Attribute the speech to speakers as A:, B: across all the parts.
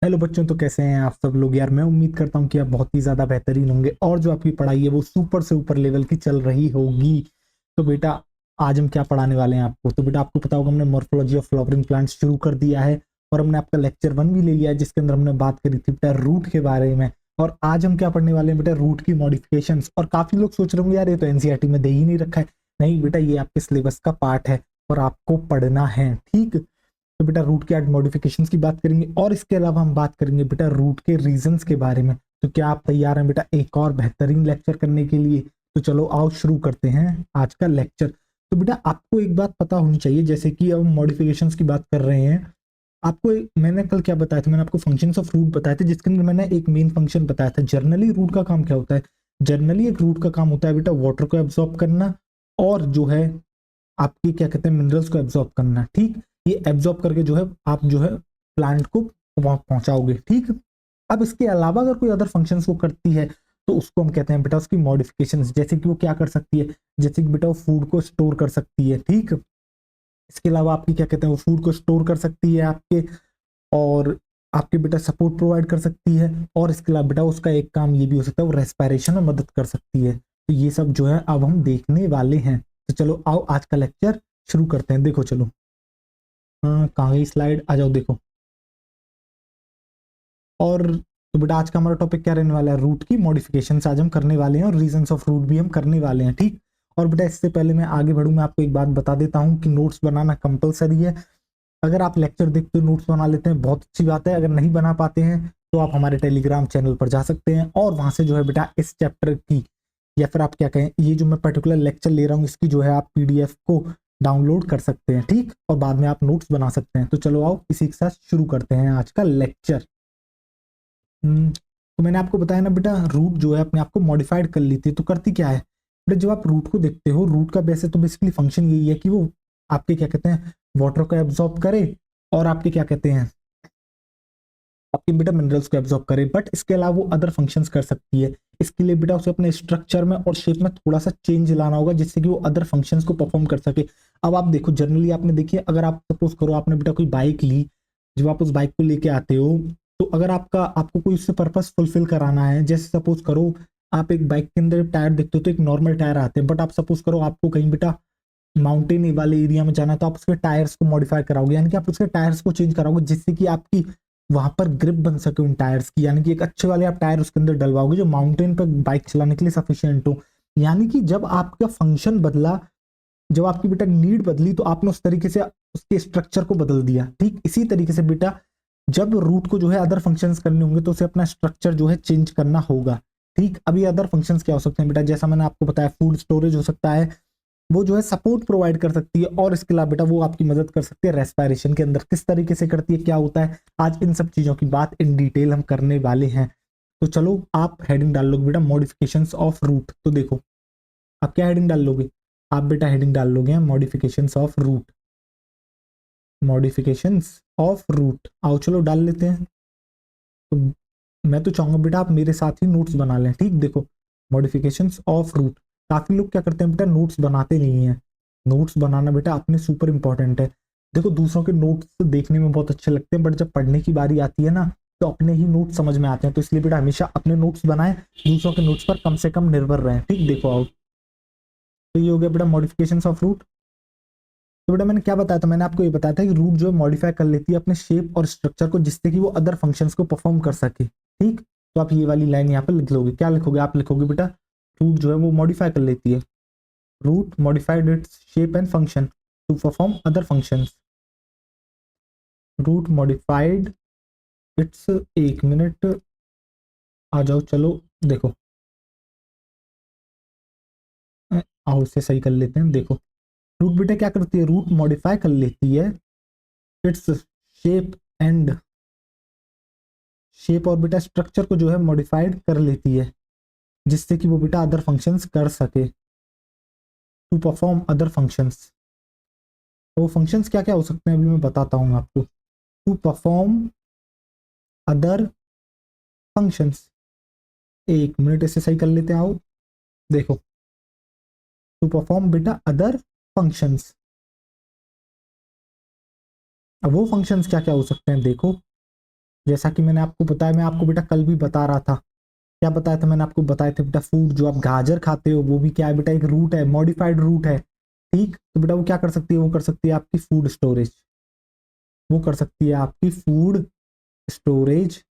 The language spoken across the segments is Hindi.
A: हेलो बच्चों, तो कैसे हैं आप सब लोग। यार मैं उम्मीद करता हूँ कि आप बहुत ही ज़्यादा बेहतरीन होंगे और जो आपकी पढ़ाई है वो सुपर से ऊपर लेवल की चल रही होगी। तो बेटा आज हम क्या पढ़ाने वाले हैं आपको। तो बेटा आपको पता होगा हमने मॉर्फोलॉजी ऑफ फ्लावरिंग प्लांट्स शुरू कर दिया है और हमने आपका लेक्चर 1 भी ले लिया है जिसके अंदर हमने बात करी थी बेटा रूट के बारे में। और आज हम क्या पढ़ने वाले हैं बेटा, रूट की मॉडिफिकेशंस। और काफी लोग सोच रहे होंगे यार ये तो एनसीईआरटी में दे ही नहीं रखा है। नहीं बेटा, ये आपके सिलेबस का पार्ट है और आपको पढ़ना है, ठीक। तो बेटा रूट के आज मॉडिफिकेशंस की बात करेंगे और इसके अलावा हम बात करेंगे बेटा रूट के रीजंस के बारे में। तो क्या आप तैयार हैं बेटा एक और बेहतरीन लेक्चर करने के लिए। तो चलो आओ शुरू करते हैं आज का लेक्चर। तो बेटा आपको एक बात पता होनी चाहिए, जैसे कि अब मॉडिफिकेशंस की बात कर रहे हैं। आपको मैंने कल क्या बताया था, मैंने आपको फंक्शंस ऑफ रूट बताया था जिसके अंदर मैंने एक मेन फंक्शन बताया था। जर्नली रूट का काम क्या होता है, जर्नली एक रूट का काम होता है बेटा वाटर को एब्जॉर्ब करना और जो है आपकी क्या कहते हैं मिनरल्स को एब्जॉर्ब करना, ठीक। ये एब्जॉर्ब करके जो है आप जो है प्लांट को पहुंचाओगे, ठीक। अब इसके अलावा अगर कोई अदर फंक्शंस वो करती है तो उसको हम कहते हैं बेटा उसकी मॉडिफिकेशंस। जैसे कि वो क्या कर सकती है, जैसे कि बेटा वो फूड को स्टोर कर सकती है, ठीक। इसके अलावा आपकी क्या कहते हैं वो फूड को स्टोर कर सकती है आपके, और आपके बेटा सपोर्ट प्रोवाइड कर सकती है। और इसके अलावा बेटा उसका एक काम ये भी हो सकता है वो रेस्पिरेशन में मदद कर सकती है। तो ये सब जो है अब हम देखने वाले हैं। तो चलो आओ आज का लेक्चर शुरू करते हैं। देखो चलो, हाँ कहाँ गई स्लाइड, आ जाओ देखो। और तो बेटा आज का हमारा टॉपिक क्या रहने वाला है, रूट की मॉडिफिकेशन आज हम करने वाले हैं और रीजंस ऑफ रूट भी हम करने वाले हैं, ठीक। और बेटा इससे पहले मैं आगे बढ़ूँ मैं आपको एक बात बता देता हूँ कि नोट्स बनाना कंपलसरी है। अगर आप लेक्चर देखते हो नोट्स बना लेते हैं बहुत अच्छी बात है, अगर नहीं बना पाते हैं तो आप हमारे टेलीग्राम चैनल पर जा सकते हैं और वहां से जो है बेटा इस चैप्टर की या फिर आप क्या कहें ये जो मैं पर्टिकुलर लेक्चर ले रहा हूँ इसकी जो है आप पीडीएफ को डाउनलोड कर सकते हैं, ठीक। और बाद में आप नोट्स बना सकते हैं। तो चलो आओ इसी के साथ शुरू करते हैं आज का लेक्चर। तो मैंने आपको बताया ना बेटा रूट जो है अपने आप को मॉडिफाइड कर लेती है। तो करती क्या है बेटा, जब आप रूट को देखते हो रूट का वैसे तो बेसिकली फंक्शन यही है कि वो आपके क्या कहते हैं वाटर को एब्जॉर्ब करे और आपके क्या कहते हैं आपके बेटा मिनरल्स को एब्जॉर्ब करे। बट इसके अलावा वो अदर फंक्शंस कर सकती है। इसके लिए बेटा उसे अपने स्ट्रक्चर में और शेप में थोड़ा सा चेंज लाना होगा जिससे कि वो अदर फंक्शंस को परफॉर्म कर सके। अब आप देखो जनरली आपने देखिए, अगर आप सपोज करो आपने बेटा कोई बाइक ली, जब आप उस बाइक को लेके आते हो तो अगर आपको कोई उससे पर्पस फुलफिल कराना है, जैसे सपोज करो आप एक बाइक के अंदर टायर देखते हो तो एक नॉर्मल टायर आते हैं, बट आप सपोज करो आपको कहीं बेटा माउंटेन वाले एरिया में जाना है तो आप उसके टायर्स को मॉडिफाई कराओगे, यानी कि आप उसके टायर्स को चेंज कराओगे जिससे कि आपकी वहां पर ग्रिप बन सके उन टायर्स की, यानी कि एक अच्छे वाले आप टायर उसके अंदर डलवाओगे जो माउंटेन पर बाइक चलाने के लिए सफिशियंट हो। यानी कि जब आपका फंक्शन बदला, जब आपकी बेटा नीड बदली तो आपने उस तरीके से उसके स्ट्रक्चर को बदल दिया, ठीक। इसी तरीके से बेटा जब रूट को जो है अदर फंक्शंस करने होंगे तो उसे अपना स्ट्रक्चर जो है चेंज करना होगा, ठीक। अभी अदर फंक्शंस क्या हो सकते हैं बेटा, जैसा मैंने आपको बताया फूड स्टोरेज हो सकता है, वो जो है सपोर्ट प्रोवाइड कर सकती है। और इसके अलावा बेटा वो आपकी मदद कर सकती है रेस्पिरेशन के अंदर, किस तरीके से करती है क्या होता है, आज इन सब चीजों की बात इन डिटेल हम करने वाले हैं। तो चलो आप हेडिंग डाल लोगे बेटा मॉडिफिकेशंस ऑफ रूट। तो देखो आप क्या हेडिंग डाल लोगे, आप बेटा हेडिंग डाल लोगे modifications of root, modifications of root. आओ चलो डाल लेते हैं। तो मैं तो चाहूंगा बेटा आप मेरे साथ ही नोट्स बना लें, ठीक। देखो मॉडिफिकेशंस ऑफ रूट, काफी लोग क्या करते हैं बेटा नोट्स बनाते नहीं है। नोट्स बनाना बेटा अपने सुपर इंपॉर्टेंट है। देखो दूसरों के नोट्स देखने में बहुत अच्छे लगते हैं बट जब पढ़ने की बारी आती है ना तो अपने ही नोट्स समझ में आते हैं। तो इसलिए बेटा हमेशा अपने नोट्स बनाएं, दूसरों के नोट्स पर कम से कम निर्भर रहें, ठीक। देखो आओ, तो ये हो गया बेटा मॉडिफिकेशंस ऑफ रूट। तो बेटा मैंने क्या बताया था, मैंने आपको ये बताया था कि रूट जो है मॉडिफाई कर लेती है अपने शेप और स्ट्रक्चर को जिससे कि वो अदर फंक्शंस को परफॉर्म कर सके, ठीक। तो आप ये वाली लाइन यहाँ पर लिख लोगे, क्या लिखोगे, आप लिखोगे बेटा रूट जो है वो मॉडिफाई कर लेती है, root modified its shape and function to perform other functions. Root modified its, एक मिनट आ जाओ चलो देखो, आओ इसे सही कर लेते हैं। देखो रूट बेटा क्या करती है, रूट मॉडिफाई कर लेती है इट्स शेप एंड शेप और बेटा स्ट्रक्चर को जो है मॉडिफाइड कर लेती है जिससे कि वो बेटा अदर फंक्शंस कर सके, टू परफॉर्म अदर फंक्शंस। तो वो फंक्शंस क्या क्या हो सकते हैं अभी मैं बताता हूँ आपको। टू परफॉर्म अदर फंक्शंस, एक मिनट इसे सही कर लेते हैं, आओ देखो टू परफॉर्म बेटा अदर फंक्शंस। अब वो फंक्शंस क्या क्या हो सकते हैं देखो, जैसा कि मैंने आपको बताया, मैं आपको बेटा कल भी बता रहा था, क्या बताया था मैंने आपको, बताया था बेटा फूड, जो आप गाजर खाते हो वो भी क्या है बेटा, एक रूट है, मॉडिफाइड रूट है, ठीक। तो बेटा वो क्या कर सकती है, वो कर सकती है आपकी फूड स्टोरेज, वो कर सकती है आपकी फूड स्टोरेज।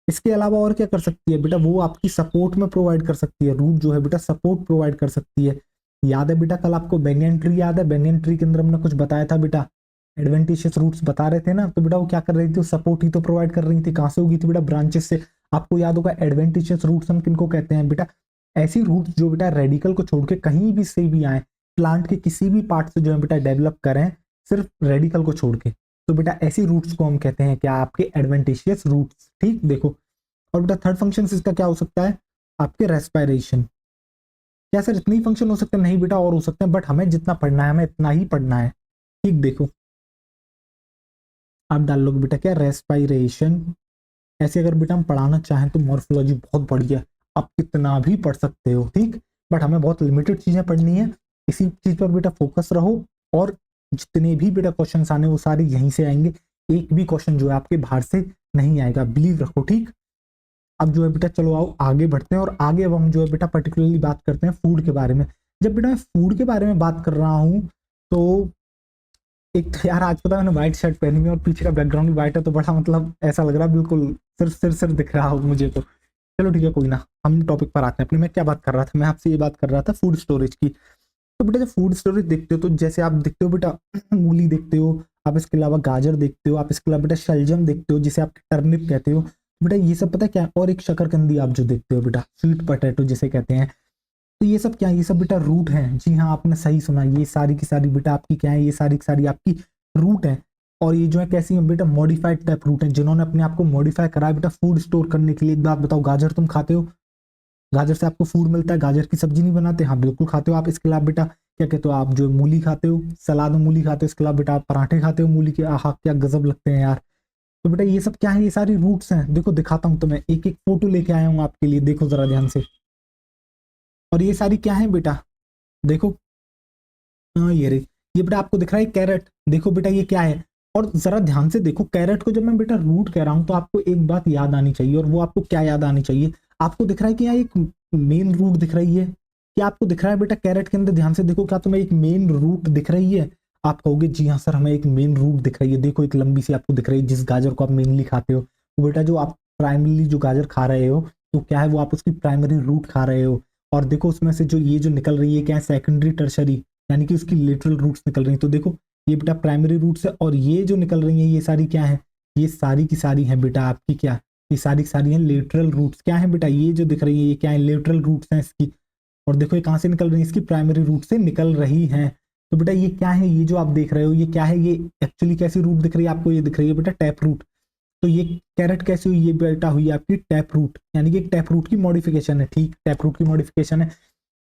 A: इसके अलावा और क्या कर सकती है बेटा, वो आपकी सपोर्ट में प्रोवाइड कर सकती है, रूट जो है बेटा सपोर्ट प्रोवाइड कर सकती है। याद है बेटा कल आपको बेनियन ट्री याद है, बेनियन ट्री के अंदर हमने कुछ बताया था बेटा, एडवेंटिशियस रूट्स बता रहे थे ना, तो बेटा वो क्या कर रही थी, सपोर्ट ही तो प्रोवाइड कर रही थी, कहां से होगी थी बेटा, ब्रांचेस से। आपको याद होगा एडवेंटिशियस रूट्स हम किनको कहते हैं बेटा, ऐसी रूट्स जो बेटा रेडिकल को छोड़ के कहीं भी से भी आए, प्लांट के किसी भी पार्ट से जो है बेटा डेवलप करें, सिर्फ रेडिकल को छोड़ के, तो बेटा ऐसी रूट्स को हम कहते हैं क्या, आपके एडवेंटिशियस रूट्स, ठीक। देखो और बेटा थर्ड फंक्शन इसका क्या हो सकता है, आपके रेस्पिरेशन। क्या सर इतने ही फंक्शन हो सकते हैं, नहीं बेटा और हो सकते हैं, बट हमें जितना पढ़ना है हमें इतना ही पढ़ना है, ठीक। देखो आप डाल लोगे बेटा क्या, रेस्पिरेशन। ऐसे अगर बेटा हम पढ़ाना चाहें तो मॉर्फोलॉजी बहुत बढ़िया, आप कितना भी पढ़ सकते हो, ठीक। बट हमें बहुत लिमिटेड चीजें पढ़नी है, इसी चीज पर बेटा फोकस रहो, और जितने भी बेटा क्वेश्चन आने वो सारे यहीं से आएंगे, एक भी क्वेश्चन जो है आपके बाहर से नहीं आएगा, बिलीव रखो, ठीक। अब जो है बेटा चलो आओ आगे बढ़ते हैं, और आगे अब हम जो है बेटा पर्टिकुलरली बात करते हैं फूड के बारे में। जब बेटा मैं फूड के बारे में बात कर रहा हूँ, तो एक तो यार आज पता है मैंने व्हाइट शर्ट पहनी है और पीछे का बैकग्राउंड भी व्हाइट है, तो बड़ा मतलब ऐसा लग रहा है बिल्कुल सिर दिख रहा हो मुझे, तो चलो ठीक है कोई ना, हम टॉपिक पर आते हैं अपने। मैं क्या बात कर रहा था, मैं आपसे ये बात कर रहा था फूड स्टोरेज की। तो बेटा जब फूड स्टोरेज देखते हो, तो जैसे आप देखते हो बेटा मूली देखते हो, आप इसके अलावा गाजर देखते हो, आप इसके अलावा बेटा शलजम देखते हो जिसे आप टर्निप कहते हो, बेटा ये सब पता है क्या है, और एक शकरकंदी आप जो देखते हो बेटा, स्वीट पोटैटो जिसे कहते हैं, तो ये सब क्या है, ये सब बेटा रूट हैं। जी हाँ आपने सही सुना, ये सारी की सारी बेटा आपकी क्या है, ये सारी की सारी आपकी रूट है। और ये जो है कैसी है बेटा, मॉडिफाइड टाइप रूट है, जिन्होंने अपने आप को मॉडिफाई करा है बेटा फूड स्टोर करने के लिए। एक बात बताओ, गाजर तुम खाते हो, गाजर से आपको फूड मिलता है, गाजर की सब्जी नहीं बनाते, हाँ बिल्कुल खाते हो आप। इसके अलावा बेटा क्या कहते हो, आप जो मूली खाते हो, सलाद में मूली खाते हो, इसके अलावा बेटा आप पराठे खाते हो मूली के, आहा क्या गजब लगते हैं यार। तो बेटा ये सब क्या है, ये सारी रूट्स हैं। देखो दिखाता हूँ तुम्हें, एक एक फोटो लेके आया हूँ आपके लिए, देखो जरा ध्यान से। और ये सारी क्या है बेटा, देखो, हाँ ये रे, ये बेटा आपको दिख रहा है कैरेट, देखो बेटा ये क्या है। और जरा ध्यान से देखो, कैरेट को जब मैं बेटा रूट कह रहा हूं तो आपको एक बात याद आनी चाहिए, और वो आपको क्या याद आनी चाहिए, आपको दिख रहा है कि यहाँ एक मेन रूट दिख रही है, क्या आपको दिख रहा है बेटा कैरेट के अंदर, ध्यान से देखो, क्या तुम्हें एक मेन रूट दिख रही है। आप कहोगे जी हाँ सर हमें एक मेन रूट दिख रही है, देखो एक लंबी सी आपको दिख रही है, जिस गाजर को आप मेनली खाते हो, वो बेटा जो आप प्राइमरीली जो गाजर खा रहे हो, तो क्या है वो आप उसकी प्राइमरी रूट खा रहे हो। और देखो उसमें से जो ये जो निकल रही है क्या है, सेकेंडरी टर्शरी, यानी कि उसकी लेटरल रूट्स निकल रही हैं। तो देखो ये बेटा प्राइमरी रूट्स है, और ये जो निकल रही हैं ये सारी क्या है, ये सारी की सारी है बेटा आपकी क्या, ये सारी की सारी हैं लेटरल रूट्स। क्या है बेटा, ये जो दिख रही है ये क्या है, लेटरल रूट्स हैं इसकी। और देखो ये कहाँ से निकल रही है, इसकी प्राइमरी रूट से निकल रही हैं। तो बेटा ये क्या है, ये जो आप देख रहे हो ये क्या है, ये एक्चुअली कैसी रूट दिख रही है आपको, ये दिख रही है बेटा टैप रूट। तो ये कैरेट कैसी हुई, ये बेटा हुई आपकी टैप रूट, यानी कि एक टैप रूट की मॉडिफिकेशन है, ठीक, टैप रूट की मॉडिफिकेशन है।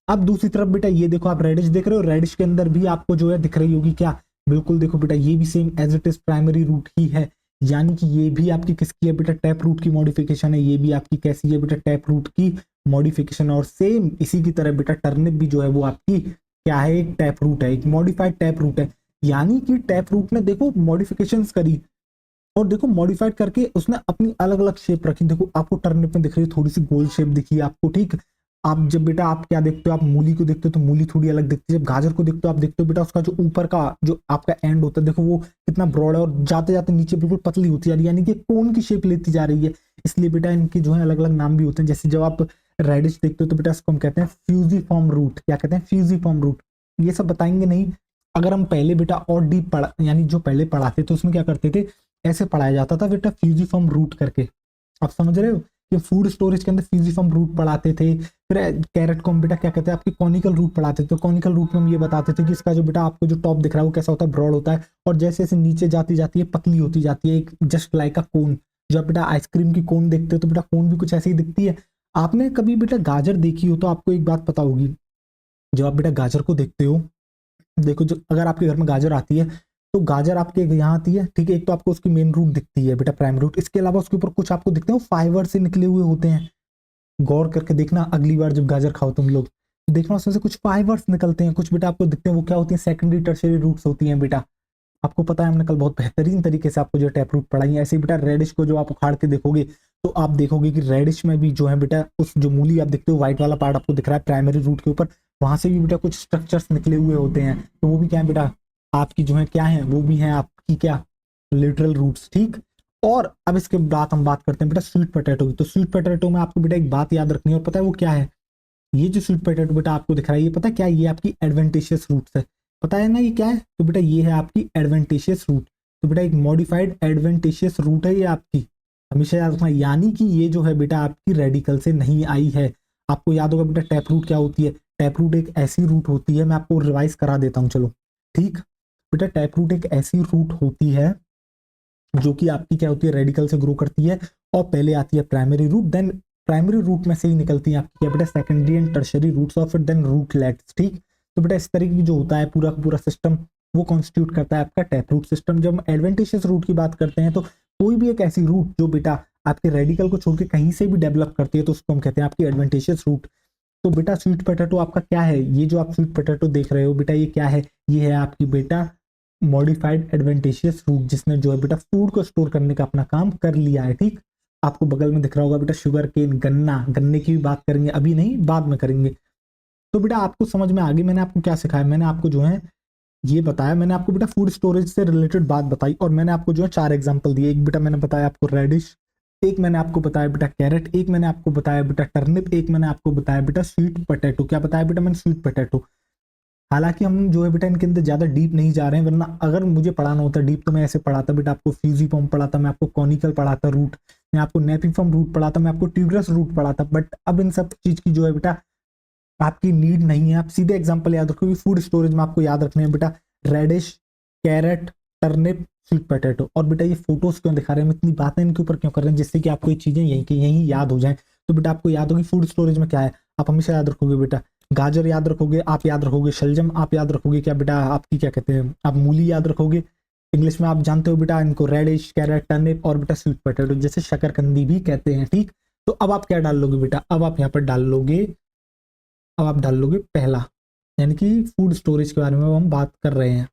A: अब दूसरी तरफ बेटा ये देखो, आप रेडिश देख रहे हो, रेडिश के अंदर भी आपको जो है दिख रही होगी क्या, बिल्कुल देखो बेटा ये भी same as it is primary root ही है, यानी कि ये भी आपकी किसकी है बेटा, टैप रूट की मॉडिफिकेशन है, ये भी आपकी कैसी है बेटा, टैप रूट की मॉडिफिकेशन। और सेम इसी की तरह बेटा टर्निप भी जो है वो आपकी क्या है, एक टैप रूट है, एक मॉडिफाइड टैप रूट है। यानी कि टैप रूट ने देखो मॉडिफिकेशन करी, और देखो मॉडिफाइड करके उसने अपनी अलग अलग शेप रखी। देखो आपको टर्निप में दिख रही है थोड़ी सी गोल शेप दिखी है आपको, ठीक। आप जब बेटा आप क्या देखते हो, आप मूली को देखते हो तो मूली थोड़ी अलग दिखती है, जब गाजर को देखते हो आप देखते हो बेटा उसका जो ऊपर का जो आपका एंड होता है, देखो वो कितना ब्रॉड है, और जाते जाते नीचे बिल्कुल पतली होती जा रही है, यानी कि कोन की शेप लेती जा रही है। इसलिए बेटा इनके जो है अलग अलग नाम भी होते हैं। जैसे जब आप रेडिश देखते हो तो बेटा इसको हम कहते हैं फ्यूजिफॉर्म रूट, क्या कहते हैं, फ्यूजिफॉर्म रूट। ये सब बताएंगे नहीं, अगर हम पहले बेटा और डीप पढ़ा, यानी जो पहले पढ़ाते थे उसमें क्या करते थे, ऐसे पढ़ाया जाता था बेटा फ्यूजिफॉर्म रूट करके, आप समझ रहे हो, कि फूड स्टोरेज के अंदर फ्यूजिफॉर्म रूट पढ़ाते थे। फिर कैरेट को हम बेटा क्या कहते हैं, आपकी कॉनिकल रूट पढ़ाते थे, तो कॉनिकल रूट में हम ये बताते थे कि इसका जो बेटा आपको जो टॉप दिख रहा है वो कैसा होता है, ब्रॉड होता है, और जैसे जैसे नीचे जाती जाती है पतली होती जाती है, एक जस्ट लाइक अ कोन। जो आप बेटा आइसक्रीम की कोन देखते हो तो बेटा कोन भी कुछ ऐसी ही दिखती है। आपने कभी बेटा गाजर देखी हो तो आपको एक बात पता होगी, जब आप बेटा गाजर को देखते हो, देखो जो अगर आपके घर में गाजर आती है, तो गाजर आपके यहाँ आती है, ठीक है, एक तो आपको उसकी मेन रूट दिखती है बेटा प्राइम रूट, इसके अलावा उसके ऊपर कुछ आपको दिखते हैं वो फाइबर से निकले हुए होते हैं। गौर करके देखना, अगली बार जब गाजर खाओ तुम लोग, देखना उसमें से कुछ फाइबर्स निकलते हैं, कुछ बेटा आपको दिखते हैं वो क्या होती है, सेकेंडरी टर्शियरी रूट्स होती हैं बेटा। आपको पता है हमने कल बहुत बेहतरीन तरीके से आपको जो टैप रूट पढ़ाई है। ऐसे ही बेटा रेडिश को जो आप उखाड़ के देखोगे तो आप देखोगे कि रेडिश में भी जो है बेटा उस जो मूली आप देखते हो व्हाइट वाला पार्ट आपको दिख रहा है प्राइमरी रूट के ऊपर, वहां से भी बेटा कुछ स्ट्रक्चर्स निकले हुए होते हैं, तो वो भी क्या है बेटा आपकी जो है क्या है, वो भी है आपकी क्या लिटरल रूट्स। ठीक, और अब इसके बाद हम बात करते हैं बेटा स्वीट पोटैटो की। तो स्वीट पोटैटो में आपको बेटा एक बात याद रखनी है, और पता है वो क्या है, ये जो स्वीट पोटैटो बेटा आपको दिख रहा है ये पता है क्या है, ये आपकी एडवेंटेशियस रूट्स है, पता है ना ये क्या है, तो बेटा ये है आपकी एडवेंटेशियस रूट। तो बेटा एक मॉडिफाइड एडवेंटेशियस रूट है ये आपकी, हमेशा याद रखना, यानी कि ये जो है बेटा आपकी रेडिकल से नहीं आई है। आपको याद होगा बेटा टैप रूट क्या होती है, टैप रूट एक ऐसी रूट होती है, मैं आपको रिवाइज करा देता हूँ चलो। ठीक बेटा, टैप रूट एक ऐसी रूट होती है जो कि आपकी क्या होती है, रेडिकल से ग्रो करती है, और पहले आती है primary root, then primary root में से ही निकलती है आपकी क्या बेटा सेकेंडरी एंड टर्शरी रूट्स और फिर देन रूटलेट्स। ठीक, तो बेटा इस तरीके की जो होता है पूरा का पूरा सिस्टम वो कॉन्स्टिट्यूट करता है आपका टैप रूट सिस्टम। जब हम एडवेंटेशियस रूट की बात करते हैं तो कोई भी एक ऐसी रूट जो बेटा आपके रेडिकल को छोड़ के कहीं से भी डेवलप करती है तो उसको हम कहते हैं आपकी एडवेंटेशियस रूट। तो बेटा स्वीट पोटैटो आपका क्या है, ये जो आप स्वीट पोटैटो देख रहे हो बेटा ये क्या है, ये है आपकी बेटा मॉडिफाइड एडवेंटेशियस रूट, जिसने जो है बेटा फूड को स्टोर करने का अपना काम कर लिया है। ठीक, आपको बगल में दिख रहा होगा बेटा शुगर केन, गन्ना, गन्ने की भी बात करेंगे, अभी नहीं बाद में करेंगे। तो बेटा आपको समझ में आ गई मैंने आपको क्या सिखाया, मैंने आपको जो है ये बताया, मैंने आपको बेटा फूड स्टोरेज से रिलेटेड बात बताई, और मैंने आपको जो है 4 एग्जांपल दिए। एक बेटा मैंने बताया आपको रेडिश, एक मैंने आपको बताया बेटा कैरेट, एक मैंने आपको बताया बेटा टर्निप, एक मैंने आपको बताया बेटा स्वीट पोटैटो। क्या बताया बेटा मैंने, स्वीट पोटैटो। हालांकि हम जो है बेटा इनके अंदर ज्यादा डीप नहीं जा रहे हैं, वरना अगर मुझे पढ़ाना होता डीप तो मैं ऐसे पढ़ाता बेटा, आपको फ्यूजिफॉर्म पढ़ाता, मैं आपको कॉनिकल पढ़ाता रूट, मैं आपको नेपिफॉर्म रूट पढ़ाता, मैं आपको ट्यूबरस रूट पढ़ाता, बट अब इन सब चीज की जो है बेटा आपकी नीड नहीं है। आप सीधे एग्जाम्पल याद रखोगे, फूड स्टोरेज में आपको याद रखने हैं बेटा radish, carrot, turnip, sweet potato. और बेटा ये फोटोज क्यों दिखा रहे हैं, हम इतनी बातें इनके ऊपर क्यों कर रहे हैं, जिससे कि आपको ये चीजें यहीं की यहीं याद हो जाए। तो बेटा आपको याद होगी फूड स्टोरेज में क्या है, आप हमेशा याद रखोगे बेटा गाजर याद रखोगे, आप याद रखोगे शलजम, आप याद रखोगे क्या बेटा आपकी क्या कहते हैं, आप मूली याद रखोगे, इंग्लिश में आप जानते हो बेटा इनको रेडिश, कैरेट, टर्निप, और बेटा स्वीट पोटैटो जैसे शकरकंदी भी कहते हैं। ठीक, तो अब आप क्या डाल लोगे बेटा, अब आप यहाँ पर डाल लोगे, अब आप डाल लोगे पहला, यानी कि फूड स्टोरेज के बारे में हम बात कर रहे हैं।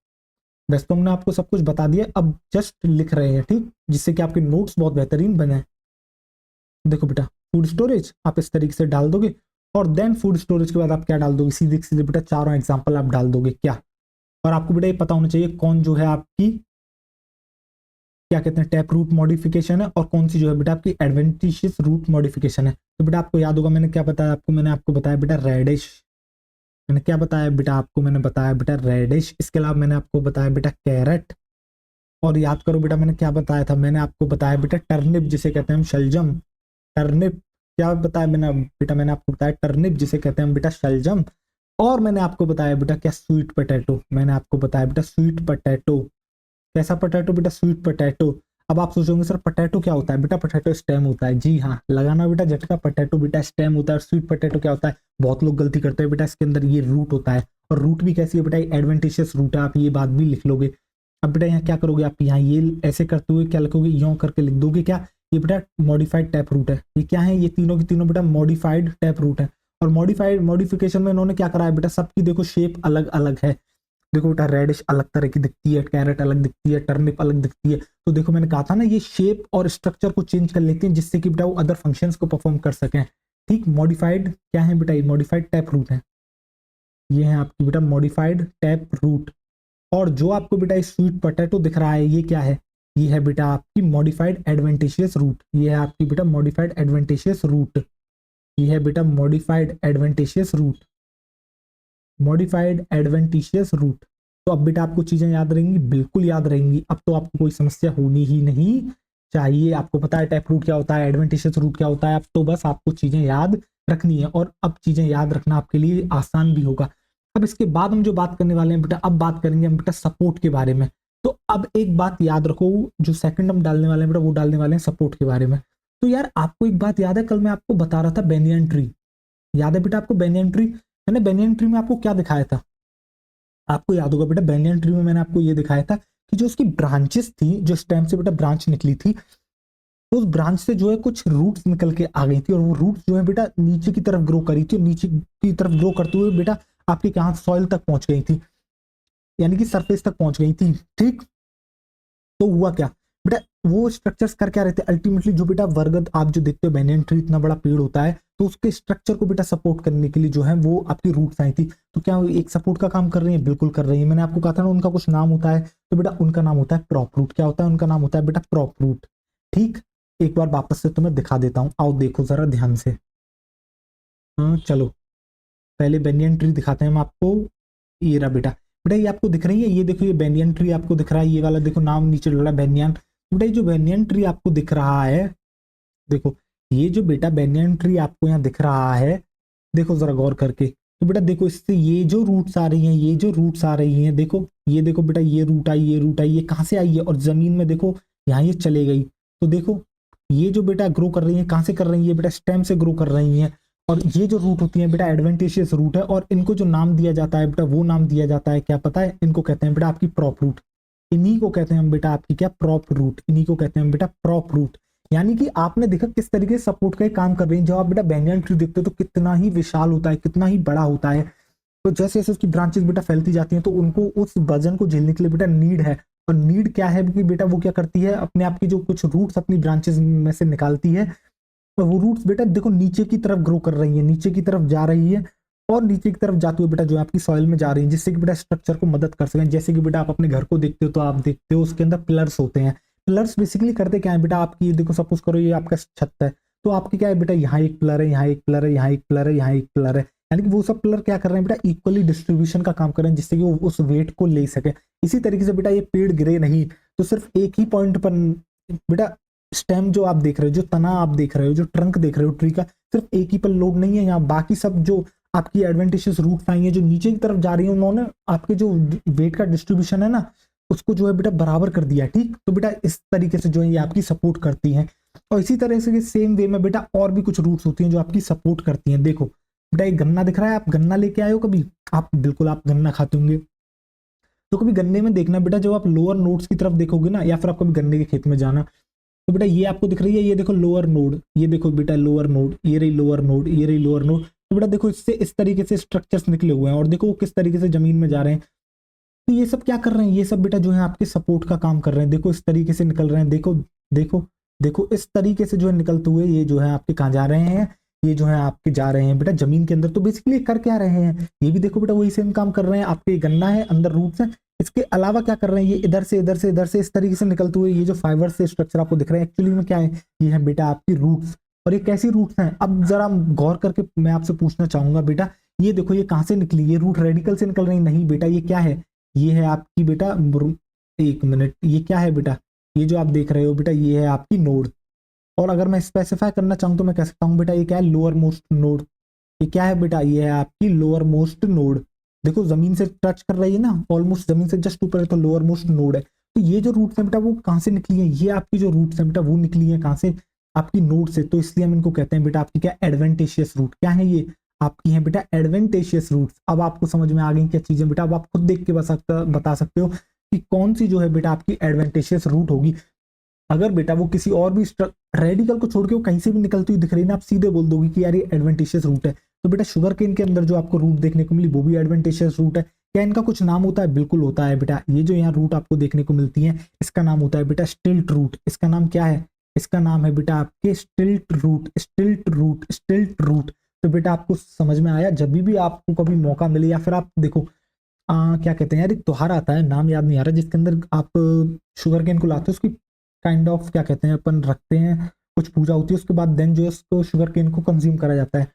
A: वैसे तो हमने आपको सब कुछ बता दिया, अब जस्ट लिख रहे हैं। ठीक, जिससे कि आपके नोट्स बहुत बेहतरीन बने। देखो बेटा फूड स्टोरेज आप इस तरीके से डाल दोगे, और देन फूड स्टोरेज के बाद आप क्या डाल दोगे, सीधे सीधे बेटा चारों एग्जांपल आप डाल दोगे क्या। और आपको बेटा ये पता होना चाहिए कौन जो है आपकी क्या कहते हैं टैप रूट मॉडिफिकेशन है, और कौन सी जो है बेटा आपकी एडवेंटिशियस रूट मॉडिफिकेशन है। तो बेटा आपको याद होगा मैंने क्या बताया आपको, मैंने आपको बताया बेटा रेडिश, मैंने क्या बताया बेटा आपको, मैंने बताया बेटा रेडिश, इसके अलावा मैंने आपको बताया बेटा कैरेट, और याद करो बेटा मैंने क्या बताया था, मैंने आपको बताया बेटा टर्निप जिसे कहते हैं हम शलजम, टर्निप क्या बताया मैंने बेटा, मैंने आपको बताया टर्निप जिसे कहते हैं हम बेटा शलजम, और मैंने आपको बताया बेटा क्या स्वीट पोटैटो, मैंने आपको बताया बेटा स्वीट पोटैटो। कैसा पोटैटो बेटा, स्वीट पोटैटो। अब आप सोचोगे सर पोटैटो क्या होता है, बेटा पोटैटो स्टेम होता है, जी हाँ लगाना बेटा झटका, पोटैटो बेटा स्टेम होता है, और स्वीट पोटैटो क्या होता है, बहुत लोग गलती करते हैं बेटा इसके अंदर ये रूट होता है, और रूट भी कैसी है बेटा एडवेंटिशियस रूट है, आप ये बात भी लिख लोगे। अब बेटा यहाँ क्या करोगे आप, यहाँ ये ऐसे करते हुए क्या लिखोगे, यों करके लिख दोगे क्या, ये बेटा मॉडिफाइड टैप रूट है। ये क्या है, ये तीनों की तीनों बेटा मॉडिफाइड टैप रूट है, और मॉडिफाइड मॉडिफिकेशन में इन्होंने क्या करा है बेटा, सबकी देखो शेप अलग अलग है। देखो बेटा रेडिश अलग तरह की दिखती है, कैरेट अलग दिखती है, टर्निप अलग दिखती है, तो देखो मैंने कहा था ना ये शेप और स्ट्रक्चर को चेंज कर लेते हैं जिससे कि बेटा वो अदर फंक्शंस को परफॉर्म कर सकें। ठीक, मॉडिफाइड क्या है बेटा, ये मॉडिफाइड टैप रूट है, ये है आपकी बेटा मॉडिफाइड टैप रूट। और जो आपको बेटा स्वीट पोटैटो दिख रहा है ये क्या है, ये है बेटा आपकी मॉडिफाइड एडवेंटिशियस रूट, ये है आपकी बेटा मॉडिफाइड एडवेंटिशियस रूट, ये है बेटा modified adventitious root, modified adventitious root. तो अब बेटा आपको चीजें याद रहेंगी, बिल्कुल याद रहेंगी, अब तो आपको कोई समस्या होनी ही नहीं चाहिए। आपको पता है टैप रूट क्या होता है, एडवेंटिशियस रूट क्या होता है, अब तो बस आपको चीजें याद रखनी है, और अब चीजें याद रखना आपके लिए आसान भी होगा। अब इसके बाद हम जो बात करने वाले हैं बेटा, अब बात करेंगे हम बेटा सपोर्ट के बारे में। तो अब एक बात याद रखो, जो सेकंड हम डालने वाले हैं बेटा वो डालने वाले हैं सपोर्ट के बारे में। तो यार आपको एक बात याद है, कल मैं आपको बता रहा था बेनियन ट्री, याद है बेटा आपको बेनियन ट्री, मैंने बेनियन ट्री में आपको क्या दिखाया था, आपको याद होगा बेटा बेनियन ट्री में मैंने आपको ये दिखाया था कि जो उसकी ब्रांचेस थी, जो स्टेम से बेटा ब्रांच निकली थी, तो उस ब्रांच से जो है कुछ रूट्स निकल के आ गई थी, और वो रूट्स जो है बेटा नीचे की तरफ ग्रो करी थी, नीचे की तरफ ग्रो करते हुए बेटा आपके कहाँ सॉइल तक पहुंच गई थी, यानी कि सरफेस तक पहुंच गई थी। ठीक, तो हुआ क्या बेटा, वो स्ट्रक्चर्स कर क्या रहते हैं अल्टीमेटली, जो बेटा वर्गद आप जो देखते हो banyan ट्री इतना बड़ा पेड़ होता है, तो उसके स्ट्रक्चर को बेटा सपोर्ट करने के लिए जो है वो आपकी रूट्स आई थी। तो क्या वो एक सपोर्ट का काम कर रही है? बिल्कुल कर रही है। मैंने आपको कहा था ना उनका कुछ नाम होता है, तो बेटा उनका नाम होता है प्रॉप रूट। क्या होता है? उनका नाम होता है बेटा प्रॉप रूट। ठीक, एक बार वापस से तुम्हें दिखा देता हूँ, आओ देखो जरा ध्यान से। हाँ चलो, पहले बेनियन ट्री दिखाते हैं हम आपको। ये रहा बेटा, बेटा ये आपको दिख रही है, ये देखो ये बेनियन ट्री आपको दिख रहा है, ये वाला देखो नाम नीचे डला बेनियन। बेटा ये जो बेनियन ट्री आपको दिख रहा है, देखो ये जो बेटा बेनियन ट्री आपको यहाँ दिख रहा है, देखो जरा गौर करके, तो बेटा देखो इससे ये जो रूट्स आ रही हैं, ये जो रूट्स आ रही हैं, देखो ये देखो बेटा, ये रूट आई, ये रूट आई, ये कहाँ से आई है? और जमीन में देखो यहाँ ये चले गई। तो देखो ये जो बेटा ग्रो कर रही है, कहाँ से कर रही है बेटा? स्टेम से ग्रो कर रही है। और ये जो रूट होती है बेटा एडवेंटेशियस रूट है, और इनको जो नाम दिया जाता है बेटा, वो नाम दिया जाता है क्या पता है? इनको कहते हैं बेटा आपकी प्रॉप रूट। इन्हीं को कहते हैं हम बेटा आपकी क्या? Prop root. इन्हीं को कहते हैं हम बेटा प्रॉप रूट। यानी कि आपने देखा किस तरीके से सपोर्ट का काम कर रही है। जब आप बेटा बैंगन ट्री देखते हो तो कितना ही विशाल होता है, कितना ही बड़ा होता है। तो जैसे जैसे उसकी ब्रांचेस बेटा फैलती जाती हैं, तो उनको उस वजन को झेलने के लिए बेटा नीड है। और नीड क्या है कि बेटा वो क्या करती है, अपने आप की जो कुछ रूट्स अपनी ब्रांचेस में से निकालती है, तो वो रूट्स बेटा देखो नीचे की तरफ ग्रो कर रही है, नीचे की तरफ जा रही है, और नीचे की तरफ जाते हुए बेटा जो है आपकी सॉइल में जा रही है, जिससे कि बेटा स्ट्रक्चर को मदद कर सकें। जैसे कि बेटा आप अपने घर को देखते हो, तो आप देखते हो उसके अंदर पिलर्स होते हैं। पिलर्स बेसिकली करते क्या है बेटा, आपकी देखो सपोज करो ये आपका छत है, तो आपकी क्या है बेटा, यहाँ एक पिलर है, यहाँ एक पिलर है, यहाँ एक पिलर है, यहाँ एक पिलर है। यानी कि वो सब पिलर क्या कर रहे हैं बेटा, इक्वली डिस्ट्रीब्यूशन का काम कर रहे हैं, जिससे कि वो उस वेट को ले सके। इसी तरीके से बेटा ये पेड़ गिरे नहीं, तो सिर्फ एक ही पॉइंट पर बेटा स्टेम जो आप देख रहे हो, जो तना आप देख रहे हो, जो ट्रंक देख रहे हो ट्री का, सिर्फ एक ही पर लोड नहीं है यहाँ, बाकी सब जो आपकी एडवेंटेशियस रूट्स आई हैं जो नीचे की तरफ जा रही है, उन्होंने आपके जो वेट का डिस्ट्रीब्यूशन है ना, उसको जो है बेटा बराबर कर दिया। ठीक, तो बेटा इस तरीके से जो है ये आपकी सपोर्ट करती हैं। और इसी तरह से सेम वे में बेटा और भी कुछ रूट्स होती हैं जो आपकी सपोर्ट करती हैं। देखो बेटा एक गन्ना दिख रहा है, आप गन्ना लेके आए हो कभी? आप बिल्कुल आप गन्ना खाते होंगे, तो कभी गन्ने में देखना बेटा, जब आप लोअर नोड्स की तरफ देखोगे ना, या फिर आप कभी गन्ने के खेत में जाना, तो बेटा ये आपको दिख रही है, ये देखो लोअर नोड, ये देखो बेटा लोअर नोड, ये रही लोअर नोड, ये रही लोअर नोड। तो बेटा देखो इससे इस तरीके से स्ट्रक्चर्स निकले हुए हैं, और देखो वो किस तरीके से जमीन में जा रहे हैं। तो ये सब क्या कर रहे हैं, ये सब बेटा जो है आपके सपोर्ट का काम कर रहे हैं। देखो इस तरीके से निकल रहे हैं, देखो देखो देखो इस तरीके से जो है निकलते हुए ये जो है आपके कहाँ जा रहे हैं, ये जो है आपके जा रहे हैं बेटा जमीन के अंदर। तो बेसिकली कर क्या रहे हैं, ये भी देखो बेटा वही सेम काम कर रहे हैं। आपके गन्ना है, अंदर रूट्स है, इसके अलावा क्या कर रहे हैं, ये इधर से इधर से इधर से इस तरीके से निकलते हुए ये जो फाइबर से स्ट्रक्चर आपको दिख रहे हैं, एक्चुअली में क्या है, ये है बेटा आपकी रूट्स। और ये कैसी रूट्स हैं, अब जरा गौर करके मैं आपसे पूछना चाहूंगा बेटा, ये देखो ये कहाँ से निकली, ये रूट रेडिकल से निकल रही? नहीं बेटा, ये क्या है, ये है आपकी बेटा, एक मिनट, ये क्या है बेटा, ये जो आप देख रहे हो बेटा, ये है आपकी नोड। और अगर मैं स्पेसिफाई करना चाहूँ तो मैं कह सकता हूँ बेटा ये क्या है, लोअर मोस्ट नोड। ये क्या है बेटा, ये है आपकी लोअर मोस्ट नोड। देखो जमीन से टच कर रही है ना, ऑलमोस्ट जमीन से जस्ट ऊपर है, तो लोअर मोस्ट नोड है। तो ये जो रूट्स हैं बेटा वो कहाँ से निकली है, ये आपकी जो रूट्स हैं बेटा वो निकली है कहाँ से, आपकी नोड से। तो इसलिए हम इनको कहते हैं बेटा आपकी क्या, एडवेंटेशियस रूट। क्या है ये, आपकी है बेटा एडवेंटेशियस रूट्स। अब आपको समझ में आ गई क्या चीजें बेटा, अब आप खुद देख के बता सकते हो कि कौन सी जो है बेटा आपकी एडवेंटेशियस रूट होगी। अगर बेटा वो किसी और भी रेडिकल को छोड़ के वो कहीं से भी निकलती हुई दिख रही है ना, आप सीधे बोल दोगे कि यार ये एडवेंटेशियस रूट है। तो बेटा शुगर केन के अंदर जो आपको रूट देखने को मिली वो भी एडवेंटेशियस रूट है। क्या इनका कुछ नाम होता है? बिल्कुल होता है बेटा। ये जो यहाँ रूट आपको देखने को मिलती है, इसका नाम होता है बेटा स्टिल्ट रूट। इसका नाम क्या है, इसका नाम है बेटा आपके स्टिल्ट root, stilt root, stilt root. तो बेटा आपको समझ में आया, जब भी आपको कभी मौका मिले, या फिर आप देखो क्या कहते हैं यार, एक त्योहार आता है, नाम याद नहीं आ रहा, जिसके अंदर आप शुगर केन को लाते हो, उसकी काइंड ऑफ क्या कहते हैं, अपन रखते हैं, कुछ पूजा होती है, उसके बाद देन जो है उसको शुगर केन को कंज्यूम करा जाता है।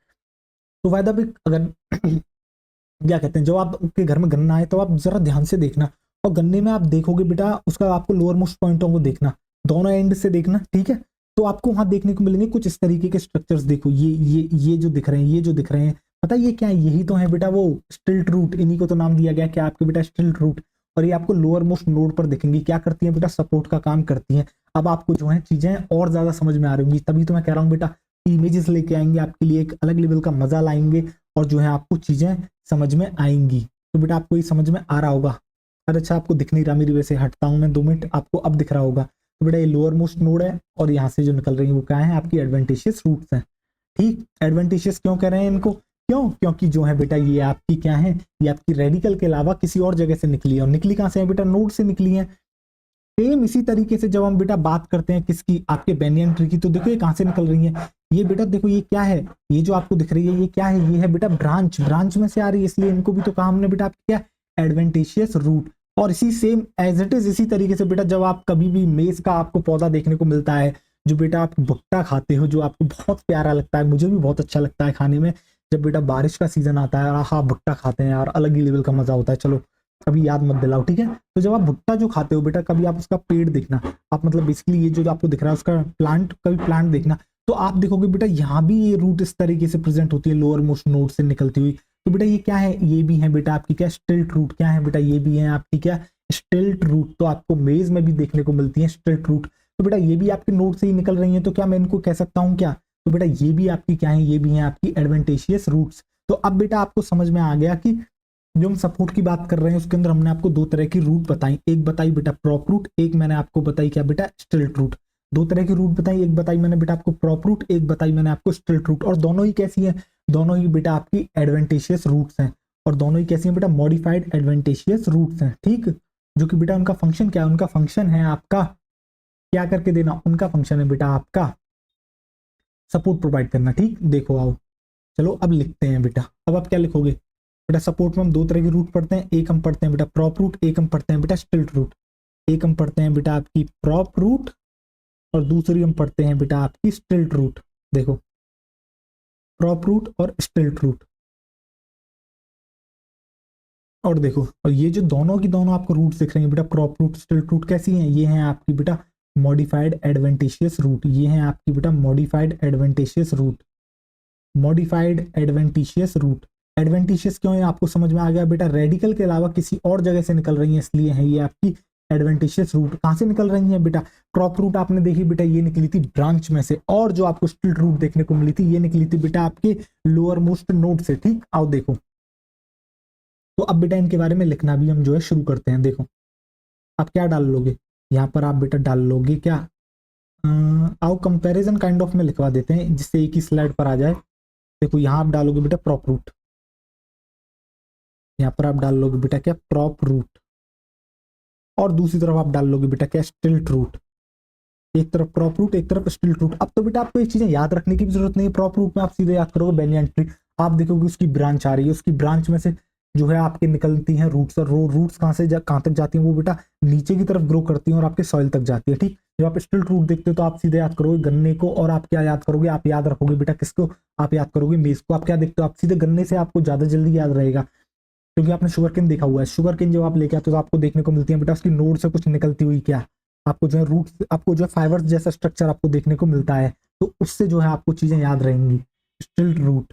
A: तो वायदा भी अगर क्या कहते हैं, जब आपके घर में गन्ना है तो आप जरा ध्यान से देखना, और गन्ने में आप देखोगे बेटा उसका आपको लोअर मोस्ट पॉइंटों को देखना, दोनों एंड से देखना, ठीक है। तो आपको वहां देखने को मिलेंगे कुछ इस तरीके के स्ट्रक्चर्स। देखो ये जो दिख रहे हैं, ये जो दिख रहे हैं, पता है ये क्या है, यही तो है बेटा वो स्टिल्ट रूट। इन्हीं को तो नाम दिया गया क्या आपके बेटा, स्टिल्ट रूट। और ये आपको लोअर मोस्ट नोड पर दिखेंगी, क्या करती है बेटा, सपोर्ट का काम करती हैं। अब आपको जो है चीजें और ज्यादा समझ में आ रही होंगी, तभी तो मैं कह रहा हूँ बेटा इमेजेस लेके आएंगे आपके लिए, एक अलग लेवल का मजा लाएंगे, और जो है आपको चीजें समझ में आएंगी। तो बेटा आपको ये समझ में आ रहा होगा। अरे अच्छा, आपको दिख नहीं रहा मेरी वजह से, हटता हूँ मैं 2 मिनट, आपको अब दिख रहा होगा। तो बेटा ये लोअर मोस्ट नोड है, और यहाँ से जो निकल रही है वो क्या है, आपकी एडवेंटेशियस रूट्स हैं। ठीक, एडवेंटेशियस क्यों कह रहे हैं इनको, क्यों, क्योंकि जो है बेटा ये आपकी क्या है, ये आपकी रेडिकल के अलावा किसी और जगह से निकली है। और निकली कहाँ से है बेटा, नोड से निकली है। सेम इसी तरीके से जब हम बेटा बात करते हैं किसकी, आपके बेनियन ट्री की, तो देखो ये कहां से निकल रही है, ये बेटा देखो ये क्या है, ये जो आपको दिख रही है ये क्या है, ये है बेटा ब्रांच, ब्रांच में से आ रही है, इसलिए इनको भी तो कहा हमने बेटा आपकी क्या, एडवेंटिशियस रूट। और इसी सेम एज इट इज इसी तरीके से बेटा जब आप कभी भी मेज का आपको पौधा देखने को मिलता है, जो बेटा आप भुट्टा खाते हो, जो आपको बहुत प्यारा लगता है, मुझे भी बहुत अच्छा लगता है खाने में, जब बेटा बारिश का सीजन आता है, हाँ भुट्टा खाते हैं यार, अलग ही लेवल का मजा होता है। चलो कभी याद मत दिलाओ, ठीक है। तो जब आप भुट्टा जो खाते हो बेटा, कभी आप उसका पेड़ देखना, आप मतलब बेसिकली ये जो आपको दिख रहा है उसका प्लांट, कभी प्लांट देखना, तो आप देखोगे बेटा यहाँ भी ये रूट इस तरीके से प्रेजेंट होती है, लोअर मोस्ट नोड से निकलती हुई। तो बेटा ये क्या है, ये भी है बेटा आपकी क्या, स्टिल्ट रूट। क्या है बेटा, ये भी है आपकी क्या, स्टिल्ट रूट। तो आपको मेज में भी देखने को मिलती है स्टिल्ट रूट। तो बेटा ये भी आपके नोड से ही निकल रही है, तो क्या मैं इनको कह सकता हूँ क्या, तो बेटा ये भी आपकी क्या है, ये भी है आपकी एडवेंटेशियस रूट्स। तो अब बेटा आपको समझ में आ गया कि जो हम सपोर्ट की बात कर रहे हैं उसके अंदर हमने आपको दो तरह की रूट बताई, एक बताई बेटा प्रॉप रूट, एक मैंने आपको बताई क्या बेटा, स्टिल्ट रूट। दो तरह की रूट बताई, एक बताई मैंने बेटा आपको प्रॉप रूट, एक बताई मैंने आपको स्टिल्ट रूट। और दोनों ही कैसी है, दोनों ही बेटा आपकी एडवेंटेशियस रूट्स हैं, और दोनों ही कैसी हैं बेटा, मॉडिफाइड एडवेंटेशियस रूट्स हैं, ठीक। जो कि बेटा उनका फंक्शन क्या है, उनका फंक्शन है आपका क्या करके देना, उनका फंक्शन है बेटा आपका सपोर्ट प्रोवाइड करना, ठीक। देखो आओ, चलो अब लिखते हैं बेटा, अब आप क्या लिखोगे बेटा, सपोर्ट में हम दो तरह के रूट पढ़ते हैं, एक हम पढ़ते हैं बेटा प्रॉप रूट, एक हम पढ़ते हैं बेटा स्टिल्ट रूट। एक हम पढ़ते हैं बेटा आपकी प्रॉप रूट, और दूसरी हम पढ़ते हैं बेटा आपकी स्टिल्ट रूट। देखो प्रॉप रूट और स्टिल्ट रूट, और देखो, और ये जो दोनों की दोनों आपको रूट्स दिख रही हैं बेटा, प्रॉप रूट स्टिल्ट रूट कैसी हैं, ये हैं आपकी बेटा मॉडिफाइड एडवेंटिशियस रूट, ये हैं आपकी बेटा modified adventitious root, modified adventitious root. Adventitious क्यों है आपको समझ में आ गया बेटा, रेडिकल के अलावा किसी और जगह से निकल रही है, इसलिए है ये आपकी एडवेंटिशियस रूट। कहां से निकल रही है बेटा, क्रॉप रूट आपने देखी बेटा, ये निकली थी ब्रांच में से, और जो आपको स्टिल्ट रूट देखने को मिली थी, ये निकली थी बेटा आपके लोअर मोस्ट नोड से, ठीक। आओ देखो, तो अब बेटा इनके बारे में लिखना भी हम जो है शुरू करते हैं। देखो आप क्या डाल लोगे, यहाँ पर आप बेटा डाल लोगे क्या, आओ कंपैरिजन काइंड ऑफ में लिखवा देते हैं, जिससे एक ही स्लाइड पर आ जाए। देखो यहाँ आप डालोगे बेटा प्रॉप रूट, यहाँ पर आप डाल लोगे बेटा क्या, प्रॉप रूट, और दूसरी तरफ आप डाल लोगे बेटा क्या, स्टिल्ट रूट। एक तरफ प्रॉप रूट, एक तरफ स्टिल्ट रूट। अब तो बेटा आपको ये चीजें याद रखने की भी जरूरत नहीं है, प्रॉप रूट में आप सीधे याद करोगे बेनियन ट्री, आप देखोगे उसकी ब्रांच आ रही है, उसकी ब्रांच में से जो है आपके निकलती हैं रूट्स, और रूट्स कहाँ से कहाँ तक जाती हैं, वो बेटा नीचे की तरफ ग्रो करती हैं और आपके सॉइल तक जाती है, ठीक। जब आप स्टिल्ट रूट देखते हो तो आप सीधे याद करोगे गन्ने को, और आप क्या याद करोगे, आप याद रखोगे बेटा किसको, आप याद करोगे मेज को। आप क्या देखते हो, आप सीधे गन्ने से आपको ज्यादा जल्दी याद रहेगा, क्योंकि आपने शुगर केन देखा हुआ है। शुगर केन जब आप लेके आते हो तो आपको देखने को मिलती है बेटा उसकी नोड से कुछ निकलती हुई क्या, आपको जो है रूट, आपको जो है फाइबर जैसा स्ट्रक्चर आपको देखने को मिलता है, तो उससे जो है आपको चीजें याद रहेंगी। स्टिल्ट रूट,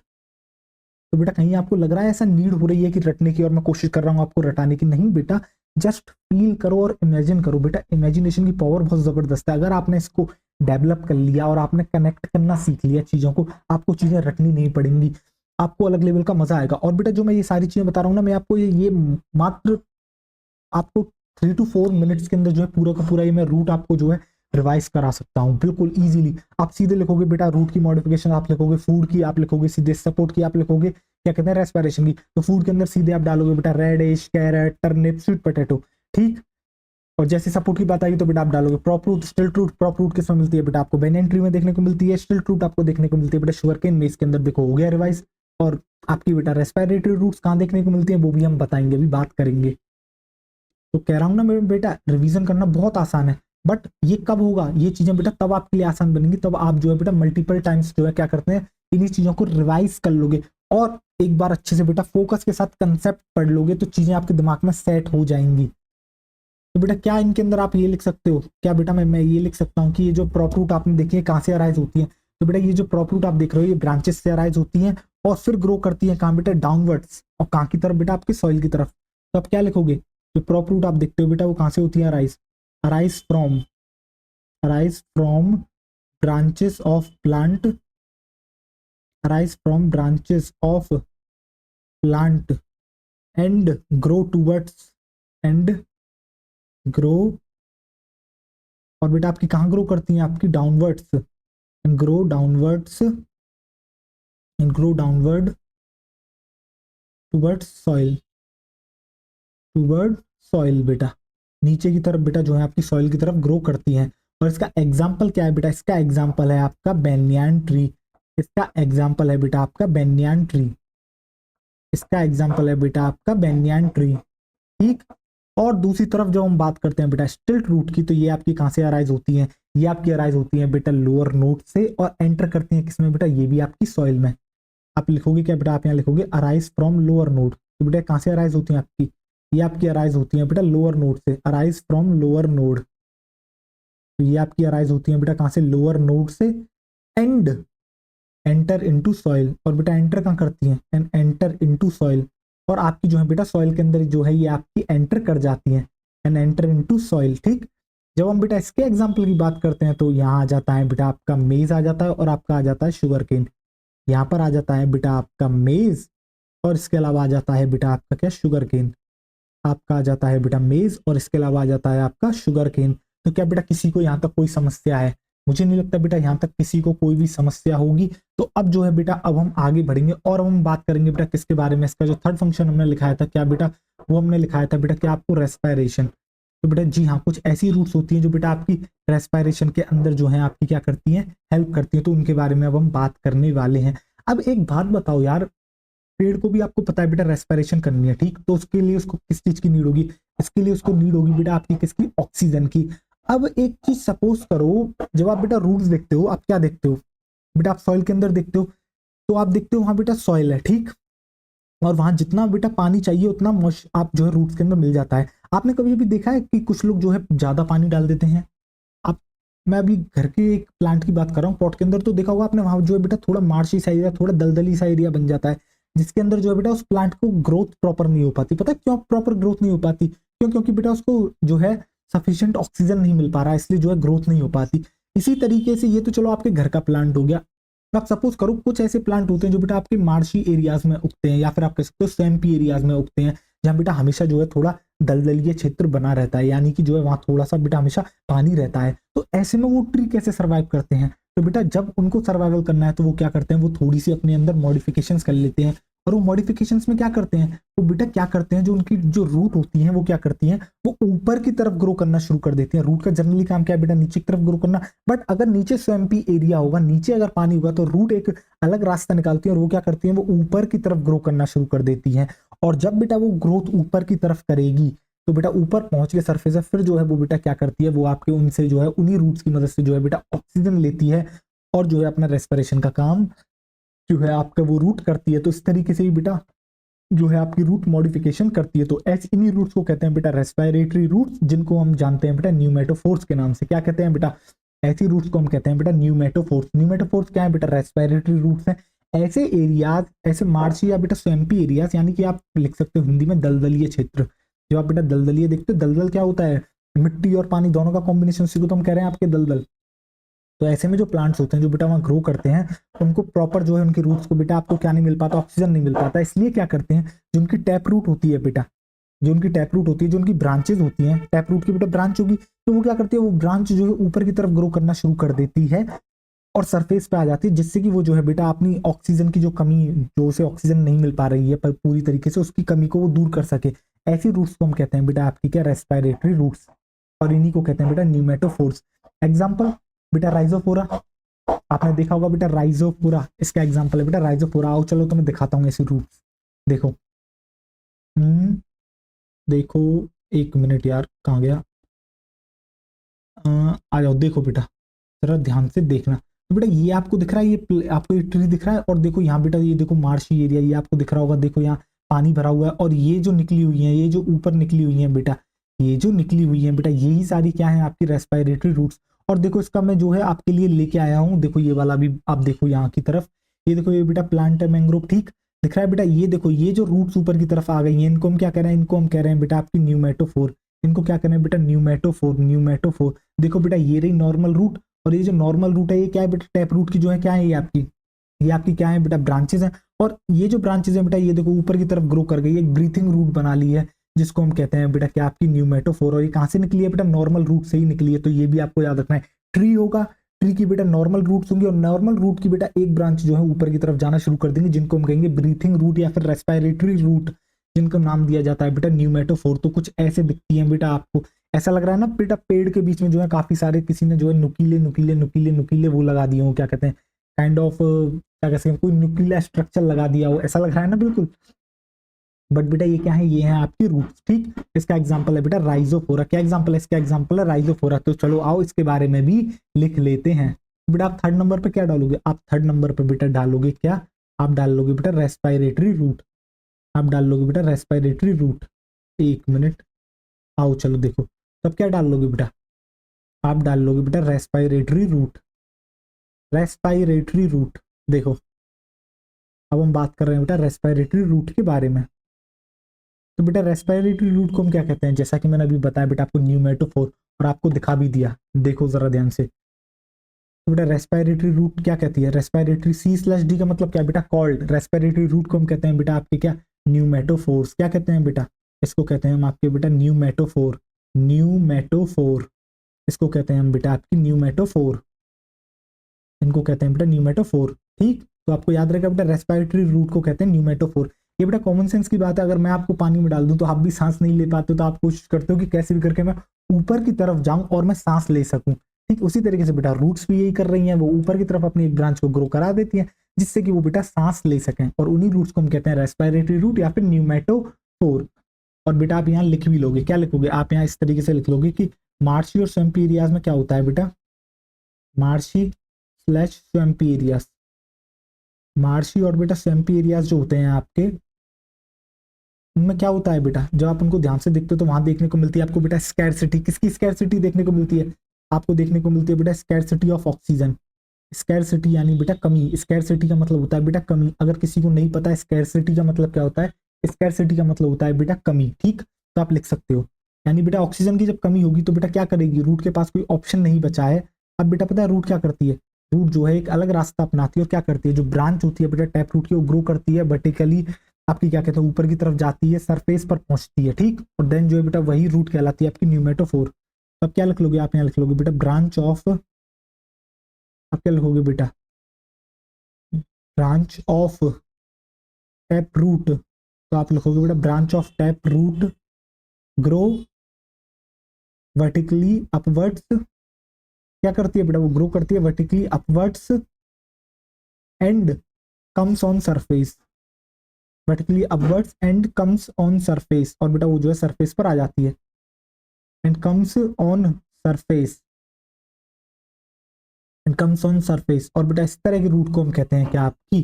A: तो बेटा कहीं आपको लग रहा है ऐसा नीड हो रही है कि रटने की, और मैं कोशिश कर रहा हूँ आपको रटाने की, नहीं बेटा, जस्ट फील करो और इमेजिन करो बेटा, इमेजिनेशन की पावर बहुत जबरदस्त है। अगर आपने इसको डेवलप कर लिया और आपने कनेक्ट करना सीख लिया चीजों को, आपको चीजें रटनी नहीं पड़ेंगी, आपको अलग लेवल का मजा आएगा। और बेटा जो मैं ये सारी चीजें बता रहा हूँ ना, मैं आपको ये मात्र आपको 3 to 4 मिनट्स के अंदर जो है पूरा का पूरा ये मैं रूट आपको जो है रिवाइज करा सकता हूँ बिल्कुल इजीली। आप सीधे लिखोगे बेटा रूट की मॉडिफिकेशन, आप लिखोगे फूड की, आप लिखोगे सीधे सपोर्ट की, आप लिखोगे क्या कहते हैं रेस्पिरेशन की। तो फूड के अंदर सीधे आप डालोगे बेटा radish, carrot, turnip, sweet potato, ठीक। और जैसे सपोर्ट की बात आई तो बेटा आप डालोगे prop root, stilt root. Prop root किसमें मिलती है बेटा, आपको बेनियन ट्री में देखने को मिलती है, स्टिल्ट रूट आपको देखने को मिलती है बेटा शुगर केन मेज के अंदर। देखो हो गया रिवाइज। और आपकी बेटा रेस्पिरेटरी रूट्स कहाँ देखने को मिलती है वो भी हम बताएंगे, अभी बात करेंगे। तो कह रहा हूं ना मेरे बेटा, रिवीजन करना बहुत आसान है, बट ये कब होगा, ये चीजें बेटा तब आपके लिए आसान बनेंगी, तब आप जो है बेटा मल्टीपल टाइम्स जो है क्या करते हैं, इन्हीं चीजों को रिवाइज कर लोगे, और एक बार अच्छे से बेटा फोकस के साथ कंसेप्ट पढ़ लोगे, तो चीजें आपके दिमाग में सेट हो जाएंगी। तो बेटा क्या इनके अंदर आप ये लिख सकते हो क्या बेटा, मैं ये लिख सकता हूँ कि ये जो प्रॉप रूट आपने देखी है कहाँ से अराइज होती है। तो बेटा ये जो प्रॉप रूट आप देख रहे हो, ये ब्रांचेस से अराइज होती हैं, और फिर ग्रो करती है कहाँ बेटा, डाउनवर्ड्स, और कहाँ की तरफ बेटा, आपके सॉइल की तरफ। तो आप क्या लिखोगे, जो प्रॉप रूट आप देखते हो बेटा वो कहाँ से होती है arise, arise from, arise from branches of plant, arise from branches of plant, and grow towards, and grow, और बेटा आपकी कहाँ ग्रो करती हैं, आपकी downwards, and grow downwards, and grow downward towards soil, toward soil बेटा। नीचे की तरफ बेटा जो है आपकी सॉइल की तरफ ग्रो करती हैं। और इसका एग्जाम्पल क्या है बेटा, इसका एग्जाम्पल है आपका बेनियन ट्री। इसका एग्जाम्पल है बेटा आपका बेनियन ट्री। इसका एग्जाम्पल है बेटा आपका बेनियन ट्री, ठीक। और दूसरी तरफ जब हम बात करते हैं बेटा स्टिल्ट रूट की, तो ये आपकी कहां से अराइज होती हैं, ये आपकी अराइज होती है बेटा लोअर नोड से और एंटर करती हैं किसमें बेटा, ये भी आपकी सॉइल में। आप लिखोगे क्या बेटा, आप यहाँ लिखोगे अराइज फ्रॉम लोअर नोड। तो बेटा कहां से अराइज होती है आपकी, ये आपकी अराइज होती है बेटा लोअर नोड से, अराइज फ्रॉम लोअर नोड। तो ये आपकी अराइज होती है बेटा कहां से, लोअर नोड से, एंड एंटर इनटू सॉइल। और बेटा एंटर कहां करती हैं, एंड एंटर इनटू सॉइल। और आपकी जो है बेटा सॉइल के अंदर जो है ये आपकी एंटर कर जाती हैं, एंड एंटर इनटू सॉइल, ठीक। जब हम बेटा इसके एग्जाम्पल की बात करते हैं तो यहाँ आ जाता है बेटा आपका मेज आ जाता है, और आपका आ जाता है शुगर केन। यहाँ पर आ जाता है बेटा आपका मेज, और इसके अलावा आ जाता है बेटा आपका क्या, शुगर केन। आपका आ जाता है बेटा मेज, और इसके अलावा आ जाता है आपका शुगर केन। तो क्या बेटा किसी को यहाँ तक कोई समस्या है, मुझे नहीं लगता बेटा यहाँ तक किसी को कोई भी समस्या होगी। तो अब जो है बेटा अब हम आगे बढ़ेंगे और हम बात करेंगे बेटा किसके बारे में, इसका जो थर्ड फंक्शन हमने लिखाया था क्या बेटा, वो हमने लिखाया था बेटा क्या आपको, रेस्पायरेशन। तो बेटा जी हाँ, कुछ ऐसी रूट्स होती हैं जो बेटा आपकी रेस्पायरेशन के अंदर जो है आपकी क्या करती हैं, हेल्प करती हैं। तो उनके बारे में अब हम बात करने वाले हैं। अब एक बात बताओ यार, पेड़ को भी आपको पता है बेटा रेस्पिरेशन करनी है, ठीक। तो उसके लिए उसको किस चीज की नीड होगी, इसके लिए उसको नीड होगी बेटा आपकी किसकी, ऑक्सीजन की। अब एक चीज सपोज करो, जब आप बेटा रूट्स देखते हो आप क्या देखते हो बेटा, आप सॉइल के अंदर देखते हो, तो आप देखते हो वहां बेटा सॉइल है, ठीक। और वहां जितना बेटा पानी चाहिए उतना आप जो है रूट्स के अंदर मिल जाता है। आपने कभी भी देखा है कि कुछ लोग जो है ज्यादा पानी डाल देते हैं। आप, मैं अभी घर के एक प्लांट की बात कर रहा हूँ पॉट के अंदर, तो देखा होगा आपने वहां जो है बेटा थोड़ा मार्शी सा एरिया, थोड़ा दलदली सा एरिया बन जाता है, जिसके अंदर जो है बेटा उस प्लांट को ग्रोथ प्रॉपर नहीं हो पाती। पता है क्यों प्रॉपर ग्रोथ नहीं हो पाती, क्यों, क्योंकि बेटा उसको जो है सफिशिएंट ऑक्सीजन नहीं मिल पा रहा है, इसलिए जो है ग्रोथ नहीं हो पाती। इसी तरीके से ये तो चलो आपके घर का प्लांट हो गया। आप सपोज करो कुछ ऐसे प्लांट होते हैं जो बेटा आपके मार्शी एरियाज में उगते हैं, या फिर आप कह सकते हो स्वैम्पी एरियाज में उगते हैं, जहाँ बेटा हमेशा जो है थोड़ा दलदलीय क्षेत्र बना रहता है, यानी कि जो है वहां थोड़ा सा बेटा हमेशा पानी रहता है। तो ऐसे में वो ट्री कैसे सर्वाइव करते हैं, तो बेटा जब उनको सर्वाइवल करना है तो वो क्या करते हैं, वो थोड़ी सी अपने अंदर मॉडिफिकेशंस कर लेते हैं। और वो मॉडिफिकेशंस में क्या करते हैं, वो बेटा क्या करते हैं, जो उनकी जो रूट होती है वो क्या करती हैं, वो ऊपर की तरफ ग्रो करना शुरू कर देती हैं। रूट का जनरली काम क्या है बेटा, नीचे की तरफ ग्रो करना। बट अगर नीचे स्वैम्पी एरिया होगा, नीचे अगर पानी होगा, तो रूट एक अलग रास्ता निकालती है और वो क्या करती है, वो ऊपर की तरफ ग्रो करना शुरू कर देती है। और जब बेटा वो ग्रोथ ऊपर की तरफ करेगी, तो बेटा ऊपर पहुंच के सरफेस है, फिर जो है वो बेटा क्या करती है, वो आपके उनसे जो है उन्हीं रूट्स की मदद से जो है बेटा ऑक्सीजन लेती है, और जो है अपना रेस्पिरेशन का काम जो है आपका वो रूट करती है। तो इस तरीके से ही बेटा जो है आपकी रूट मॉडिफिकेशन करती है। तो ऐसे इन्हीं रूट्स को कहते हैं बेटा रेस्पिरेटरी रूट्स, जिनको हम जानते हैं बेटा न्यूमेटोफोर्स के नाम से। क्या कहते हैं बेटा, ऐसी रूट्स को हम कहते हैं बेटा न्यूमेटोफोर्स। न्यूमेटोफोर्स क्या है बेटा, रेस्पिरेटरी रूट्स हैं। ऐसे एरियाज, ऐसे मार्शी या बेटा स्वैम्पी एरियाज, यानी कि आप लिख सकते हो हिंदी में दलदलीय क्षेत्र। जो आप बेटा दलदलीय देखते हो, दलदल क्या होता है, मिट्टी और पानी दोनों का कॉम्बिनेशन, उसी को तो हम कह रहे हैं आपके दलदल। तो ऐसे में जो प्लांट्स होते हैं जो बेटा वहाँ ग्रो करते हैं, तो उनको प्रॉपर जो है उनकी रूट्स को बेटा आपको क्या नहीं मिल पाता, ऑक्सीजन नहीं मिल पाता। इसलिए क्या करते हैं, जो उनकी टैप रूट होती है बेटा, जो उनकी टैप रूट होती है, जो उनकी ब्रांचेज होती हैं, टैप रूट की बेटा ब्रांच होगी, तो वो क्या करती है, वो ब्रांच जो है ऊपर की तरफ ग्रो करना शुरू कर देती है और सरफेस पे आ जाती है, जिससे कि वो जो है बेटा अपनी ऑक्सीजन की जो कमी, जो उसे ऑक्सीजन नहीं मिल पा रही है पर पूरी तरीके से, उसकी कमी को वो दूर कर सके। ऐसी रूट्स को हम कहते हैं बेटा आपकी क्या, रेस्पिरेटरी रूट्स। और इन्हीं को कहते हैं बेटा न्यूमेटोफोर्स। एग्जाम्पल बेटा राइजोफोरा, आपने देखा होगा बेटा राइजोफोरा, इसका एग्जाम्पल है बेटा राइजोफोरा। आओ चलो तो मैं दिखाता हूँ ऐसी रूट्स। देखो, देखो, एक मिनट यार, कहाँ गया, आ जाओ, देखो बेटा, जरा ध्यान से देखना। तो बेटा ये आपको दिख रहा है, ये आपको ये ट्री दिख रहा है, और देखो यहाँ बेटा ये देखो मार्शी एरिया, ये आपको दिख रहा होगा, देखो यहाँ पानी भरा हुआ है, और ये जो निकली हुई है, ये जो ऊपर निकली हुई है बेटा, ये जो निकली हुई है बेटा, यही सारी क्या है आपकी रेस्पिरेटरी रूट्स। और देखो इसका मैं जो है आपके लिए लेके आया हूँ, देखो ये वाला भी आप देखो यहाँ की तरफ, ये देखो ये बेटा प्लांट है मैंग्रोव, ठीक दिख रहा है बेटा। ये देखो ये जो रूट्स ऊपर की तरफ आ गई हैं, इनको हम क्या कह रहे हैं, इनको हम कह रहे हैं बेटा आपकी न्यूमेटोफोर। इनको क्या कह रहे हैं बेटा, न्यूमेटोफोर, न्यूमेटोफोर। देखो बेटा ये रही नॉर्मल रूट, और ये जो नॉर्मल रूट है ये क्या है बेटा, टैप रूट की जो है क्या है, ये आपकी क्या है बेटा, ब्रांचेस हैं। और ये जो ब्रांचेस हैं बेटा, ये देखो ऊपर की तरफ ग्रो कर गई, एक ब्रीथिंग रूट बना ली है, जिसको हम कहते हैं बेटा क्या आपकी न्यूमेटोफोर। और ये कहाँ से निकली है बेटा, नॉर्मल रूट से ही निकली है। तो ये भी आपको याद रखना है। ट्री होगा, ट्री की बेटा नॉर्मल रूट्स होंगी, और नॉर्मल रूट की बेटा एक ब्रांच जो है ऊपर की तरफ जाना शुरू कर देंगे, जिनको हम कहेंगे ब्रीथिंग रूट या फिर रेस्पिरेटरी रूट, जिनका नाम दिया जाता है बेटा न्यूमेटोफोर। तो कुछ ऐसे दिखती हैं बेटा आपको। ऐसा लग रहा है ना बेटा पेड़ के बीच में जो है काफी सारे किसी ने जो है नुकीले नुकीले नुकीले नुकीले वो लगा दिए हो, क्या कहते हैं, काइंड ऑफ क्या कहते हैं, कोई नुकीला स्ट्रक्चर लगा दिया हो, ऐसा लग रहा है ना बिल्कुल। बट बेटा ये क्या है, ये है आपकी रूट्स। ठीक, इसका एग्जांपल है बेटा राइजोफोरा। क्या एग्जांपल है इसका? एग्जांपल है राइजोफोरा। तो चलो आओ इसके बारे में भी लिख लेते हैं। बेटा आप थर्ड नंबर पे क्या डालोगे? आप थर्ड नंबर पे बेटा डालोगे क्या? आप डाल लोगे बेटा रेस्पिरेटरी रूट। आप डाल लोगे बेटा रेस्पिरेटरी रूट। एक मिनट, आओ चलो देखो, तब क्या डाल लोगे बेटा? आप डाल लोगे बेटा रेस्पिरेटरी रूट। रेस्पिरेटरी रूट, देखो अब हम बात कर रहे हैं बेटा रेस्पिरेटरी रूट के बारे में। तो बेटा रेस्पिरेटरी रूट को हम क्या कहते हैं? जैसा कि मैंने अभी बताया बेटा आपको न्यूमेटोफोर, और आपको दिखा भी दिया, देखो जरा ध्यान से। तो बेटा रेस्पिरेटरी रूट क्या कहती है? रेस्पिरेटरी C/D का मतलब क्या बेटा? कॉल्ड। रेस्पिरेटरी रूट को हम कहते हैं बेटा आपके क्या? न्यूमेटोफोर्स। क्या कहते हैं बेटा? इसको कहते हैं हम आपके बेटा न्यूमेटोफोर। न्यूमेटोफोर, इसको कहते हैं हम बेटा आपकी न्यूमेटोफोर। इनको कहते हैं बेटा न्यूमेटोफोर। ठीक, तो आपको याद रहेगा बेटा रेस्पिरेटरी रूट को कहते हैं न्यूमेटोफोर। ये बेटा कॉमन सेंस की बात है, अगर मैं आपको पानी में डाल दूं तो आप भी सांस नहीं ले पाते, तो आप कोशिश करते हो कि कैसे भी करके मैं ऊपर की तरफ जाऊं और मैं सांस ले सकूं। ठीक, उसी तरीके से बेटा रूट्स भी यही कर रही हैं, वो ऊपर की तरफ अपनी एक ब्रांच को ग्रो करा देती हैं जिससे कि वो बेटा सांस ले सकें, और उन्हीं रूट्स को हम कहते हैं रेस्पिरेटरी रूट या फिर न्यूमेटोफोर। और बेटा आप यहाँ लिख भी लोगे, क्या लिखोगे आप यहाँ? इस तरीके से लिख लोगे कि मार्शी और स्वैम्पी एरियाज में क्या होता है बेटा? मार्शी/स्वैम्पी एरियाज। मार्शी और बेटा स्वैम्पी एरियाज जो होते हैं आपके, उनमें क्या होता है बेटा? जब आप उनको ध्यान से देखते हो तो वहां देखने को मिलती है आपको बेटा स्कैरसिटी। किसकी स्कैरसिटी देखने को मिलती है? आपको देखने को मिलती है बेटा स्कैरसिटी ऑफ ऑक्सीजन। स्कैरसिटी यानी बेटा कमी। स्कैरसिटी का मतलब होता है बेटा कमी। अगर किसी को नहीं पता है स्कैरसिटी का मतलब क्या होता है, स्कैरसिटी का मतलब होता है बेटा कमी। ठीक, तो आप लिख सकते हो, यानी बेटा ऑक्सीजन की जब कमी होगी तो बेटा क्या करेगी? रूट के पास कोई ऑप्शन नहीं बचा है। अब बेटा पता है रूट क्या करती है? रूट जो है एक अलग रास्ता अपनाती है, और क्या करती है? जो ब्रांच होती है बेटा टैप रूट की, वो ग्रो करती है वर्टिकली, आपकी क्या कहते हैं, ऊपर की तरफ जाती है, सरफेस पर पहुंचती है। ठीक, और देन जो है बेटा वही रूट कहलाती है आपकी न्यूमेटोफोर। तब क्या लिख लोगे आप? यहाँ लिख लोगे बेटा ब्रांच ऑफ, आप क्या लिखोगे बेटा? Branch of tap root. तो आप लिखोगे बेटा branch of tap root grow vertically upwards. क्या करती है बेटा? वो ग्रो करती है vertically upwards and comes on surface. Vertically upwards and comes on surface, और बेटा वो जो है सरफेस पर आ जाती है, and comes on surface, and comes on surface. और बेटा इस तरह के रूट को हम कहते हैं क्या? आपकी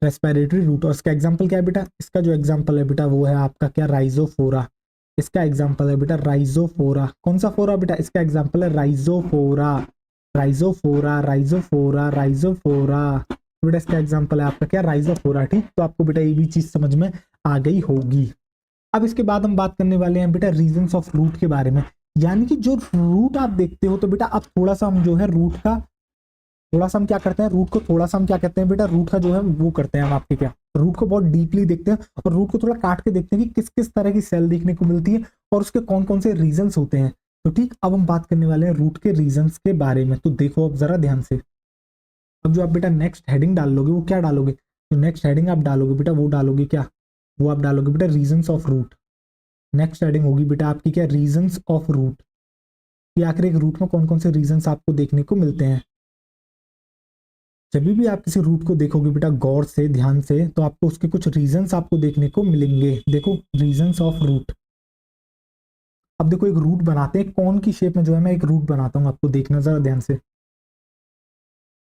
A: रेस्पिरेटरी रूट। और इसका एग्जांपल क्या है बेटा? इसका जो एग्जांपल है बेटा वो है आपका क्या? राइजोफोरा। इसका एग्जांपल है बेटा राइजोफोरा। कौन सा फोरा बेटा? इसका एग्जांपल है राइजोफोरा। Rhizophora, Rhizophora, Rhizophora. बेटा इसका एग्जांपल है आपका क्या? राइजोफोरा। ठीक, तो आपको बेटा ये भी चीज समझ में आ गई होगी। अब इसके बाद हम बात करने वाले हैं बेटा रीजंस ऑफ रूट के बारे में। यानी कि जो रूट आप देखते हो, तो बेटा अब थोड़ा सा हम जो है रूट का, थोड़ा सा हम क्या करते हैं, रूट को थोड़ा सा हम क्या कहते हैं बेटा? रूट का जो है वो करते हैं हम आपके क्या, रूट को बहुत डीपली देखते हैं, और रूट को थोड़ा काट के देखते हैं कि किस किस तरह की सेल देखने को मिलती है और उसके कौन कौन से रीजंस होते हैं। तो ठीक, अब हम बात करने वाले हैं रूट के रीजंस के बारे में। तो देखो अब जरा ध्यान से, अब जो आप बेटा नेक्स्ट हेडिंग डाल लोगे वो क्या डालोगे? तो नेक्स्ट हेडिंग आप डालोगे बेटा, वो डालोगे क्या? वो आप डालोगे बेटा regions of root. Next heading होगी बेटा आपकी क्या? Regions of root. कि आखिर एक रूट में कौन कौन से रीजंस आपको देखने को मिलते हैं। जब भी आप किसी रूट को देखोगे बेटा गौर से, ध्यान से, तो आपको उसके कुछ रीजंस आपको देखने को मिलेंगे। देखो रीजंस ऑफ रूट। अब देखो एक रूट बनाते हैं, कौन की शेप में जो है मैं एक रूट बनाता हूं, आपको देखना जरा ध्यान से।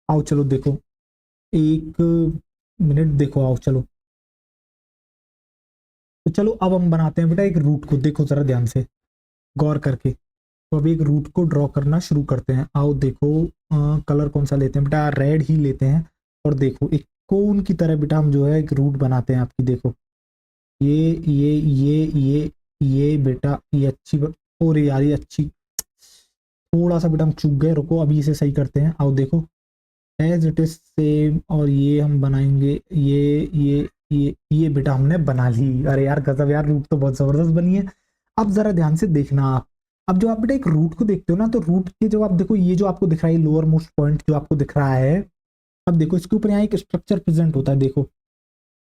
A: आओ चलो देखो, एक मिनट देखो, आओ चलो। तो चलो अब हम बनाते हैं बेटा एक रूट को, देखो जरा ध्यान से गौर करके। तो अभी एक रूट को ड्रॉ करना शुरू करते हैं। आओ देखो, कलर कौन सा लेते हैं बेटा? रेड ही लेते हैं। और देखो एक कोन की तरह बेटा हम जो है एक रूट बनाते हैं आपकी। देखो ये बेटा ये अच्छी और यार ये अच्छी, थोड़ा सा बेटा हम चूक गए, रुको अभी इसे सही करते हैं। आओ देखो एज इट इज सेम, और ये हम बनाएंगे ये बेटा हमने बना ली। अरे यार गजब यार, रूट तो बहुत जबरदस्त बनी है। अब जरा ध्यान से देखना आप, अब जो आप बेटा एक रूट को देखते हो ना, तो रूट के जो आप देखो, ये जो आपको दिख रहा है लोअर मोस्ट पॉइंट जो आपको दिख रहा है, अब देखो इसके ऊपर यहाँ एक स्ट्रक्चर प्रेजेंट होता है। देखो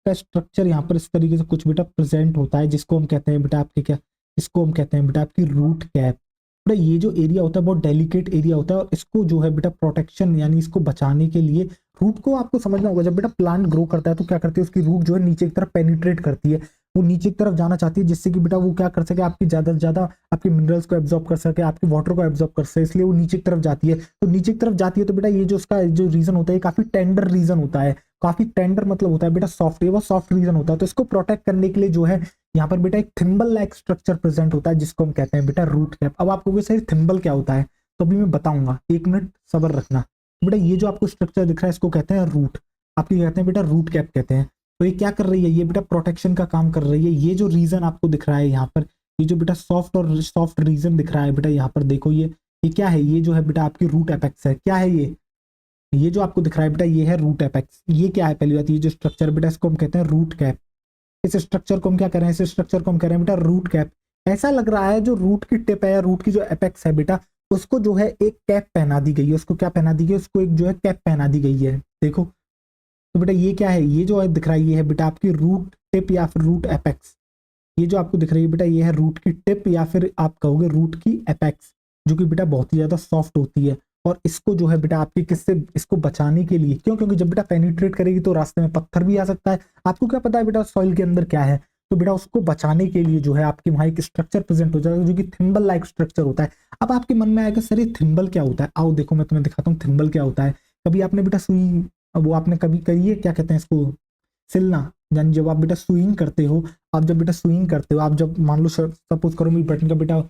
A: का स्ट्रक्चर यहाँ पर इस तरीके से कुछ बेटा प्रेजेंट होता है, जिसको हम कहते हैं बेटा आपके क्या, इसको हम कहते हैं बेटा आपकी रूट कैप। बेटा ये जो एरिया होता है बहुत डेलिकेट एरिया होता है, और इसको जो है बेटा प्रोटेक्शन यानी इसको बचाने के लिए रूट को आपको समझना होगा। जब बेटा प्लांट ग्रो करता है तो क्या करती है, उसकी रूट जो है नीचे की तरफ पेनिट्रेट करती है, वो नीचे की तरफ जाना चाहती है, जिससे कि बेटा वो क्या कर सके, आपकी ज्यादा से ज्यादा आपके मिनरल्स को एब्जॉर्ब कर सके, आपके वाटर को एब्जॉर्ब कर सके, इसलिए वो नीचे की तरफ जाती है। तो नीचे की तरफ जाती है तो बेटा ये जो उसका जो रीजन होता है, ये काफी टेंडर रीजन होता है। काफी टेंडर मतलब होता है बेटा सॉफ्ट, ये वो सॉफ्ट रीजन होता है। तो इसको प्रोटेक्ट करने के लिए जो है यहाँ पर बेटा एक थिम्बल लाइक स्ट्रक्चर प्रेजेंट होता है, जिसको हम कहते हैं बेटा रूट कैप। अब आपको कहोगे सर थिम्बल क्या होता है, तो अभी मैं बताऊंगा, 1 मिनट सब्र रखना। बेटा ये जो आपको स्ट्रक्चर दिख रहा है इसको कहते हैं रूट, आपकी कहते हैं बेटा रूट कैप कहते हैं। तो ये क्या कर रही है, ये बेटा प्रोटेक्शन का काम कर रही है। ये जो रीजन आपको दिख रहा है यहाँ पर, ये जो बेटा सॉफ्ट और सॉफ्ट रीजन दिख रहा है बेटा यहाँ पर देखो, ये क्या है, ये जो है बेटा आपकी रूट एपेक्स है। क्या है ये जो आपको दिख रहा है बेटा ये है रूट एपेक्स। ये क्या है, पहली बात ये जो स्ट्रक्चर बेटा इसको हम कहते हैं रूट कैप। इस स्ट्रक्चर को हम क्या कर रहे हैं, इस स्ट्रक्चर को हम कह रहे हैं बेटा रूट कैप। ऐसा लग रहा है जो रूट की टिप है या रूट की जो एपेक्स है बेटा, उसको जो है एक कैप पहना दी गई है। उसको क्या पहना दी गई है, उसको एक जो है कैप पहना दी गई है। देखो तो बेटा ये क्या है, ये जो है दिख रहा है ये है बेटा आपकी रूट टिप या फिर रूट एपेक्स। ये जो आपको दिख रही है बेटा ये है रूट की टिप या फिर आप कहोगे रूट की एपेक्स, जो कि बेटा बहुत ही ज्यादा सॉफ्ट होती है। और इसको जो है बेटा आपकी किससे, इसको बचाने के लिए, क्यों, क्योंकि जब बेटा पेनिट्रेट करेगी तो रास्ते में पत्थर भी आ सकता है। आपको क्या पता है बेटा सॉइल के अंदर क्या है, तो बेटा उसको बचाने के लिए जो है आपके वहां एक स्ट्रक्चर प्रेजेंट हो जाएगा जो कि थिम्बल लाइक स्ट्रक्चर होता है। अब आपके मन में आएगा सर ये थिम्बल क्या होता है, आओ देखो मैं तुम्हें दिखाता हूँ थिम्बल क्या होता है। कभी आपने बेटा सुई, वो आपने कभी करी है, क्या कहते हैं इसको, सिलना, यानी जब आप बेटा स्विंग करते हो, आप जब बेटा स्विंग करते हो, आप जब मान लो सपोज करो मेरी बटन का बेटा,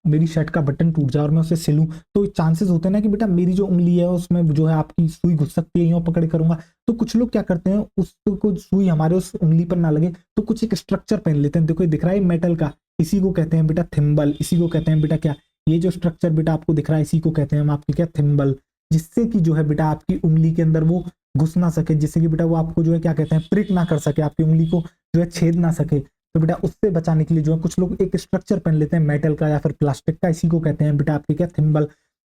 A: मेरी शर्ट का बटन टूट जाए और मैं उसे सिलूं, तो चांसेस होते हैं ना कि बेटा मेरी जो उंगली है उसमें जो है आपकी सुई घुस सकती है, यूं पकड़ करूंगा। तो कुछ लोग क्या करते हैं, उसको सुई हमारे उस उंगली पर ना लगे तो कुछ एक स्ट्रक्चर पहन लेते हैं। देखो ये दिख रहा है मेटल का, इसी को कहते हैं बेटा थिम्बल। इसी को कहते हैं बेटा क्या, ये जो स्ट्रक्चर बेटा आपको दिख रहा है इसी को कहते हैं हम आपके क्या, थिम्बल। जिससे कि जो है बेटा आपकी उंगली के अंदर वो घुस ना सके, जिससे कि बेटा वो आपको जो है क्या कहते हैं प्रिक ना कर सके, आपकी उंगली को जो है छेद ना सके। तो बेटा उससे बचाने के लिए जो है कुछ लोग एक स्ट्रक्चर पहन लेते हैं मेटल का या फिर प्लास्टिक का, इसी को कहते हैं बेटा आपके क्या, थिम्बल।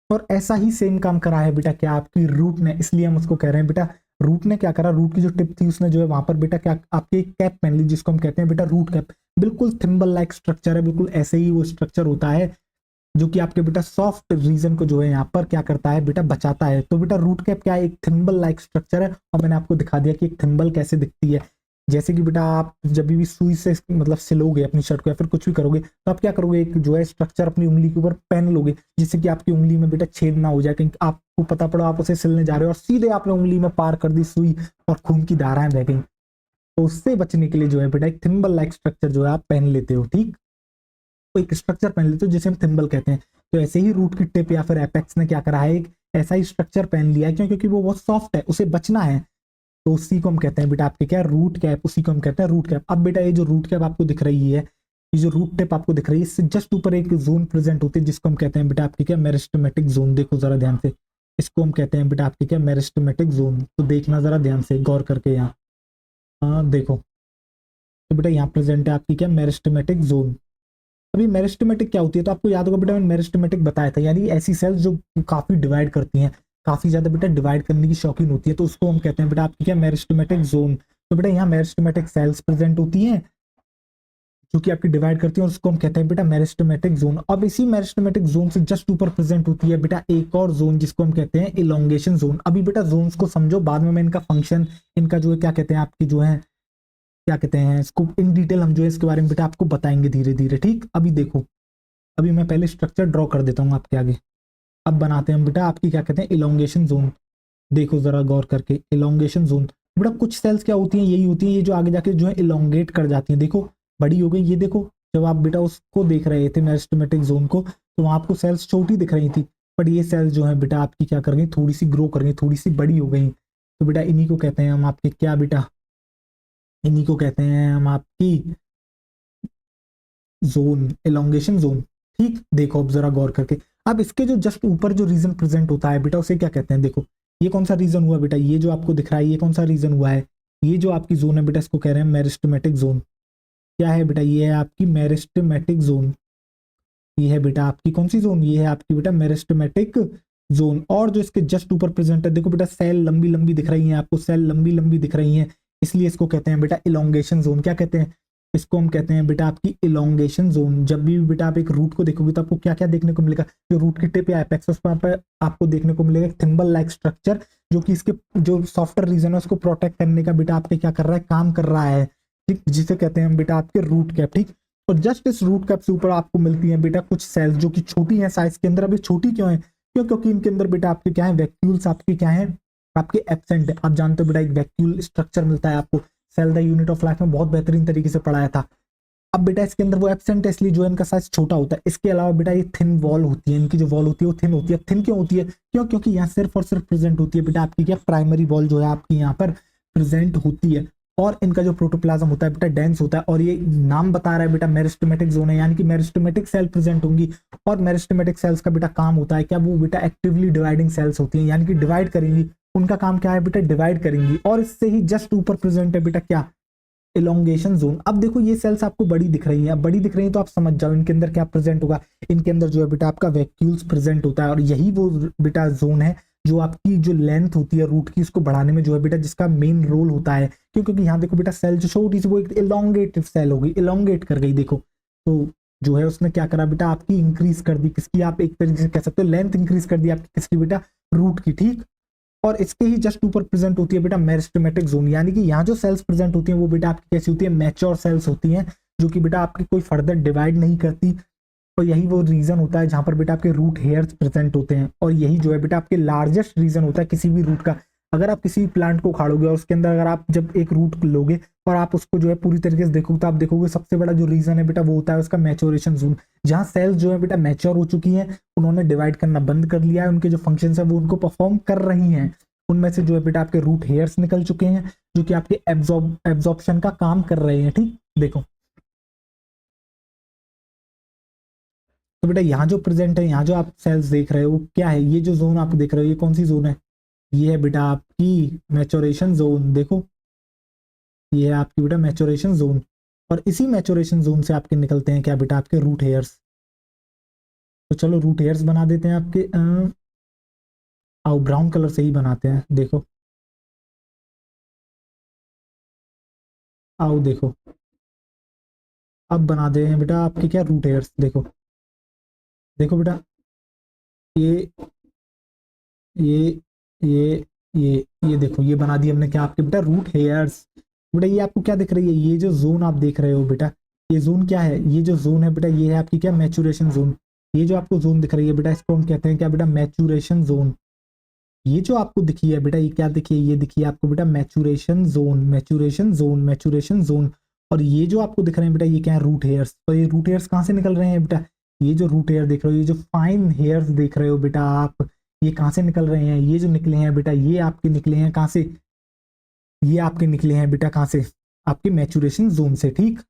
A: और ऐसा ही सेम काम करा है बेटा क्या, आपकी रूट ने, इसलिए हम उसको कह रहे हैं बेटा रूट ने क्या करा, रूट की जो टिप थी उसने जो है वहां पर बेटा क्या आपकी एक कैप पहन ली, जिसको हम कहते हैं बेटा रूट कैप। बिल्कुल थिम्बल लाइक स्ट्रक्चर है, बिल्कुल ऐसे ही वो स्ट्रक्चर होता है जो कि आपके बेटा सॉफ्ट रीजन को जो है यहाँ पर क्या करता है बेटा, बचाता है। तो बेटा रूट कैप क्या है, एक थिम्बल लाइक स्ट्रक्चर है। और मैंने आपको दिखा दिया कि एक थिम्बल कैसे दिखती है। जैसे कि बेटा आप जब भी सुई से मतलब सिलोगे अपनी शर्ट को या फिर कुछ भी करोगे, तो आप क्या करोगे, एक जो है स्ट्रक्चर अपनी उंगली के ऊपर पहन लोगे, जिससे कि आपकी उंगली में बेटा छेद ना हो जाए, कहीं आपको पता पड़ा आप उसे सिलने जा रहे हो और सीधे आपने उंगली में पार कर दी सुई और खून की धाराएं बह गई। तो उससे बचने के लिए जो है बेटा एक थिम्बल लाइक स्ट्रक्चर जो है आप पहन लेते हो, ठीक। तो एक स्ट्रक्चर पहन लेते हो जिसे हम थिम्बल कहते हैं। तो ऐसे ही रूट की टिप या फिर एपेक्स ने क्या करा है, एक ऐसा ही स्ट्रक्चर पहन लिया है, क्यों, क्योंकि वो बहुत सॉफ्ट है, उसे बचना है। तो उसी को हम कहते हैं बेटा आपके क्या, रूट कैप, उसी को हम कहते हैं रूट कैप। अब बेटा ये जो रूट कैप आपको दिख रही है, ये जो रूट टिप आपको दिख रही है, इससे जस्ट ऊपर एक जोन प्रेजेंट होती है जिसको हम कहते हैं बेटा आपके क्या, मेरिस्टेमेटिक जोन। देखो जरा ध्यान से, इसको हम कहते हैं बेटा आपके क्या, मेरिस्टेमेटिक जोन। तो देखना जरा ध्यान से गौर करके यहाँ, हाँ देखो, तो बेटा यहाँ प्रेजेंट है आपकी क्या, मेरिस्टेमेटिक जोन। अभी मेरिस्टेमेटिक क्या होती है, तो आपको याद होगा बेटा मैंने मेरिस्टेमेटिक बताया था, यानी ऐसी सेल्स जो काफी डिवाइड करती हैं, काफी ज्यादा बेटा डिवाइड करने की शौकीन होती है, तो उसको हम कहते हैं बेटा आपकी क्या, मेरिस्टेमेटिक जोन। तो बेटा यहाँ मेरिस्टेमेटिक सेल्स प्रेजेंट होती हैं जो कि आपकी डिवाइड करती है, और उसको हम कहते हैं बेटा मेरिस्टेमेटिक जोन। अब इसी मेरिस्टेमेटिक जोन से जस्ट ऊपर प्रेजेंट होती है बेटा एक और जोन, जिसको हम कहते हैं इलोंगेशन जोन। अभी बेटा जोन्स को समझो, बाद में मैं इनका फंक्शन, इनका जो है क्या कहते हैं आपकी जो है क्या कहते हैं इसको, इन डिटेल हम जो है इसके बारे में बेटा आपको बताएंगे धीरे धीरे, ठीक। अभी देखो, अभी मैं पहले स्ट्रक्चर ड्रॉ कर देता हूँ आपके आगे। अब बनाते हैं बेटा आपकी क्या कहते हैं, इलोंगेशन जोन। देखो जरा गौर करके, इलोंगेशन जोन बेटा कुछ सेल्स क्या होती हैं, यही होती है ये जो आगे जाके जो है इलोंगेट कर जाती हैं। देखो बड़ी हो गई, ये देखो जब आप बेटा उसको देख रहे थे मेरिस्टेमेटिक जोन को, तो वहां आपको सेल्स छोटी दिख रही थी, बट ये सेल्स जो है बेटा आपकी क्या कर गई, थोड़ी सी ग्रो कर गई, थोड़ी सी बड़ी हो गई। तो बेटा इन्हीं को कहते हैं हम आपके क्या बेटा, इन्हीं को कहते हैं हम आपकी जोन, एलोंगेशन जोन, ठीक। देखो अब जरा गौर करके, अब इसके जो जस्ट ऊपर जो रीजन प्रेजेंट होता है बेटा उसे क्या कहते हैं, देखो ये कौन सा रीजन हुआ बेटा, ये जो आपको दिख रहा है ये कौन सा रीजन हुआ है, ये जो आपकी जोन है बेटा इसको कह रहे हैं मेरिस्टेमेटिक जोन। क्या है बेटा, ये है आपकी मेरिस्टेमेटिक जोन। ये है बेटा आपकी कौन सी जोन, ये है आपकी बेटा मेरिस्टेमेटिक जोन। और जो इसके जस्ट ऊपर प्रेजेंट है, देखो बेटा सेल लंबी लंबी दिख रही है आपको, सेल लंबी लंबी दिख रही है, इसलिए इसको कहते हैं बेटा इलोंगेशन जोन। क्या कहते हैं, इसको हम कहते हैं बेटा आपकी इलोंगेशन जोन। जब भी बेटा आप एक रूट को देखोगे तो आपको क्या क्या देखने को मिलेगा, जो रूट की टिप या एपेक्स पर आपको देखने को मिलेगा थिम्बल लाइक स्ट्रक्चर, जो कि इसके जो सॉफ्टवेयर रीजन है उसको प्रोटेक्ट करने का बेटा आपके क्या कर रहा है, काम कर रहा है, ठीक, जिसे कहते हैं हम बेटा आपके रूट कैप, ठीक। और जस्ट इस रूट कैप से ऊपर आपको मिलती है बेटा कुछ सेल्स जो कि छोटी है साइज के अंदर। अभी छोटी क्यों है, क्यों, क्योंकि इनके अंदर बेटा आपके क्या है, वैक्यूल्स आपके क्या है, आपके एब्सेंट है। आप जानते हो बेटा एक वैक्यूल स्ट्रक्चर मिलता है आपको, cell the unit of life में बहुत बेहतरीन तरीके से पढ़ाया था। अब बेटा इसके अंदर वो एब्सेंट है, इसलिए जो है इनका साइज छोटा होता है। इसके अलावा बेटा ये थिन वॉल होती है, इनकी जो वॉल होती है वो थिन होती है। थिन क्यों होती है, क्यों, क्योंकि यहाँ सिर्फ और सिर्फ प्रेजेंट होती है बेटा आपकी क्या, प्राइमरी वॉल जो है आपकी यहाँ पर प्रेजेंट होती है। और इनका जो प्रोटोप्लाज्म होता है बेटा डेंस होता है, और ये नाम बता रहा है बेटा मेरिस्टेमेटिक जोन है, यानी कि मेरिस्टेमेटिक सेल प्रेजेंट होंगी। और मेरिस्टेमेटिक सेल्स का बेटा काम होता है क्या, वो बेटा एक्टिवली डिवाइडिंग सेल्स होती हैं, यानी कि डिवाइड करेंगी। उनका काम क्या है बेटा, डिवाइड करेंगी। और इससे ही जस्ट ऊपर प्रेजेंट है बेटा क्या, इलोंगेशन जोन। अब देखो ये सेल्स आपको बड़ी दिख रही हैं, अब बड़ी दिख रही हैं तो आप समझ जाओ इनके अंदर क्या प्रेजेंट होगा। इनके अंदर जो है बेटा आपका वैक्यूल्स प्रेजेंट होता है, और यही वो बेटा जोन है जो आपकी जो लेंथ होती है रूट की उसको बढ़ाने में जो है बेटा जिसका मेन रोल होता है। क्यों, क्योंकि यहाँ देखो बेटा सेल जो छोटी सी वो एक इलोंगेटिव सेल होगी, इलोंगेट कर गई। देखो तो जो है उसने क्या करा बेटा, आपकी इंक्रीज कर दी किसकी, आप एक तरीके से कह सकते हो लेंथ इंक्रीज कर दी आपकी किसकी बेटा, रूट की, ठीक। और इसके ही जस्ट ऊपर प्रेजेंट होती है बेटा मेरिस्टेमेटिक जोन, यानी कि यहाँ जो सेल्स प्रेजेंट होती हैं वो बेटा आपकी कैसी होती है, मैच्योर सेल्स होती हैं, जो कि बेटा आपकी कोई फर्दर डिवाइड नहीं करती। और यही वो रीजन होता है जहां पर बेटा आपके रूट हेयर्स प्रेजेंट होते हैं। और यही जो है बेटा आपके लार्जेस्ट रीजन होता है किसी भी रूट का। अगर आप किसी प्लांट को उखाड़ोगे और उसके अंदर अगर आप जब एक रूट लोगे और आप उसको जो है पूरी तरीके से देखोगे तो आप देखोगे सबसे बड़ा जो रीजन है बेटा वो होता है उसका मैच्योरेशन जोन, जहां सेल्स जो है बेटा मैच्योर हो चुकी हैं, उन्होंने डिवाइड करना बंद कर लिया है, उनके जो फंक्शन है वो उनको परफॉर्म कर रही हैं। उनमें से जो है बेटा आपके रूट हेयर्स निकल चुके हैं जो कि आपके एब्जॉर्प्शन का काम कर रहे हैं, ठीक। देखो तो बेटा यहाँ जो प्रेजेंट है, यहाँ जो आप सेल्स देख रहे हो वो क्या है, ये जो जोन आप देख रहे हो ये कौन सी जोन है, ये है बेटा आपकी मैच्योरेशन जोन। देखो ये है आपकी बेटा मैच्योरेशन जोन, और इसी मैच्योरेशन जोन से आपके निकलते हैं क्या बेटा आपके रूट हेयर्स। तो चलो रूट हेयर्स बना देते हैं आपके, आओ ब्राउन कलर से ही बनाते हैं। देखो आओ देखो, अब बना दे हैं बेटा आपके क्या रूट हेयर्स। देखो देखो बेटा ये ये ये ये देखो ये बना दिए हमने क्या आपके बेटा रूट हेयर्स। बेटा ये आपको क्या दिख रही है, ये जो जोन आप देख रहे हो बेटा, ये जोन क्या है, ये जो जोन है बेटा ये है आपकी क्या मैच्योरेशन जोन। ये जो आपको जोन दिख रही है बेटा इसको हम कहते हैं क्या बेटा, मैच्योरेशन जोन। ये जो आपको दिखी है बेटा ये क्या दिखी है, ये दिखी है आपको बेटा maturation zone, maturation zone, maturation zone. और ये जो आपको दिख रहे हैं बेटा ये क्या है, रूट हेयर्स। तो ये रूट हेयर्स कहाँ से निकल रहे हैं बेटा, ये जो रूट हेयर देख रहे हो, ये जो फाइन हेयर्स देख रहे हो बेटा आप, ये कहाँ से निकल रहे हैं, ये जो निकले हैं बेटा ये आपके निकले हैं कहाँ से, ये आपके निकले हैं बेटा कहाँ से, आपके मैच्योरेशन जोन से, ठीक।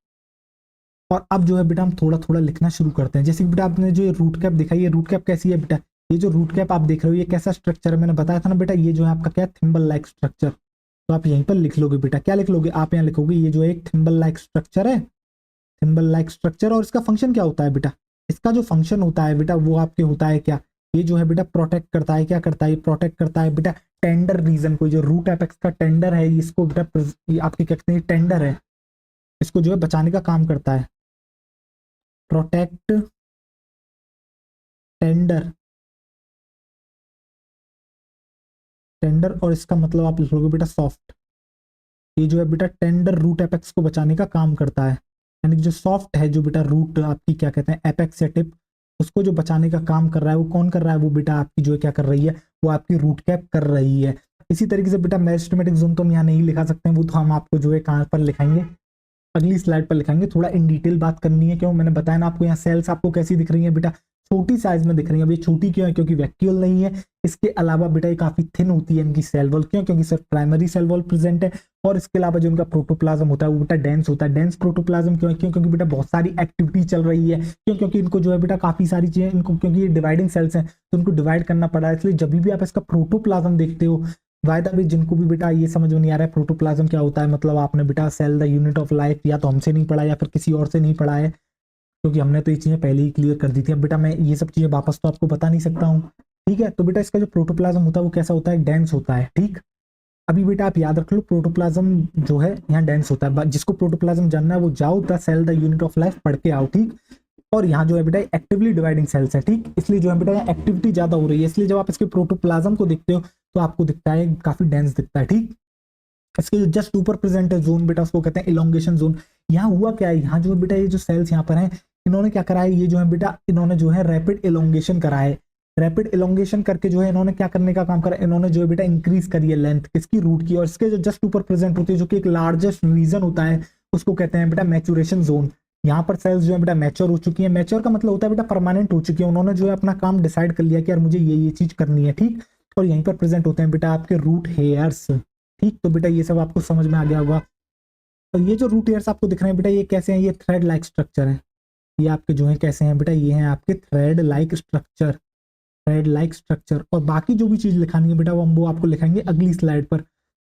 A: और अब जो है बेटा हम थोड़ा थोड़ा लिखना शुरू करते हैं। जैसे कि बेटा आपने जो ये रूट कैप दिखाई है, रूट कैप कैसी है बेटा, ये जो रूट कैप आप देख रहे हो ये कैसा स्ट्रक्चर है, मैंने बताया था ना बेटा ये जो है आपका क्या थिम्बल लाइक स्ट्रक्चर। तो आप यहीं पर लिख लोगे बेटा, क्या लिख लोगे आप, यहाँ लिखोगे ये जो है एक थिम्बल लाइक स्ट्रक्चर है, थिम्बल लाइक स्ट्रक्चर। और इसका फंक्शन क्या होता है बेटा, इसका जो फंक्शन होता है बेटा वो आपके होता है क्या, ये जो है बेटा प्रोटेक्ट करता है, क्या करता है, प्रोटेक्ट करता है बेटा टेंडर रीजन को, जो रूट एपेक्स का टेंडर है इसको बेटा ये आपके कहते हैं टेंडर है, इसको जो है बचाने का काम करता है, प्रोटेक्ट टेंडर, टेंडर। और इसका मतलब आप लिख लोगे बेटा सॉफ्ट। ये जो है बेटा टेंडर रूट एपेक्स को बचाने का काम करता है, यानी कि जो सॉफ्ट है जो बेटा रूट आपकी क्या कहते हैं एपेक्स या टिप, उसको जो बचाने का काम कर रहा है वो कौन कर रहा है, वो बेटा आपकी जो है क्या कर रही है, वो आपकी रूट कैप कर रही है। इसी तरीके से बेटा मेरिस्टेमेटिक जोन तो हम यहाँ नहीं लिखा सकते हैं, वो तो हम आपको जो है कहाँ पर लिखाएंगे, अगली स्लाइड पर लिखाएंगे। थोड़ा इन डिटेल बात करनी है, क्यों मैंने बताया ना आपको, यहाँ सेल्स आपको कैसी दिख रही है बेटा, छोटी साइज में दिख रही है। अब ये छोटी क्यों है, क्योंकि वैक्यूल नहीं है, इसके अलावा बेटा ये काफी थिन होती है इनकी सेल वॉल, क्यों, क्योंकि सिर्फ प्राइमरी सेल वॉल प्रेजेंट है। और इसके अलावा जो इनका प्रोटोप्लाज्म होता है वो बेटा डेंस होता है। डेंस प्रोटोप्लाज्म क्यों है, क्यों, क्योंकि बेटा बहुत सारी एक्टिविटी चल रही है, क्यों, क्योंकि इनको जो है बेटा काफी सारी चीजें इनको, क्योंकि ये डिवाइडिंग सेल्स हैं तो उनको डिवाइड करना पड़ा है। इसलिए जब भी आप इसका प्रोटोप्लाज्म देखते हो, वायदा भी जिनको भी बेटा ये समझ में नहीं आ रहा है प्रोटोप्लाज्म क्या होता है, मतलब आपने बेटा cell the unit of life या तो हमसे नहीं पढ़ा या फिर किसी और से नहीं पढ़ा है, क्योंकि हमने तो ये चीजें पहले ही क्लियर कर दी थी। अब बेटा मैं ये सब चीजें वापस तो आपको बता नहीं सकता हूँ, ठीक है। तो बेटा इसका जो प्रोटोप्लाज्म होता है वो कैसा होता है, डेंस होता है, ठीक। अभी बेटा आप याद रख लो, प्रोटोप्लाज्म जो है यहाँ डेंस होता है, जिसको प्रोटोप्लाज्म जानना है वो जाओ the cell the unit of life पढ़ के आओ, ठीक। और यहाँ जो है बेटा एक्टिवली डिवाइडिंग सेल्स है, ठीक, इसलिए जो है बेटा यहाँ एक्टिविटी ज्यादा हो रही है, इसलिए जब आप इसके प्रोटोप्लाज्म को देखते हो तो आपको दिखता है काफी डेंस दिखता है, ठीक। इसके जो जस्ट ऊपर प्रेजेंट है जोन बेटा, उसको कहते हैं इलोंगेशन जोन। यहाँ हुआ क्या है, यहाँ जो है बेटा ये जो सेल्स यहाँ पर हैं, इन्होंने क्या करा है, ये जो है बेटा इन्होंने जो है रैपिड इलोंगेशन करा है। रैपिड इलोंगेशन करके जो है इन्होंने क्या करने का काम करा, इन्होंने जो है बेटा इंक्रीज करी है लेंथ किसकी, रूट की। और इसके जो जस्ट ऊपर प्रेजेंट होती है जो कि एक लार्जेस्ट रीजन होता है, उसको कहते हैं बेटा मैचुरेशन जोन। यहाँ पर सेल्स जो है बेटा मैच्योर हो चुकी है। मैच्योर का मतलब होता है बेटा परमानेंट हो चुकी है, उन्होंने जो है अपना काम डिसाइड कर लिया कि यार मुझे ये चीज करनी है, ठीक। और यहीं पर प्रेजेंट होते हैं बेटा आपके रूट हेयर्स, ठीक। तो बेटा ये सब आपको समझ में आ गया होगा। और ये जो रूट हेयर्स आपको दिख रहे हैं बेटा, ये कैसे हैं, ये थ्रेड लाइक स्ट्रक्चर है। ये आपके जो है कैसे हैं बेटा, ये हैं आपके thread like structure, thread like structure. और बाकी जो भी चीज लिखानी है बेटा वो आपको लिखाएंगे अगली स्लाइड पर।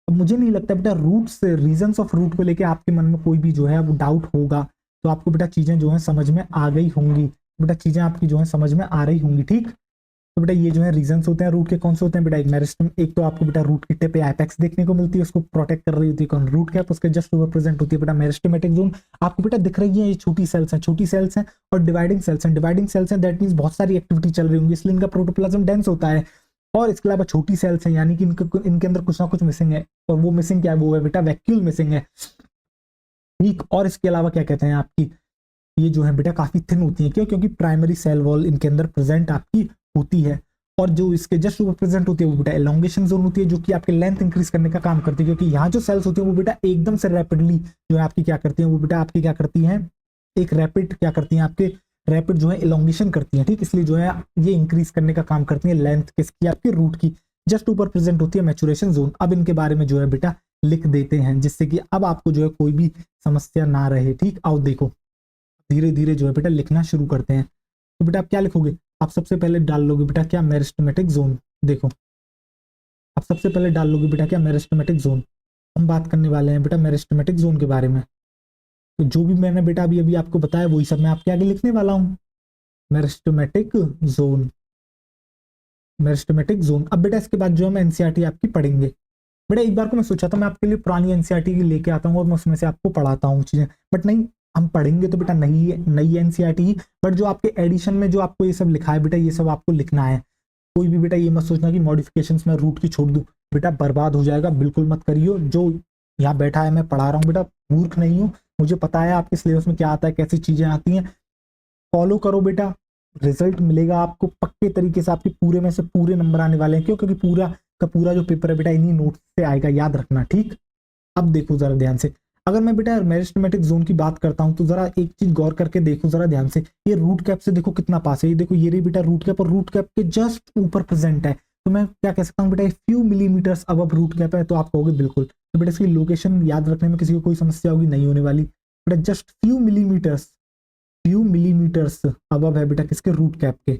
A: अब मुझे नहीं लगता बेटा रूट से रीजंस ऑफ रूट को लेके आपके मन में कोई भी जो है वो डाउट होगा, तो आपको बेटा चीजें जो है समझ में आ गई होंगी, बेटा चीजें आपकी जो है समझ में आ रही होंगी, ठीक। तो बेटा ये जो है रीजंस होते हैं रूट के, कौन से होते हैं बेटा, एक मेरिस्टेम, एक तो आपको बेटा रूट की टिप या एपेक्स देखने को मिलती है, उसको प्रोटेक्ट कर रही होती है कौन, रूट कैप, उसके जस्ट ऊपर प्रेजेंट होती है बेटा मेरिस्टेमेटिक जोन। आपको बेटा दिख रही है ये छोटी सेल्स हैं, छोटी सेल्स हैं और डिवाइडिंग सेल्स हैं, डिवाइडिंग सेल्स हैं, दैट मींस बहुत सारी एक्टिविटी चल रही होंगी, इसलिए इनका प्रोटोप्लाज्म डेंस होता है। और इसके अलावा छोटी सेल्स हैं, यानी कि इनके अंदर कुछ ना कुछ मिसिंग है, और वो मिसिंग क्या है, वो है बेटा वैक्यूल मिसिंग है, ठीक। और इसके अलावा क्या कहते हैं आपकी, ये जो है बेटा काफी थिन होती है, क्यों, क्योंकि प्राइमरी सेल वॉल इनके अंदर प्रेजेंट आपकी होती है। और जो इसके जस्ट ऊपर प्रेजेंट होती है वो बेटा एलोंगेशन जोन होती है, जो कि आपके लेंथ इंक्रीज करने का काम करती है, क्योंकि यहाँ जो सेल्स होती है वो बेटा एकदम से रैपिडली जो है आपकी क्या करती है, वो बेटा आपकी क्या करती है, एक रैपिड क्या करती है आपके, रैपिड जो है एलोंगेशन करती है, ठीक। इसलिए जो है ये इंक्रीज करने का काम करती है लेंथ किसकी, आपके रूट की। जस्ट ऊपर प्रेजेंट होती है मैचुरेशन जोन। अब इनके बारे में जो है बेटा लिख देते हैं, जिससे कि अब आपको जो है कोई भी समस्या ना रहे, ठीक। आओ देखो धीरे धीरे जो है बेटा लिखना शुरू करते हैं। तो बेटा आप क्या लिखोगे, आप सबसे पहले डाल लोगे बेटा क्या, मेरिस्टेमेटिक जोन। देखो आप सबसे पहले डाल लोगे बेटा क्या, मेरिस्टेमेटिक जोन। हम बात करने वाले हैं बेटा मेरिस्टेमेटिक जोन के बारे में। तो जो भी मैंने बेटा अभी अभी आपको बताया वही सब मैं आपके आगे लिखने वाला हूँ। Meristematic zone, meristematic zone. अब बेटा इसके बाद जो है मैं एनसीईआरटी आपकी पढ़ेंगे। बेटा एक बार को मैं सोचा था मैं आपके लिए पुरानी एनसीईआरटी की लेके आता हूँ और मैं उसमें से आपको पढ़ाता हूँ चीजें, बट नहीं, हम पढ़ेंगे तो बेटा नई नई एनसीईआरटी, बट जो आपके एडिशन में जो आपको ये सब लिखा है बेटा, ये सब आपको लिखना है। कोई भी बेटा ये मत सोचना कि मॉडिफिकेशंस में रूट की छोड़ दूं, बेटा बर्बाद हो जाएगा, बिल्कुल मत करियो। जो यहाँ बैठा है मैं पढ़ा रहा हूँ बेटा, मूर्ख नहीं हूँ, मुझे पता है आपके सिलेबस में क्या आता है, कैसी चीजें आती हैं। फॉलो करो बेटा, रिजल्ट मिलेगा आपको पक्के तरीके से, आपके पूरे में से पूरे नंबर आने वाले हैं। क्यों, क्योंकि पूरा का पूरा जो पेपर है बेटा इन्हीं नोट्स से आएगा, याद रखना, ठीक। अब देखो जरा ध्यान से, अगर मैं बेटा मेरिस्टेमेटिक जोन की बात करता हूं तो जरा एक चीज गौर करके देखो जरा ध्यान से, ये रूट कैप से देखो कितना पास है, ये देखो ये रही बेटा रूट कैप, और रूट कैप के जस्ट ऊपर प्रेजेंट है। तो मैं क्या कह सकता हूँ बेटा, फ्यू मिलीमीटर्स अब रूट कैप है, तो आप कहोगे बिल्कुल। तो बेटा इसकी लोकेशन याद रखने में किसी को कोई समस्या होगी, नहीं होने वाली। बेटा just few millimetres, few millimetres अब है बेटा किसके, रूट कैप के।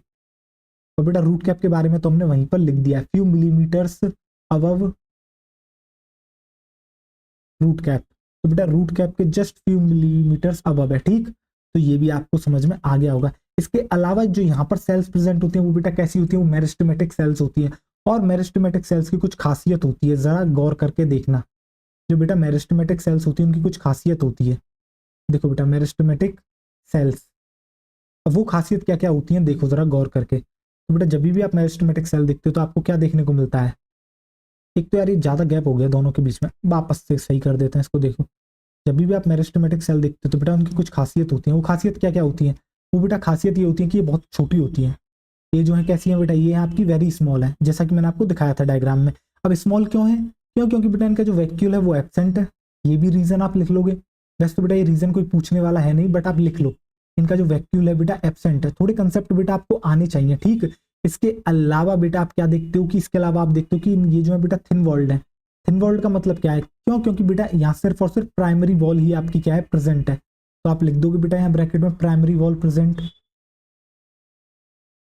A: तो बेटा रूट कैप के बारे में तो हमने वहीं पर लिख दिया, few millimetres above root cap. तो बेटा रूट कैप के जस्ट फ्यू मिलीमीटर्स अबव है, ठीक। तो ये भी आपको समझ में आ गया होगा। इसके अलावा जो यहाँ पर सेल्स प्रेजेंट होती हैं वो बेटा कैसी होती है, वो मेरिस्टेमेटिक सेल्स होती हैं। और मेरिस्टेमेटिक सेल्स की कुछ खासियत होती है, जरा गौर करके देखना। जो बेटा मेरिस्टेमेटिक सेल्स होती है उनकी कुछ खासियत होती है। देखो बेटा मेरिस्टेमेटिक सेल्स, अब वो खासियत क्या क्या होती है देखो जरा गौर करके। तो बेटा जब भी आप मेरिस्टेमेटिक सेल देखते हो तो आपको क्या देखने को मिलता है, एक तो यार ये ज्यादा गैप हो गया दोनों के बीच में, वापस से सही कर देते हैं इसको। देखो जब भी आप मेरिस्टेमेटिक सेल देखते हो तो बेटा उनकी कुछ खासियत होती है। वो खासियत क्या क्या होती है, वो बेटा खासियत ये होती है कि ये बहुत छोटी होती है। ये जो है कैसी है बेटा, ये आपकी वेरी स्मॉल है, जैसा कि मैंने आपको दिखाया था डायग्राम में। अब स्मॉल क्यों है, क्यों, क्योंकि बेटा इनका जो वैक्यूल है वो एब्सेंट है। ये भी रीजन आप लिख लोगे, वैसे तो बेटा ये रीजन कोई पूछने वाला है नहीं, बट आप लिख लो, इनका जो वैक्यूल है बेटा एब्सेंट है। थोड़े कंसेप्ट बेटा आपको आने चाहिए, ठीक। इसके अलावा बेटा आप क्या देखते हो कि इसके अलावा आप देखते हो कि ये जो है बेटा थिन वॉल्ड है। थिन वॉल्ड का मतलब क्या है, क्यों, क्योंकि बेटा यहाँ सिर्फ और सिर्फ प्राइमरी वॉल ही आपकी क्या है, प्रेजेंट है। तो आप लिख दोगे बेटा यहाँ ब्रैकेट में प्राइमरी वॉल प्रेजेंट।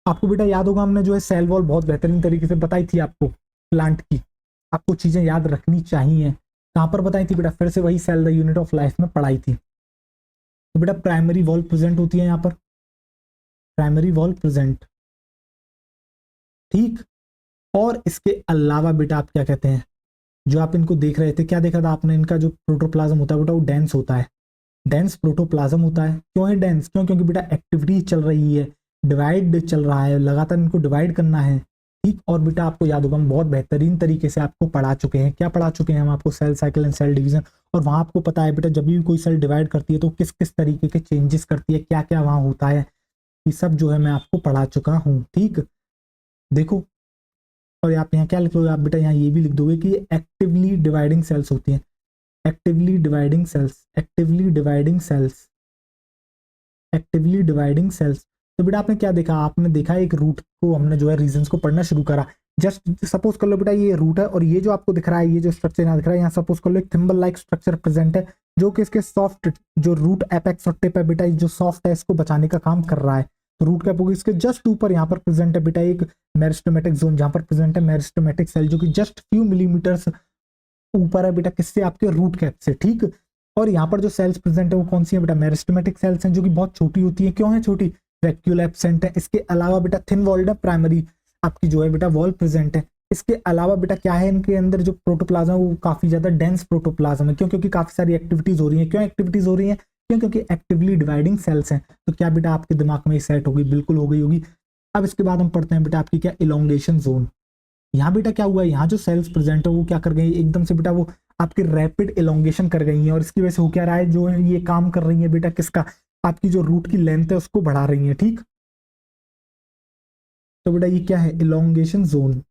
A: आपको बेटा याद होगा हमने जो है सेल वॉल बहुत बेहतरीन तरीके से बताई थी आपको, प्लांट की। आपको चीजें याद रखनी चाहिए, कहाँ पर बताई थी बेटा, फिर से वही cell the unit of life में पढ़ाई थी। तो बेटा प्राइमरी वॉल प्रेजेंट होती है यहाँ पर, प्राइमरी वॉल प्रेजेंट, ठीक। और इसके अलावा बेटा आप क्या कहते हैं, जो आप इनको देख रहे थे, क्या देखा था आपने, इनका जो प्रोटोप्लाज्म होता है बेटा वो डेंस होता है, डेंस प्रोटोप्लाज्म होता है। क्यों है डेंस? क्यों? क्योंकि बेटा एक्टिविटी चल रही है, डिवाइड चल रहा है, लगातार इनको डिवाइड करना है, ठीक। और बेटा आपको याद होगा हम बहुत बेहतरीन तरीके से आपको पढ़ा चुके हैं, क्या पढ़ा चुके हैं हम आपको, cell cycle and cell division. और वहां आपको पता है बेटा जब भी कोई सेल डिवाइड करती है तो किस किस तरीके के चेंजेस करती है, क्या क्या वहां होता है, ये सब जो है मैं आपको पढ़ा चुका हूँ, ठीक। देखो, और आप यहाँ क्या लिख दोगे आप बेटा, यहाँ ये भी लिख दोगे कि एक्टिवली डिवाइडिंग सेल्स होती हैं, actively dividing cells, actively dividing cells, actively dividing cells. तो बेटा आपने क्या देखा, आपने देखा एक रूट को, हमने जो है रीजंस को पढ़ना शुरू करा। जस्ट सपोज कर लो बेटा ये रूट है, और ये जो आपको दिख रहा है, ये जो स्ट्रक्चर यहाँ दिख रहा है, यहाँ सपोज कर लो एक थिम्बल लाइक स्ट्रक्चर प्रेजेंट है, जो कि इसके सॉफ्ट, जो रूट एपेक्स और टिप है बेटा, जो सॉफ्ट है इसको बचाने का काम कर रहा है। तो रूट कैप होगी, इसके जस्ट ऊपर यहाँ पर प्रेजेंट है बेटा एक मेरिस्टेमेटिक जोन, जहाँ पर प्रेजेंट है मेरिस्टेमेटिक सेल, जो कि जस्ट फ्यू मिलीमीटर्स ऊपर है बेटा, किससे, आपके रूट कैप से, ठीक। और यहाँ पर जो सेल्स प्रेजेंट है वो कौन सी है बेटा, मेरिस्टेमेटिक सेल्स हैं, जो कि बहुत छोटी होती है। क्यों है छोटी? वैक्यूल एब्सेंट है। इसके अलावा बेटा थिन वॉल्ड है, प्राइमरी आपकी जो है बेटा वॉल प्रेजेंट है। इसके अलावा बेटा क्या है, इनके अंदर जो प्रोटोप्लाज्म है वो काफी ज्यादा डेंस प्रोटोप्लाज्म है। क्यों? क्योंकि काफी सारी एक्टिविटीज हो रही है। क्यों एक्टिविटीज हो रही है? क्यों? क्योंकि एक्टिवली डिवाइडिंग सेल्स हैं। तो क्या बेटा आपके दिमाग में सेट होगी? बिल्कुल हो गई होगी। अब इसके बाद हम पढ़ते हैं बेटा आपकी क्या, इलोंगेशन जोन। यहाँ बेटा क्या हुआ, यहाँ जो सेल्स प्रेजेंट है वो क्या कर गई, एकदम से बेटा वो आपकी रैपिड इलोंगेशन कर गई है, और इसकी वजह से हो क्या रहा है, जो है ये काम कर रही है बेटा किसका, आपकी जो रूट की लेंथ है उसको बढ़ा रही है, ठीक। तो बेटा ये क्या है, इलोंगेशन जोन,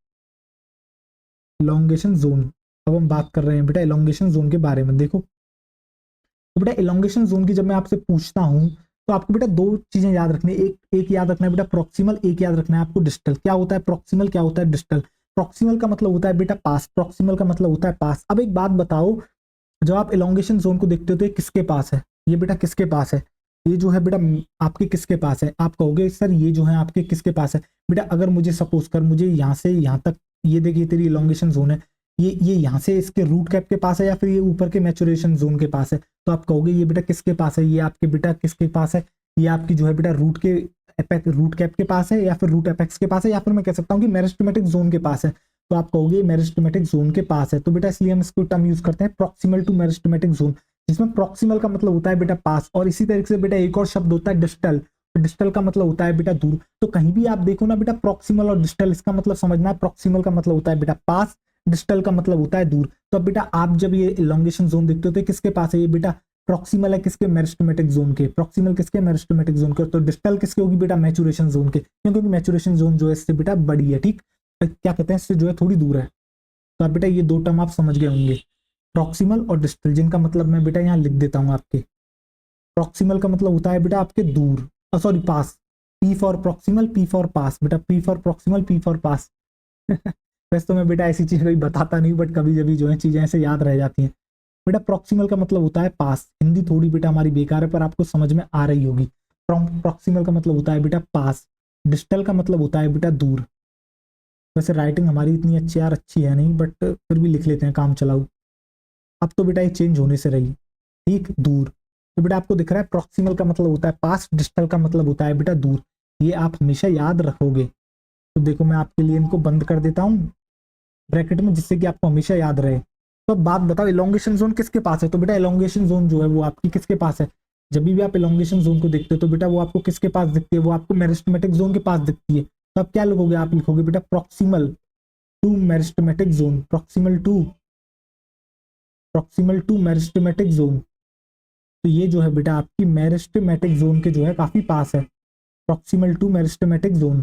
A: इलोंगेशन जोन। अब हम बात कर रहे हैं बेटा इलोंगेशन जोन के बारे में। देखो तो बेटा इलोंगेशन जोन की जब मैं आपसे पूछता हूं तो आपको बेटा दो चीजें याद रखनी है, एक याद रखना है बेटा प्रॉक्सिमल, एक याद रखना है आपको डिस्टल। क्या होता है प्रॉक्सिमल, क्या होता है डिस्टल? प्रॉक्सिमल का मतलब होता है बेटा पास, प्रॉक्सिमल का मतलब होता है पास। अब एक बात बताओ, जब आप इलोंगेशन जोन को देखते हो तो ये किसके पास है, ये बेटा किसके पास है, ये जो है बेटा आपके किसके पास है? आप कहोगे सर ये जो है आपके किसके पास है? बेटा अगर मुझे सपोज कर, मुझे यहाँ से यहाँ तक, ये देखिए तेरी इलोंगेशन जोन है, ये यहाँ से इसके रूट कैप के पास है, या फिर ये ऊपर के मैचुरेशन जोन के पास है? तो आप कहोगे ये बेटा किसके पास है, ये आपके बेटा किसके पास है, ये आपकी जो है बेटा रूट के रूट कैप के पास है, या फिर रूट एपेक्स के पास है, या फिर मैं कह सकता हूँ कि मेरिस्टेमेटिक जोन के पास है। तो आप कहोगे मेरिस्टेमेटिक जोन के पास है। तो बेटा इसलिए हम इसको टर्म यूज करते हैं प्रॉक्सिमल टू मेरिस्टेमेटिक जोन, जिसमें प्रॉक्सिमल का मतलब होता है बेटा पास, और इसी तरीके से बेटा एक और शब्द होता है डिस्टल। तो डिस्टल का मतलब होता है बेटा दूर। तो कहीं भी आप देखो ना बेटा प्रॉक्सिमल और डिस्टल, इसका मतलब समझना है, प्रॉक्सिमल का मतलब होता है बेटा पास, डिस्टल का मतलब होता है दूर। तो अब बेटा आप जब ये इलोंगेशन जोन देखते हो तो किसके पास है, ये बेटा प्रॉक्सिमल है किसके, मेरिस्टेमेटिक जोन के। प्रॉक्सिमल किसके, मेरिस्टेमेटिक जोन के। तो डिस्टल किसके होगी बेटा, मैचुरेशन जोन के, क्योंकि मैचुरेशन जोन जो है इससे बेटा बड़ी है, ठीक। क्या कहते हैं, इससे जो है थोड़ी दूर है। तो आप बेटा ये दो टर्म आप समझ गए होंगे, प्रॉक्सिमल और डिस्टल, जिनका मतलब मैं बेटा यहाँ लिख देता हूँ आपके। प्रॉक्सिमल का मतलब होता है बेटा आपके दूर, सॉरी पास, P for proximal, P for पास, बेटा P for proximal, P for पास। वैसे तो मैं बेटा ऐसी चीज कभी बताता नहीं, बट कभी कभी जो है चीजें ऐसे याद रह जाती हैं। बेटा प्रॉक्सिमल का मतलब होता है पास। हिंदी थोड़ी बेटा हमारी बेकार है, पर आपको समझ में आ रही होगी। प्रॉक्सिमल का मतलब होता है बेटा पास, डिस्टल का मतलब होता है बेटा दूर। वैसे राइटिंग हमारी इतनी अच्छी यार अच्छी है नहीं, बट फिर भी लिख लेते हैं काम चलाऊ। अब तो बेटा ये चेंज होने से रही, ठीक, दूर। तो बेटा आपको दिख रहा है प्रॉक्सिमल का मतलब होता है पास, डिस्टल का मतलब होता है बेटा दूर। ये आप हमेशा याद रखोगे। तो देखो मैं आपके लिए इनको बंद कर देता हूँ ब्रैकेट में, जिससे कि आपको हमेशा याद रहे। तो अब बात बताओ इलोंगेशन जोन किसके पास है? तो बेटा इलोंगेशन जोन जो है वो आपकी किसके पास है? जब भी आप इलोंगेशन जोन को देखते हो तो बेटा वो आपको किसके पास दिखती है? वो आपको मेरिस्टेमेटिक जोन के पास दिखती है। तो अब क्या लिखोगे, आप लिखोगे बेटा proximal to meristematic zone, proximal to meristematic zone. तो ये जो है बेटा आपकी मेरिस्टेमेटिक जोन के जो है काफी पास है, प्रॉक्सिमल टू मेरिस्टेमेटिक जोन।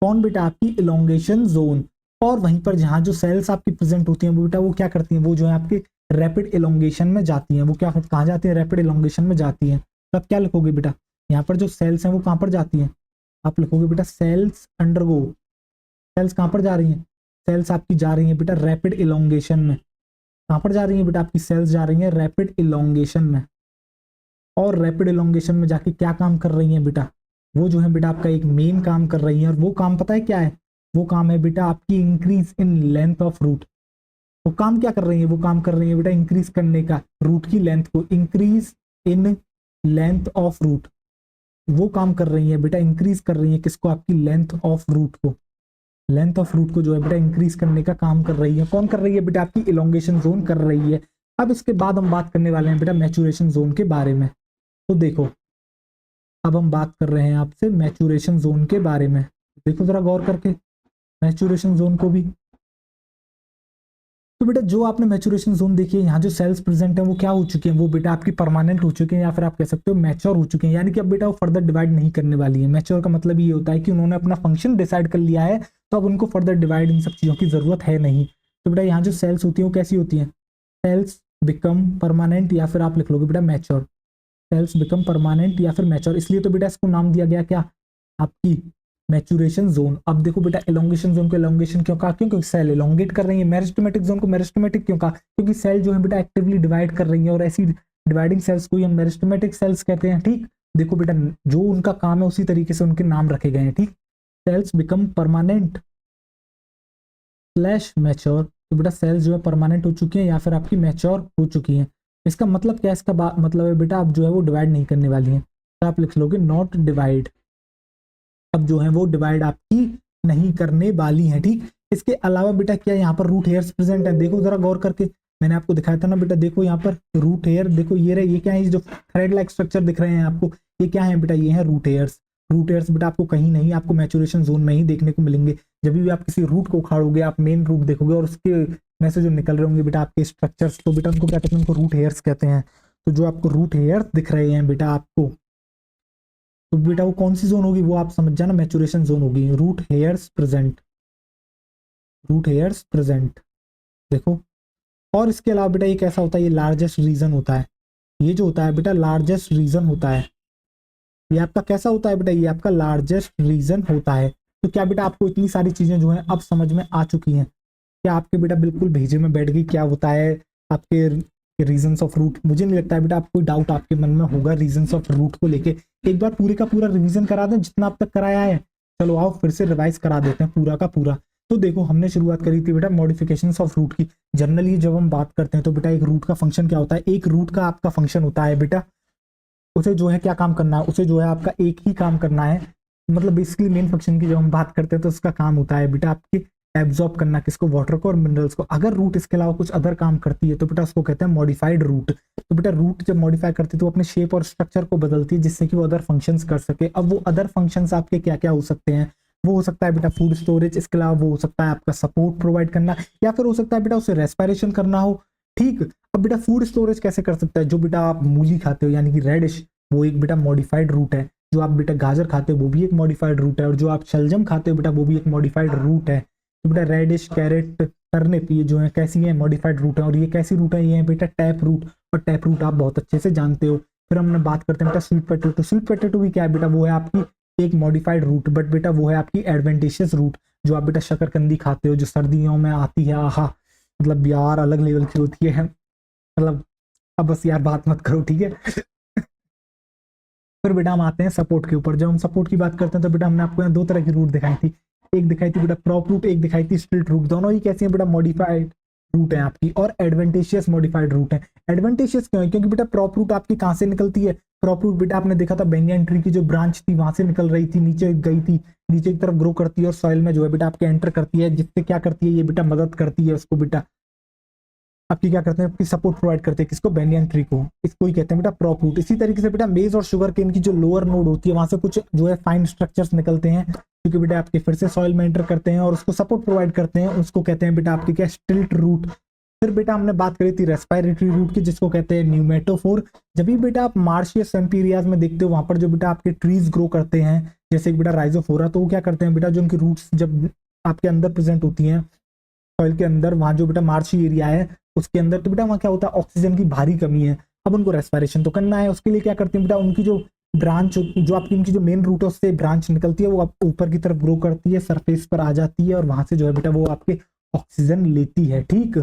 A: कौन बेटा, आपकी इलोंगेशन जोन। और वहीं पर जहां जो सेल्स आपकी प्रेजेंट होती हैं वो बेटा वो क्या करती हैं, वो जो है आपकी रैपिड इलोंगेशन में जाती हैं। वो क्या कहाँ जाती है, रैपिड इलोंगेशन में जाती हैं। तो आप क्या लिखोगे बेटा, यहाँ पर जो सेल्स हैं वो कहाँ पर जाती हैं? आप लिखोगे बेटा सेल्स अंडरगो, सेल्स कहाँ पर जा रही हैं? सेल्स आपकी जा रही हैं बेटा रैपिड इलोंगेशन में। कहाँ पर जा रही है बेटा, आपकी सेल्स जा रही हैं रैपिड इलोंगेशन में। और रैपिड इलोंगेशन में जाके क्या काम कर रही हैं बेटा, वो जो है बेटा आपका एक मेन काम कर रही है। और वो काम पता है क्या है? वो काम है बेटा आपकी increase in length of root. वो काम क्या कर रही है? वो काम कर रही है बेटा इंक्रीज करने का, रूट की लेंथ को, increase in length of root. वो काम कर रही है बेटा इंक्रीज कर रही है किसको, आपकी लेंथ ऑफ रूट को। लेंथ ऑफ रूट को जो है बेटा इंक्रीज करने का काम कर रही है। कौन कर रही है बेटा? आपकी इलोंगेशन जोन कर रही है। अब इसके बाद हम बात करने वाले हैं बेटा मैचुरेशन जोन के बारे में। तो देखो, अब हम बात कर रहे हैं आपसे मैचुरेशन जोन के बारे में। देखो जरा गौर करके मैचुरेशन जोन को भी। तो बेटा जो आपने मैचुरेशन जोन देखी है, यहाँ जो सेल्स प्रेजेंट है वो क्या हो चुके हैं? वो बेटा आपकी परमानेंट हो चुके हैं, या फिर आप कह सकते हो मैच्योर हो चुके हैं। यानी कि अब बेटा वो फर्दर डिवाइड नहीं करने वाली है। मैच्योर का मतलब ये होता है कि उन्होंने अपना फंक्शन डिसाइड कर लिया है, तो अब उनको फर्दर डिवाइड इन सब चीजों की जरूरत है नहीं। तो बेटा यहाँ जो सेल्स होती है वो कैसी होती है? सेल्स बिकम परमानेंट, या फिर आप लिख लोगे बेटा मैच्योर। सेल्स बिकम परमानेंट या फिर मैच्योर, इसलिए तो बेटा इसको नाम दिया गया क्या? आपकी मैचुरेशन जोन। अब देखो बेटा एलोंगेशन जोन को एलोंगेशन क्यों कहा? क्योंकि सेल एलोंगेट कर रही है। मेरिस्टेमेटिक जोन को मेरिस्टेमेटिक क्यों कहा? क्योंकि सेल जो है बेटा एक्टिवली डिवाइड कर रही है, और ऐसी डिवाइडिंग सेल्स को ही हम मेरिस्टेमेटिक सेल्स कहते हैं। ठीक, देखो बेटा जो उनका काम है उसी तरीके से उनके नाम रखे गए हैं। ठीक, sales become permanent slash mature. तो बेटा सेल्स जो है परमानेंट हो चुकी है या फिर आपकी मैच्योर हो चुकी है। इसका मतलब क्या है? इसका मतलब है बेटा आप जो है वो डिवाइड नहीं करने वाली है, तो आप लिख लोगे नॉट डिवाइड। अब जो है वो डिवाइड आपकी नहीं करने वाली है। ठीक, इसके अलावा बेटा क्या यहाँ पर रूट हेयर्स प्रेजेंट है? देखो जरा गौर करके, मैंने आपको दिखाया था ना बेटा, देखो यहाँ पर रूट हेयर, देखो ये रहे, ये क्या है? ये जो थ्रेड लाइक स्ट्रक्चर दिख रहे हैं आपको, ये क्या है बेटा? ये है रूट हेयर्स। रूट हेयर्स बेटा आपको कहीं नहीं, आपको मैचुरेशन जोन में ही देखने को मिलेंगे। जब भी आप किसी रूट को उखाड़ोगे, आप मेन रूट देखोगे और उसके में से जो निकल रहे होंगे बेटा आपके स्ट्रक्चर्स, तो बेटा उनको क्या कहते हैं? उनको रूट हेयर्स कहते हैं। तो जो आपको रूट हेयर्स दिख रहे हैं बेटा आपको, तो बेटा वो कौन सी जोन होगी? वो आप समझ जाना, मैचुरेशन जोन होगी। Root hairs present, root hairs present, देखो। और इसके अलावा बेटा ये कैसा होता है? ये लार्जेस्ट रीजन होता है। ये जो होता है बेटा लार्जेस्ट रीजन होता है। ये आपका कैसा होता है बेटा? ये आपका लार्जेस्ट रीजन होता है। तो क्या बेटा आपको इतनी सारी चीजें जो है अब समझ में आ चुकी हैं? क्या आपके बेटा बिल्कुल भेजे में बैठ गई? क्या होता है आपके रीजंस ऑफ रूट? मुझे नहीं लगता है बेटा आप कोई डाउट आपके मन में होगा रीजंस ऑफ रूट को लेके। एक बार पूरे का पूरा रिवीजन करा दें जितना अब तक कराया है। चलो आओ फिर से रिवाइज करा देते हैं पूरा का पूरा। तो देखो हमने शुरुआत करी थी बेटा मॉडिफिकेशंस ऑफ रूट की। जनरली जब हम बात करते हैं तो बेटा एक रूट का फंक्शन क्या होता है? एक रूट का आपका फंक्शन होता है बेटा, उसे जो है क्या काम करना है? उसे जो है आपका एक ही काम करना है। मतलब बेसिकली मेन फंक्शन की जब हम बात करते हैं तो उसका काम होता है बेटा आपकी एब्जॉर्ब करना, किसको? वाटर को और मिनरल्स को। अगर रूट इसके अलावा कुछ अदर काम करती है तो बेटा उसको कहते हैं मॉडिफाइड रूट। तो बेटा रूट जब मॉडिफाई करती है तो अपने शेप और स्ट्रक्चर को बदलती है जिससे कि वो अदर फंक्शंस कर सके। अब वो अदर फंक्शंस आपके क्या क्या हो सकते हैं? वो हो सकता है बेटा फूड स्टोरेज, इसके अलावा वो हो सकता है आपका सपोर्ट प्रोवाइड करना, या फिर हो सकता है बेटा उसे रेस्पिरेशन करना हो। ठीक, अब बेटा फूड स्टोरेज कैसे कर सकता है? जो बेटा आप मूली खाते हो यानी कि रेडिश, वो एक बेटा मॉडिफाइड रूट है। जो आप बेटा गाजर खाते हो वो भी एक मॉडिफाइड रूट है, और जो आप शलजम खाते हो बेटा वो भी एक मॉडिफाइड रूट है। तो बेटा रेडिश, कैरेट, टर्निप, ये जो है कैसी है? मॉडिफाइड रूट है। और ये कैसी रूट है? ये है बेटा टैप रूट, और टैप रूट आप बहुत अच्छे से जानते हो। फिर हमने बात करते हैं बेटा स्वीट पोटैटो। स्वीट पोटैटो भी क्या है बेटा? वो है आपकी एक मॉडिफाइड रूट, बट बेटा वो है आपकी एडवेंटेशियस रूट। जो आप बेटा शकरकंदी खाते हो जो सर्दियों में आती है, आहा, मतलब यार अलग लेवल की होती है, मतलब अब बस यार बात मत करो, ठीक है। फिर बेटा हम आते हैं सपोर्ट के ऊपर। जब हम सपोर्ट की बात करते हैं तो बेटा हमने आपको यहाँ दो तरह की रूट दिखाई थी। एक दिखाई थी बेटा प्रॉप रूट, एक दिखाई थी स्ट्रिट रूट। दोनों ही कैसी हैं बेटा? मॉडिफाइड रूट है आपकी, और एडवेंटेशियस मॉडिफाइड रूट है। एडवेंटेशियस क्यों है? क्योंकि बेटा प्रॉप रूट आपकी कहाँ से निकलती है? प्रॉप रूट बेटा आपने देखा था बेनियन ट्री की जो ब्रांच थी वहां से निकल रही थी, नीचे गई थी, नीचे की तरफ ग्रो करती है और सॉइल में जो है बेटा आपके एंटर करती है, जिससे क्या करती है? ये बेटा मदद करती है उसको बेटा आपकी क्या करते हैं? आपकी सपोर्ट प्रोवाइड करते हैं, किसको? बेनियन ट्री को। इसको ही कहते हैं बेटा प्रॉप रूट। इसी तरीके से बेटा मेज और शुगर केन की जो लोअर नोड होती है वहां से कुछ जो है फाइन स्ट्रक्चर्स निकलते हैं, क्योंकि बेटा आपके फिर से सॉइल में एंटर करते हैं और उसको सपोर्ट प्रोवाइड करते हैं। उसको कहते हैं बेटा आपके क्या? स्टिल्ट रूट। फिर बेटा हमने बात करी थी रेस्पिरेटरी रूट की, जिसको कहते हैं न्यूमेटोफोर। जब भी बेटा आप मार्शियस स्वैम्पी एरियाज में देखते हो वहां पर जो बेटा आपके ट्रीज ग्रो करते हैं, जैसे बेटा राइजोफोरा, तो वो क्या करते हैं बेटा? जो उनकी रूट्स जब आपके अंदर प्रेजेंट होती हैं सॉइल के अंदर, वहां जो बेटा मार्शी एरिया है उसके अंदर, तो बेटा वहां क्या होता है? ऑक्सीजन की भारी कमी है। अब उनको रेस्पिरेशन तो करना है, उसके लिए क्या करते हैं बेटा? उनकी जो ब्रांच, जो आपकी उनकी जो मेन रूट है उससे ब्रांच निकलती है, वो आप ऊपर की तरफ ग्रो करती है, सरफेस पर आ जाती है, और वहां से जो है बेटा वो आपके ऑक्सीजन लेती है। ठीक,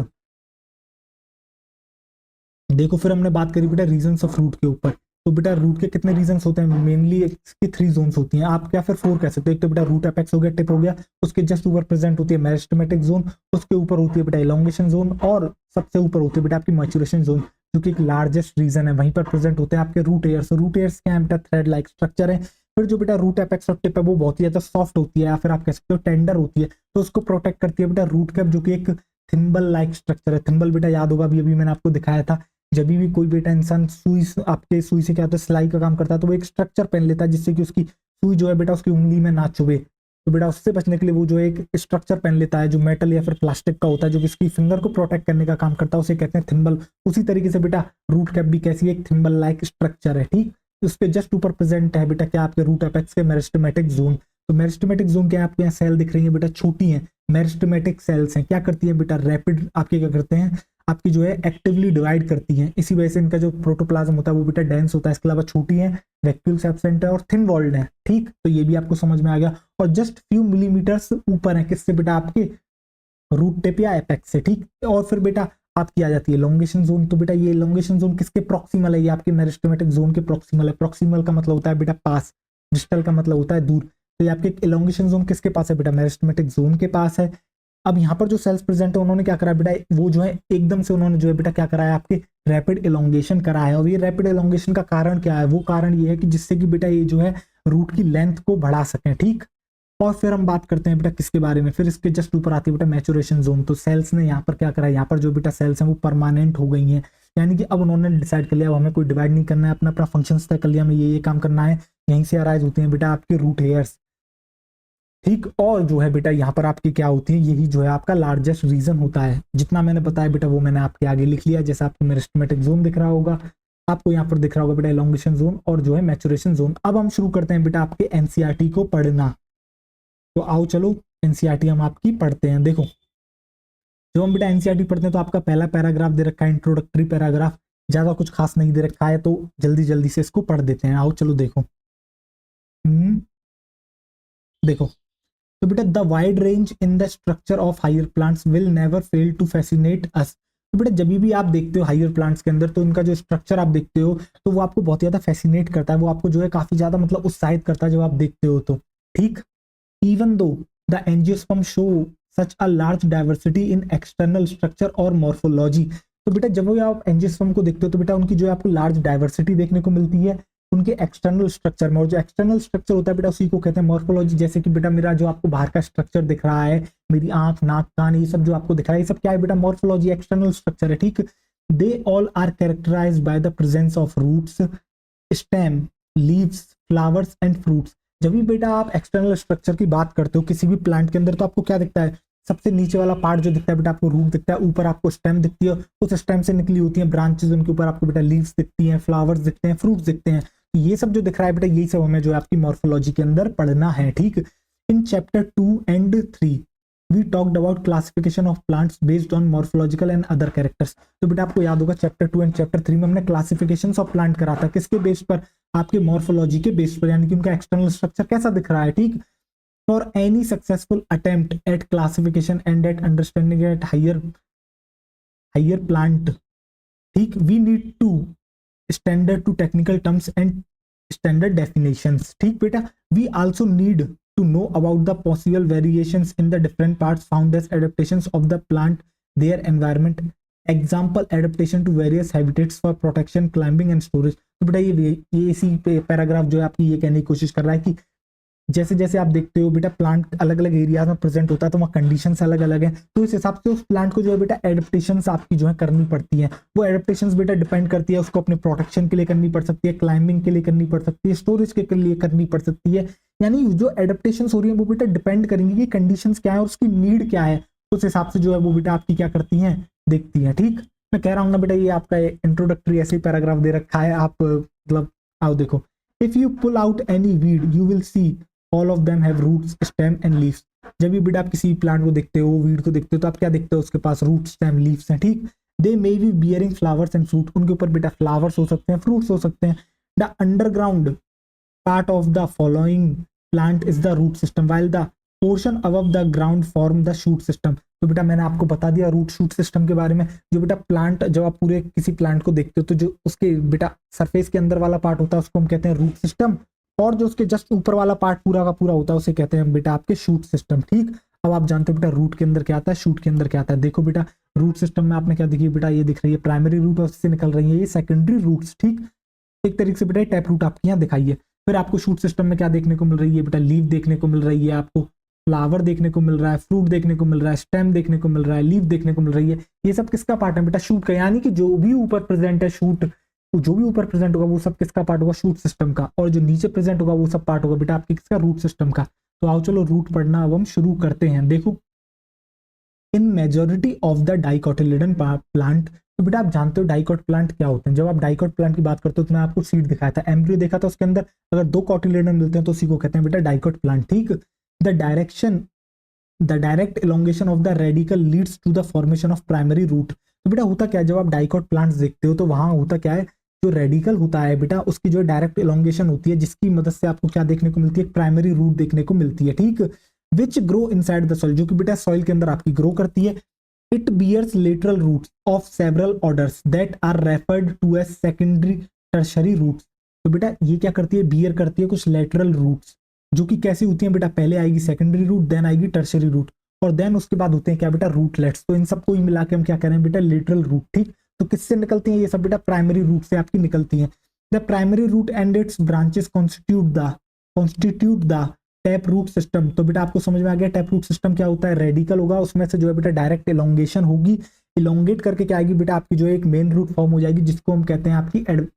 A: देखो फिर हमने बात करी बेटा रीजंस ऑफ रूट के ऊपर। तो बेटा रूट के कितने रीजंस होते हैं? मेनली इसकी 3 जोन्स होती हैं, आप क्या फिर 4 कह सकते हो। एक तो बेटा रूट एपेक्स हो गया, टिप हो गया, उसके जस्ट ऊपर प्रेजेंट होती है मेरिस्टेमेटिक जोन, उसके ऊपर होती है बेटा एलोंगेशन जोन, और सबसे ऊपर होती है बेटा आपकी मैचुरेशन जोन, जो कि एक लार्जेस्ट रीजन है, वहीं पर प्रेजेंट होते हैं आपके रूट एयर्स। रूट एयर्स क्या है बेटा? थ्रेड लाइक स्ट्रक्चर है, फिर जो बेटा रूट एपेक्स और टिप है वो बहुत ही ज्यादा सॉफ्ट होती है, या फिर आप कह सकते हो टेंडर होती है, तो उसको प्रोटेक्ट करती है बेटा रूट कैप, जो कि एक थिम्बल लाइक स्ट्रक्चर है। थिम्बल बेटा याद होगा, अभी अभी मैंने आपको दिखाया था, जब भी कोई बेटा इंसान सुई आपके सुई से क्या होता है सिलाई का काम करता है, तो वो एक स्ट्रक्चर पहन लेता है जिससे कि उसकी सुई जो है बेटा उसकी उंगली में ना चुभे। तो बेटा उससे बचने के लिए वो जो एक स्ट्रक्चर पहन लेता है जो मेटल या फिर प्लास्टिक का होता है, जो कि इसकी फिंगर को प्रोटेक्ट करने का काम करता है, उसे कहते हैं थिम्बल। उसी तरीके से बेटा रूट कैप भी कैसी एक थिम्बल लाइक स्ट्रक्चर है, ठीक। उसके जस्ट ऊपर प्रेजेंट है बेटा क्या, आपके रूट एपेक्स के मेरिस्टेमेटिक जोन। तो मेरिस्टेमेटिक जोन क्या है, आपके यहाँ सेल दिख रही है बेटा, छोटी है, मेरिस्टेमेटिक सेल्स हैं, क्या करती है बेटा, रैपिड आपके क्या करते हैं, आपकी जो है एक्टिवली डिवाइड करती है। इसी वजह से इनका जो प्रोटोप्लाज्म होता है वो बेटा डेंस होता है, इसके अलावा छोटी है, वैक्यूल्स एब्सेंट है और थिन वॉल्ड है, ठीक। तो ये भी आपको समझ में आ गया। और जस्ट फ्यू मिलीमीटर्स ऊपर है किससे बेटा, आपके रूट टिप या एपेक्स से, ठीक। और फिर बेटा आपकी आ जाती है एलोंगेशन जोन। तो बेटा ये एलोंगेशन जोन किसके प्रोक्सिमल है, ये आपके मेरिस्टेमेटिक जोन के प्रोक्सिमल है। प्रोक्सिमल का मतलब होता है बेटा पास, डिस्टल का मतलब होता है दूर। तो ये आपके एलोंगेशन जोन किसके पास है बेटा, मेरिस्टेमेटिक जोन के पास है। अब यहाँ पर जो सेल्स प्रेजेंट है उन्होंने क्या करा बेटा, वो जो है एकदम से उन्होंने जो है बेटा क्या करा है, आपके रैपिड एलोंगेशन करा है। और ये रैपिड एलोंगेशन का कारण क्या है, वो कारण ये है कि जिससे कि बेटा ये जो है रूट की लेंथ को बढ़ा सकें, ठीक। और फिर हम बात करते हैं बेटा किसके बारे में, फिर इसके जस्ट ऊपर आती है बेटा मैचुरेशन जोन। तो सेल्स ने यहाँ पर क्या करा है, यहाँ पर जो बेटा सेल्स हैं वो परमानेंट हो गई हैं, यानी कि अब उन्होंने डिसाइड कर लिया अब हमें कोई डिवाइड नहीं करना है, अपना अपना फंक्शन तय कर लिया, हमें ये काम करना है। यहीं से अराइज होती हैं बेटा आपके रूट हेयर्स, ठीक। और जो है बेटा यहाँ पर आपकी क्या होती है, यही जो है आपका लार्जेस्ट रीजन होता है। जितना मैंने बताया बेटा वो मैंने आपके आगे लिख लिया, जैसे आपको मेरिस्टेमेटिक जोन दिख रहा होगा, आपको यहाँ पर दिख रहा होगा बेटा एलोंगेशन जोन और जो है मैचुरेशन जोन। अब हम शुरू करते हैं बेटा आपके एनसीईआरटी को पढ़ना। तो आओ चलो एनसीईआरटी हम आपकी पढ़ते हैं। देखो जब हम बेटा एनसीईआरटी पढ़ते हैं तो आपका पहला पैराग्राफ दे रखा है, इंट्रोडक्टरी पैराग्राफ, ज्यादा कुछ खास नहीं दे रखा है, तो जल्दी जल्दी से इसको पढ़ देते हैं। आओ चलो देखो। देखो तो बेटा the wide range in the structure of higher plants will never fail to fascinate us. तो बेटा जब भी आप देखते हो हायर प्लांट्स के अंदर, तो इनका जो स्ट्रक्चर आप देखते हो तो वो आपको बहुत ज्यादा फैसिनेट करता है, वो आपको जो है काफी ज्यादा मतलब उत्साहित करता है जब आप देखते हो तो, ठीक। even though the angiosperm show such a large diversity in external structure और morphology। तो बेटा जब भी आप एंजियोस्पर्म को देखते हो तो बेटा उनकी जो है आपको लार्ज डाइवर्सिटी देखने को मिलती है उनके एक्सटर्नल स्ट्रक्चर में, और जो एक्सटर्नल स्ट्रक्चर होता है बेटा उसी को कहते हैं मॉर्फोलॉजी। जैसे कि बेटा मेरा जो आपको बाहर का स्ट्रक्चर दिख रहा है, मेरी आंख नाक कान ये सब जो आपको दिख रहा है, ये सब क्या है बेटा, मॉर्फोलॉजी, एक्सटर्नल स्ट्रक्चर है, ठीक। They all are characterised by the presence of roots, stem, leaves, flowers and fruits. जब भी बेटा आप एक्सटर्नल स्ट्रक्चर की बात करते हो किसी भी प्लांट के अंदर, तो आपको क्या दिखता है, सबसे नीचे वाला पार्ट जो दिखता है बेटा आपको रूट दिखता है, ऊपर आपको स्टेम दिखती है, उस स्टेम से निकली होती है ब्रांचेस, उनके ऊपर आपको बेटा लीव्स दिखती हैं, फ्लावर्स दिखते हैं, फ्रूट्स दिखते हैं। तो ये सब जो दिख रहा है बेटा यही सब हमें जो है आपकी मॉर्फोलॉजी के अंदर पढ़ना है, ठीक। In chapter 2 and 3 we talked about classification of plants based on morphological and other characters. तो बेटा आपको याद होगा चैप्टर 2 एंड चैप्टर 3 में हमने क्लासिफिकेशन ऑफ प्लांट करा था, किसके बेस पर, आपके मॉर्फोलॉजी के बेस पर, यानी कि उनका एक्सटर्नल स्ट्रक्चर कैसा दिख रहा है, ठीक। For any successful attempt at classification and at understanding at higher plant, ठीक, we need to standard to technical terms and standard definitions, ठीक बेटा। We also need to know about the possible variations in the different parts found as adaptations of the plant, their environment, example adaptation to various habitats for protection, climbing and storage। तो बेटा ये इसी पैराग्राफ जो है आपकी ये कहने की कोशिश कर रहा है कि जैसे जैसे आप देखते हो बेटा प्लांट अलग अलग एरिया में प्रेजेंट होता है, तो वहाँ कंडीशंस अलग अलग हैं, तो इस हिसाब से उस प्लांट को जो है बेटा एडेप्टेशंस आपकी जो है करनी पड़ती हैं। वो एडेप्टेशंस बेटा डिपेंड करती है, उसको अपने प्रोटेक्शन के लिए करनी पड़ सकती है, क्लाइंबिंग के लिए करनी पड़ सकती है, स्टोरेज के लिए करनी पड़ सकती है। यानी जो एडेप्टेशंस हो रही है वो बेटा डिपेंड करेंगी कि कंडीशंस क्या है और उसकी नीड क्या है, उस हिसाब से जो है वो बेटा आपकी क्या करती हैं, देखती हैं, ठीक। मैं कह रहा हूँ ना बेटा ये आपका इंट्रोडक्टरी ऐसे पैराग्राफ दे रखा है, आप मतलब आओ देखो, if you pull out any weed you will see all of them have roots, stem and leaves. जब भी बेटा आप किसी प्लांट को देखते हो, वीड को देखते हो, तो आप क्या देखते हो, उसके पास रूट, स्टेम, लीव्स हैं, ठीक। They may be bearing flowers and fruit, उनके ऊपर बेटा फ्लावर्स हो सकते हैं, फ्रूट्स हो सकते हैं। The underground part of the following plant is the root system while the portion above the ground form the shoot system. तो बेटा मैंने आपको बता दिया रूट शूट सिस्टम के बारे में। जो बेटा प्लांट, जब आप पूरे किसी प्लांट को देखते हो तो जो उसके बेटा सरफेस के अंदर वाला पार्ट होता है उसको हम कहते हैं रूट सिस्टम, और जो उसके जस्ट ऊपर वाला पार्ट पूरा का पूरा होता है उसे कहते हैं बेटा आपके शूट सिस्टम, ठीक। अब आप जानते हो बेटा रूट के अंदर क्या आता है, शूट के अंदर क्या आता है। देखो बेटा रूट सिस्टम में आपने क्या देखी बेटा, ये दिख रही है प्राइमरी रूट, उससे निकल रही है ये सेकेंडरी रूट्स, ठीक। एक तरीके से बेटा टैप रूट आपके यहाँ दिखाई है। फिर आपको शूट सिस्टम में क्या देखने को मिल रही है बेटा, लीव देखने को मिल रही है, आपको फ्लावर देखने को मिल रहा है, फ्रूट देखने को मिल रहा है, स्टेम देखने को मिल रहा है, लीव देखने को मिल रही है। ये सब किसका पार्ट है बेटा, शूट का। यानी कि जो भी ऊपर प्रेजेंट है शूट, जो भी ऊपर प्रेजेंट होगा वो सब किसका पार्ट होगा, शूट सिस्टम का। और जो नीचे प्रेजेंट होगा वो सब पार्ट होगा बेटा आपकी किसका, रूट सिस्टम का। तो आओ चलो रूट पढ़ना अब हम शुरू करते हैं। देखो, in majority of the dicotyledon plant, तो बेटा आप जानते हो डाइकोट प्लांट क्या होते हैं। जब आप डाइकोट प्लांट की बात करते हो तो मैं आपको सीड दिखाया था, एम्ब्रियो देखा था, उसके अंदर अगर 2 कोटिलेडन मिलते हैं तो उसी को कहते हैं बेटा डाइकोट प्लांट। ठीक, the direct elongation of the radicle leads to the formation of primary root. तो बेटा होता क्या है, जब आप डाइकोट प्लांट्स देखते हो तो वहां होता क्या है, जो रेडिकल होता है बेटा उसकी जो डायरेक्ट इलोंगेशन होती है, जिसकी मदद से आपको क्या देखने को मिलती है, प्राइमरी रूट देखने को मिलती है। ठीक, which grow inside the soil, जो कि बेटा सॉइल के अंदर आपकी ग्रो करती है। It bears lateral roots of several orders that are referred to as secondary tertiary roots. तो बेटा ये क्या करती है, बियर करती है कुछ लेटरल रूट्स, जो कि कैसी होती हैं बेटा, पहले आएगी सेकेंडरी रूट, देन आएगी टर्शरी रूट, और देन उसके बाद होते हैं क्या बेटा, रूटलेट्स। तो इन सबको ही मिला के हम क्या करें बेटा, लेटरल रूट। ठीक, तो किससे निकलती हैं ये सब बेटा, प्राइमरी रूट से आपकी निकलती हैं। The primary root and its branches constitute the tap root system. तो बेटा आपको समझ में आ गया टैप रूट सिस्टम क्या होता है, रेडिकल होगा, उसमें से जो है बेटा डायरेक्ट इलोंगेशन होगी, इलोंगेट करके क्या आएगी बेटा आपकी जो एक मेन रूट फॉर्म हो जाएगी, जिसको हम कहते हैं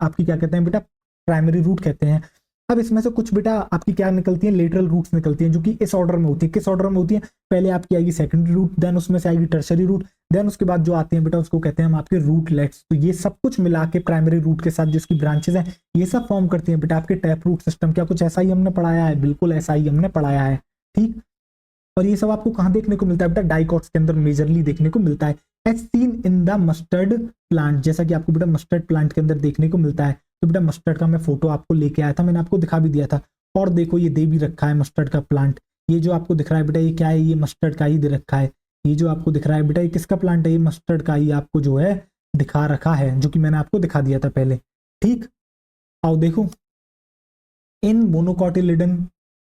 A: आपकी क्या कहते हैं बेटा, प्राइमरी रूट कहते हैं। अब इसमें से कुछ बेटा आपकी क्या निकलती है, लेटरल रूट्स निकलती हैं, जो कि इस ऑर्डर में होती है। किस ऑर्डर में होती है, पहले आपकी आएगी सेकेंडरी रूट, देन उसमें से आएगी टर्शरी रूट, देन उसके बाद जो आते हैं बेटा उसको कहते हैं हम आपके रूटलेट्स। तो ये सब कुछ मिला के प्राइमरी रूट के साथ जो इसकी ब्रांचेस हैं ये सब फॉर्म करती हैं बेटा आपके टैप रूट सिस्टम। क्या कुछ ऐसा ही हमने पढ़ाया है, बिल्कुल ऐसा ही हमने पढ़ाया है। ठीक, और ये सब आपको कहाँ देखने को मिलता है बेटा, डाइकोट्स के अंदर मेजरली देखने को मिलता है। As seen in the mustard plant, जैसा कि आपको बेटा मस्टर्ड प्लांट के अंदर देखने को मिलता है। तो बेटा मस्टर्ड का मैं फोटो आपको लेके आया था, मैंने आपको दिखा भी दिया था। और देखो ये दे भी रखा है मस्टर्ड का प्लांट, ये जो आपको दिख रहा है बेटा ये क्या है, ये मस्टर्ड का ही दे रखा है। ये जो आपको दिख रहा है बेटा ये किसका प्लांट है, ये मस्टर्ड का ही आपको जो है दिखा रखा है, जो कि मैंने आपको दिखा दिया था पहले। ठीक, आओ देखो, in monocotyledon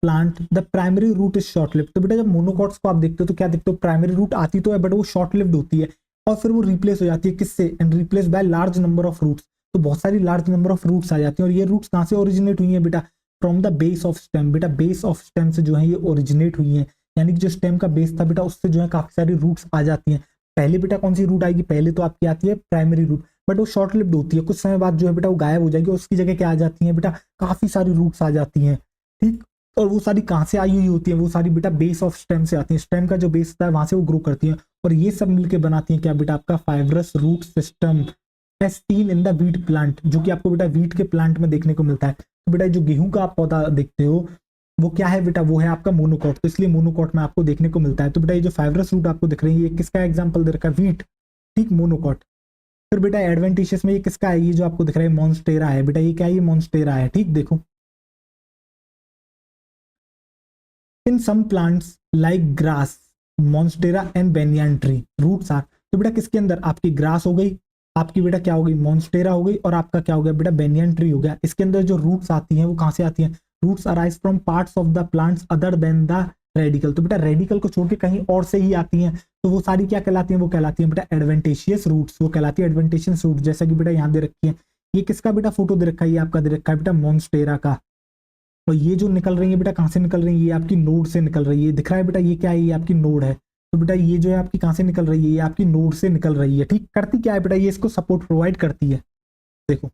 A: plant the primary root is short lived. तो बेटा जब मोनोकॉट्स को आप देखते हो तो क्या देखते हो, प्राइमरी रूट आती तो है बट वो शॉर्ट लिव्ड होती है, और फिर वो रिप्लेस हो जाती है किससे, and replace by large number of roots. तो बहुत सारी लार्ज नंबर ऑफ रूट्स आ जाती हैं, और ये रूट्स कहाँ से ओरिजिनेट हुई हैं बेटा, from the base of stem. बेटा बेस ऑफ स्टेम से जो है ये ओरिजिनेट हुई है, यानी कि जो स्टेम का बेस था बेटा उससे जो है काफी सारी रूट्स आ जाती हैं। पहले बेटा कौन सी रूट आएगी, पहले तो आपकी आती है प्राइमरी रूट, बट वो शॉर्ट लिव्ड होती है, कुछ समय बाद जो है बेटा वो गायब हो जाएगी, उसकी जगह क्या आ जाती है बेटा, काफी सारी रूट्स आ जाती हैं। ठीक, और वो सारी कहाँ से आई हुई होती है, वो सारी बेटा बेस ऑफ स्टेम से आती है, स्टेम का जो बेस होता है वहां से वो ग्रो करती है, और ये सब मिलकर बनाती है क्या बेटा आपका fibrous root system, as seen in the wheat plant, जो कि आपको बेटा वीट के प्लांट में देखने को मिलता है। तो बेटा जो गेहूं का आप पौधा देखते हो वो क्या है बेटा, वो है आपका मोनोकॉट, तो इसलिए मोनोकॉट में आपको देखने को मिलता है। तो बेटा ये जो फाइब्रस रूट आपको दिख रही है ये किसका एग्जाम्पल दे रखा है, वीट। ठीक, मोनोकॉट। फिर बेटा एडवेंटिशियस में ये किसका है, ये जो आपको दिख रहा है मॉन्स्टेरा है बेटा, ये क्या है, ये मॉन्स्टेरा है। ठीक, देखो in some plants like grass, monstera and banyan tree roots are. तो बेटा किसके अंदर, आपकी ग्रास हो गई, आपकी बेटा क्या हो गई, मॉन्स्टेरा हो गई, और आपका क्या हो गया बेटा, बेनियन ट्री हो गया। इसके अंदर जो रूट्स आती हैं वो कहां से आती हैं, roots arise from parts of the plants other than the radicle. तो बेटा रेडिकल को छोड़ के कहीं और से ही आती हैं, तो वो सारी क्या कहलाती हैं, वो कहलाती हैं बेटा एडवेंटेशियस रूट्स, वो कहलाती है एडवेंटेशियस रूट। जैसा कि बेटा यहाँ दे रखी है, ये किसका बेटा फोटो दे रखा है, ये आपका दे रखा है बेटा मॉन्स्टेरा का। और ये जो निकल रही है बेटा कहाँ से निकल रही है, ये आपकी नोड से निकल रही है, दिख रहा है बेटा ये क्या है, ये आपकी नोड है। तो बेटा ये जो है आपकी कहाँ से निकल रही है, ये आपकी नोड से निकल रही है। ठीक, करती क्या है बेटा, ये इसको सपोर्ट प्रोवाइड करती है। देखो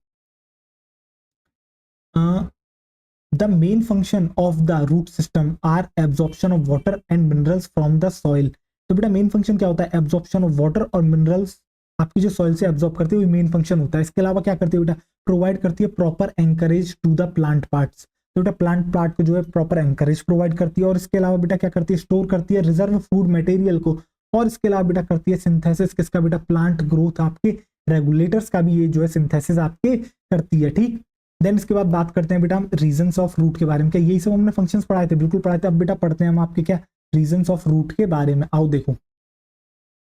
A: the main function of the root system are absorption of water and minerals from the soil. तो बेटा मेन फंक्शन क्या होता है, एब्जॉर्प्शन ऑफ वाटर और मिनरल्स आपकी जो सॉइल से एब्जॉर्ब करती है वो मेन फंक्शन होता है। इसके अलावा क्या करती है बेटा, प्रोवाइड करती है proper anchorage to the plant parts. तो बेटा प्लांट पार्ट को जो है प्रॉपर एंकरेज प्रोवाइड करती है, और इसके अलावा बेटा क्या करती है, स्टोर करती है रिजर्व फूड मटेरियल को, और इसके अलावा बेटा करती है सिंथेसिस किसका बेटा, प्लांट ग्रोथ आपके रेगुलेटर्स का भी ये जो है सिंथेसिस आपके करती है। ठीक, देन इसके बाद बात करते हैं बेटा हम रीजंस ऑफ रूट के बारे में। क्या यही सब हमने फंक्शंस पढ़ाए थे, बिल्कुल पढ़ाए थे। अब बेटा पढ़ते हैं हम आपके क्या रीजंस ऑफ रूट के बारे में। आओ देखो,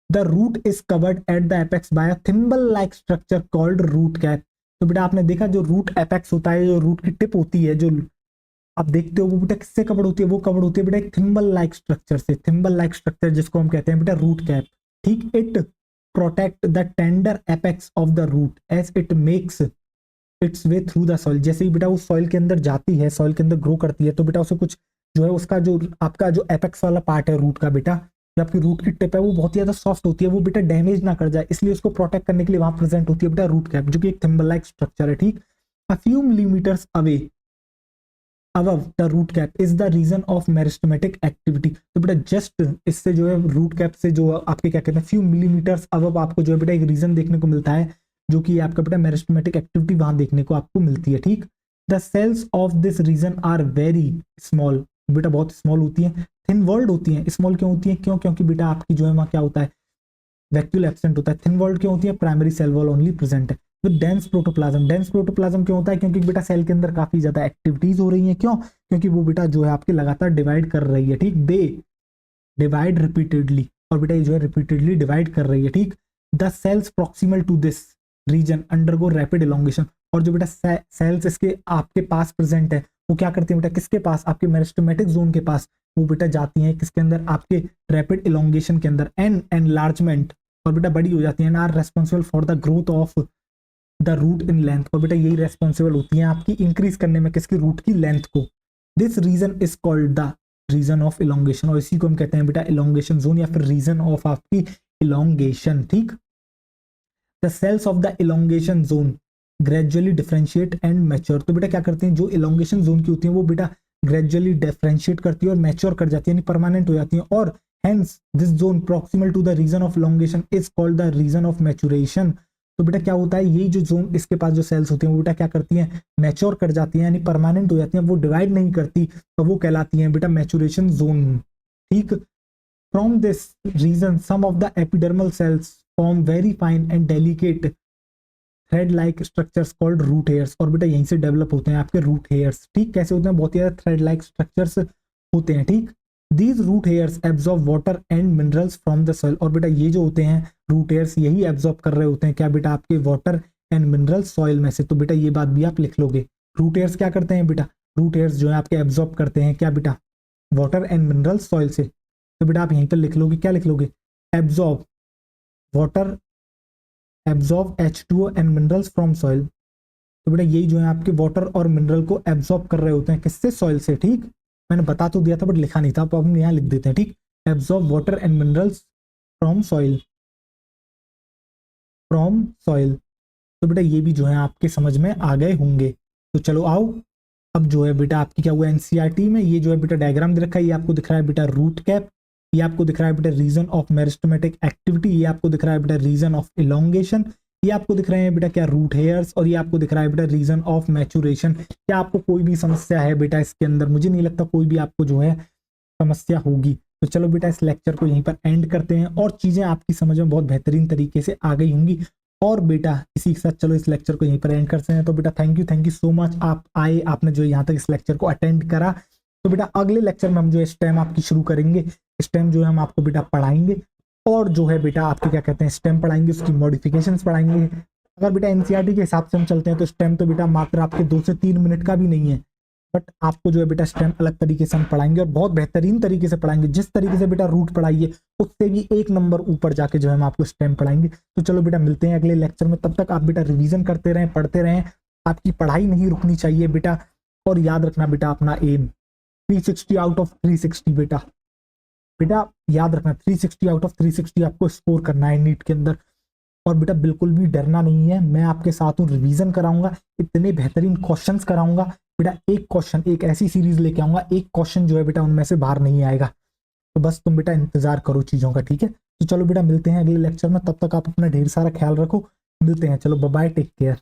A: the root is covered at the apex by a thimble like structure called root cap. तो बेटा आपने देखा जो रूट एपेक्स होता है, जो रूट की टिप होती है, जो आप देखते हो वो बेटा किससे कवर्ड होती है, वो कवर्ड होती है बेटा एक थिम्बल लाइक स्ट्रक्चर से, थिम्बल लाइक स्ट्रक्चर जिसको हम कहते हैं बेटा रूट कैप। ठीक, it protect the tender apex of the root as it makes its way through the soil. जैसे ही बेटा वो सॉइल के अंदर जाती है, सॉइल के अंदर ग्रो करती है, तो बेटा उसे कुछ जो है उसका जो आपका जो एपेक्स वाला पार्ट है रूट का बेटा, जो आपकी रूट की टिप है वो बहुत ही ज्यादा सॉफ्ट होती है, वो बेटा डैमेज ना कर जाए, इसलिए उसको प्रोटेक्ट करने के लिए वहां प्रेजेंट होती है बेटा रूट कैप, जो कि एक थिम्बल लाइक स्ट्रक्चर है, ठीक। A few millimetres away above the root cap is the region of meristematic activity. तो बेटा जस्ट इससे जो है रूट कैप से जो आपके क्या कहते हैं फ्यू मिलीमीटर्स अबव आपको जो है बेटा एक रीजन देखने को मिलता है, जो कि आपका बेटा मेरिस्टेमेटिक एक्टिविटी वहां देखने को आपको मिलती है, ठीक। The cells of this region are very small, बेटा बहुत स्मॉल होती है, थिन वर्ल्ड होती है। स्मॉल क्यों होती है? क्यों? क्योंकि बेटा आपकी जो है वहां क्या होता है, वैक्यूल एब्सेंट होता है। थिन वर्ल्ड क्यों होती है? Primary cell wall only present है। With dense protoplasm, dense protoplasm क्यों होता है? क्योंकि बेटा सेल के अंदर काफी ज्यादा एक्टिविटीज हो रही है। क्यों? क्योंकि वो बेटा जो है आपके लगातार डिवाइड कर रही है, ठीक। दे डिवाइड रिपीटेडली, और बेटा ये जो है रिपीटेडली डिवाइड कर रही है, ठीक। The cells proximal to this region undergo rapid elongation, और जो बेटा सेल्स इसके आपके पास प्रेजेंट है वो क्या करती है बेटा, किसके पास? आपके मेरिस्टेमेटिक जोन के पास वो बेटा जाती हैं, किसके अंदर? आपके रैपिड इलोंगेशन के अंदर, एंड एनलार्जमेंट, और बेटा बड़ी हो जाती है, are responsible for the growth of the root in length, और बेटा यही रेस्पॉन्सिबल होती है आपकी इंक्रीज करने में किसकी? रूट की लेंथ को। This region is called the region of elongation, और इसी को हम कहते हैं बेटा इलोंगेशन जोन, या फिर रीजन ऑफ आपकी इलोंगेशन, ठीक। The cells of the elongation zone gradually differentiate and mature, तो बेटा क्या करते हैं जो इलोंगेशन जोन की होती है वो बेटा ग्रेजुअली डिफरेंशिएट करती है और मैच्योर कर जाती है, यानी परमानेंट हो जाती है, और hence this zone proximal to the region of elongation is called the region of maturation. तो बेटा क्या होता है, यही जो जोन इसके पास जो सेल्स होती हैं वो बेटा क्या करती हैं, मैच्योर कर जाती हैं, यानी परमानेंट हो जाती हैं, वो डिवाइड नहीं करती, तो वो कहलाती हैं बेटा मैच्योरेशन जोन, ठीक। From this region some of the epidermal cells form very fine and delicate thread like structures called root hairs, और बेटा यहीं से डेवलप होते हैं आपके रूट हेयर्स, ठीक। कैसे होते हैं? बहुत ही ज्यादा थ्रेड लाइक स्ट्रक्चर्स होते हैं, ठीक। These root hairs absorb water and minerals from the soil, और बेटा ये जो होते हैं रूट हेयर्स यही एब्जॉर्ब कर रहे होते हैं क्या बेटा, आपके वाटर एंड मिनरल्स सॉइल में से। तो बेटा ये बात भी आप लिख लोगे, रूट हेयर्स क्या करते हैं बेटा, रूट हेयर्स जो है आपके एब्जॉर्ब करते हैं क्या बेटा, वाटर एंड मिनरल्स सॉइल से। तो बेटा आप यहीं पर लिख लोगे, क्या लिख लोगे, absorb water, absorb H2O and minerals from soil. तो बेटा यही जो है आपके वाटर और मिनरल को एब्जॉर्ब कर रहे होते हैं, किससे? सॉइल से, ठीक। मैंने बता तो दिया था बट लिखा नहीं था, तो हम यहाँ लिख देते हैं, ठीक। Absorb water and minerals from soil, from soil. तो बेटा ये भी जो है आपके समझ में आ गए होंगे। तो चलो आओ, अब जो है बेटा आपकी क्या हुआ एनसीईआरटी में, ये जो है बेटा डायग्राम दे रखा है, ये आपको दिख रहा है बेटा रूट कैप, ये आपको दिख रहा है बेटा रीजन ऑफ मेरिस्टेमेटिक एक्टिविटी, ये आपको दिख रहा है बेटा रीजन ऑफ इलोंगेशन, ये आपको दिख रहे हैं बेटा क्या, रूट हेयर्स, और ये आपको दिख रहा है बेटा रीजन ऑफ मैच्योरेशन। क्या आपको कोई भी समस्या है बेटा इसके अंदर? मुझे नहीं लगता कोई भी आपको जो है समस्या होगी। तो चलो बेटा इस लेक्चर को यहीं पर एंड करते हैं, और चीजें आपकी समझ में बहुत बेहतरीन तरीके से आ गई होंगी। और बेटा इसी के साथ चलो इस लेक्चर को यहीं पर एंड करते हैं। तो बेटा थैंक यू सो मच, आप आए, आपने जो यहाँ तक इस लेक्चर को अटेंड करा। तो बेटा अगले लेक्चर में हम जो स्टेम आपकी शुरू करेंगे, स्टेम जो है हम आपको बेटा पढ़ाएंगे, और जो है बेटा आपके क्या कहते हैं स्टेम पढ़ाएंगे, उसकी मॉडिफिकेशंस पढ़ाएंगे। अगर बेटा एनसीईआरटी के हिसाब से हम चलते हैं तो स्टेम तो बेटा मात्र आपके 2 से 3 मिनट का भी नहीं है, बट आपको जो है बेटा स्टेम अलग तरीके से हम पढ़ाएंगे, और बहुत बेहतरीन तरीके से पढ़ाएंगे। जिस तरीके से बेटा रूट पढ़ाइए उससे भी 1 नंबर ऊपर जाके जो है हम आपको स्टेम पढ़ाएंगे। तो चलो बेटा मिलते हैं अगले लेक्चर में, तब तक आप बेटा रिवीजन करते रहें, पढ़ते रहें, आपकी पढ़ाई नहीं रुकनी चाहिए बेटा। और याद रखना बेटा अपना एम 360 आउट ऑफ 360 बेटा, बेटा याद रखना 360 आउट ऑफ 360 आपको स्कोर करना है नीट के अंदर। और बेटा बिल्कुल भी डरना नहीं है, मैं आपके साथ हूँ, रिवीजन कराऊंगा, इतने बेहतरीन क्वेश्चंस कराऊंगा बेटा, एक क्वेश्चन, एक ऐसी सीरीज लेके आऊंगा, एक क्वेश्चन जो है बेटा उनमें से बाहर नहीं आएगा। तो बस तुम बेटा इंतजार करो चीजों का, ठीक है। तो चलो बेटा मिलते हैं अगले लेक्चर में, तब तक आप अपना ढेर सारा ख्याल रखो, मिलते हैं, चलो बाय बाय, टेक केयर।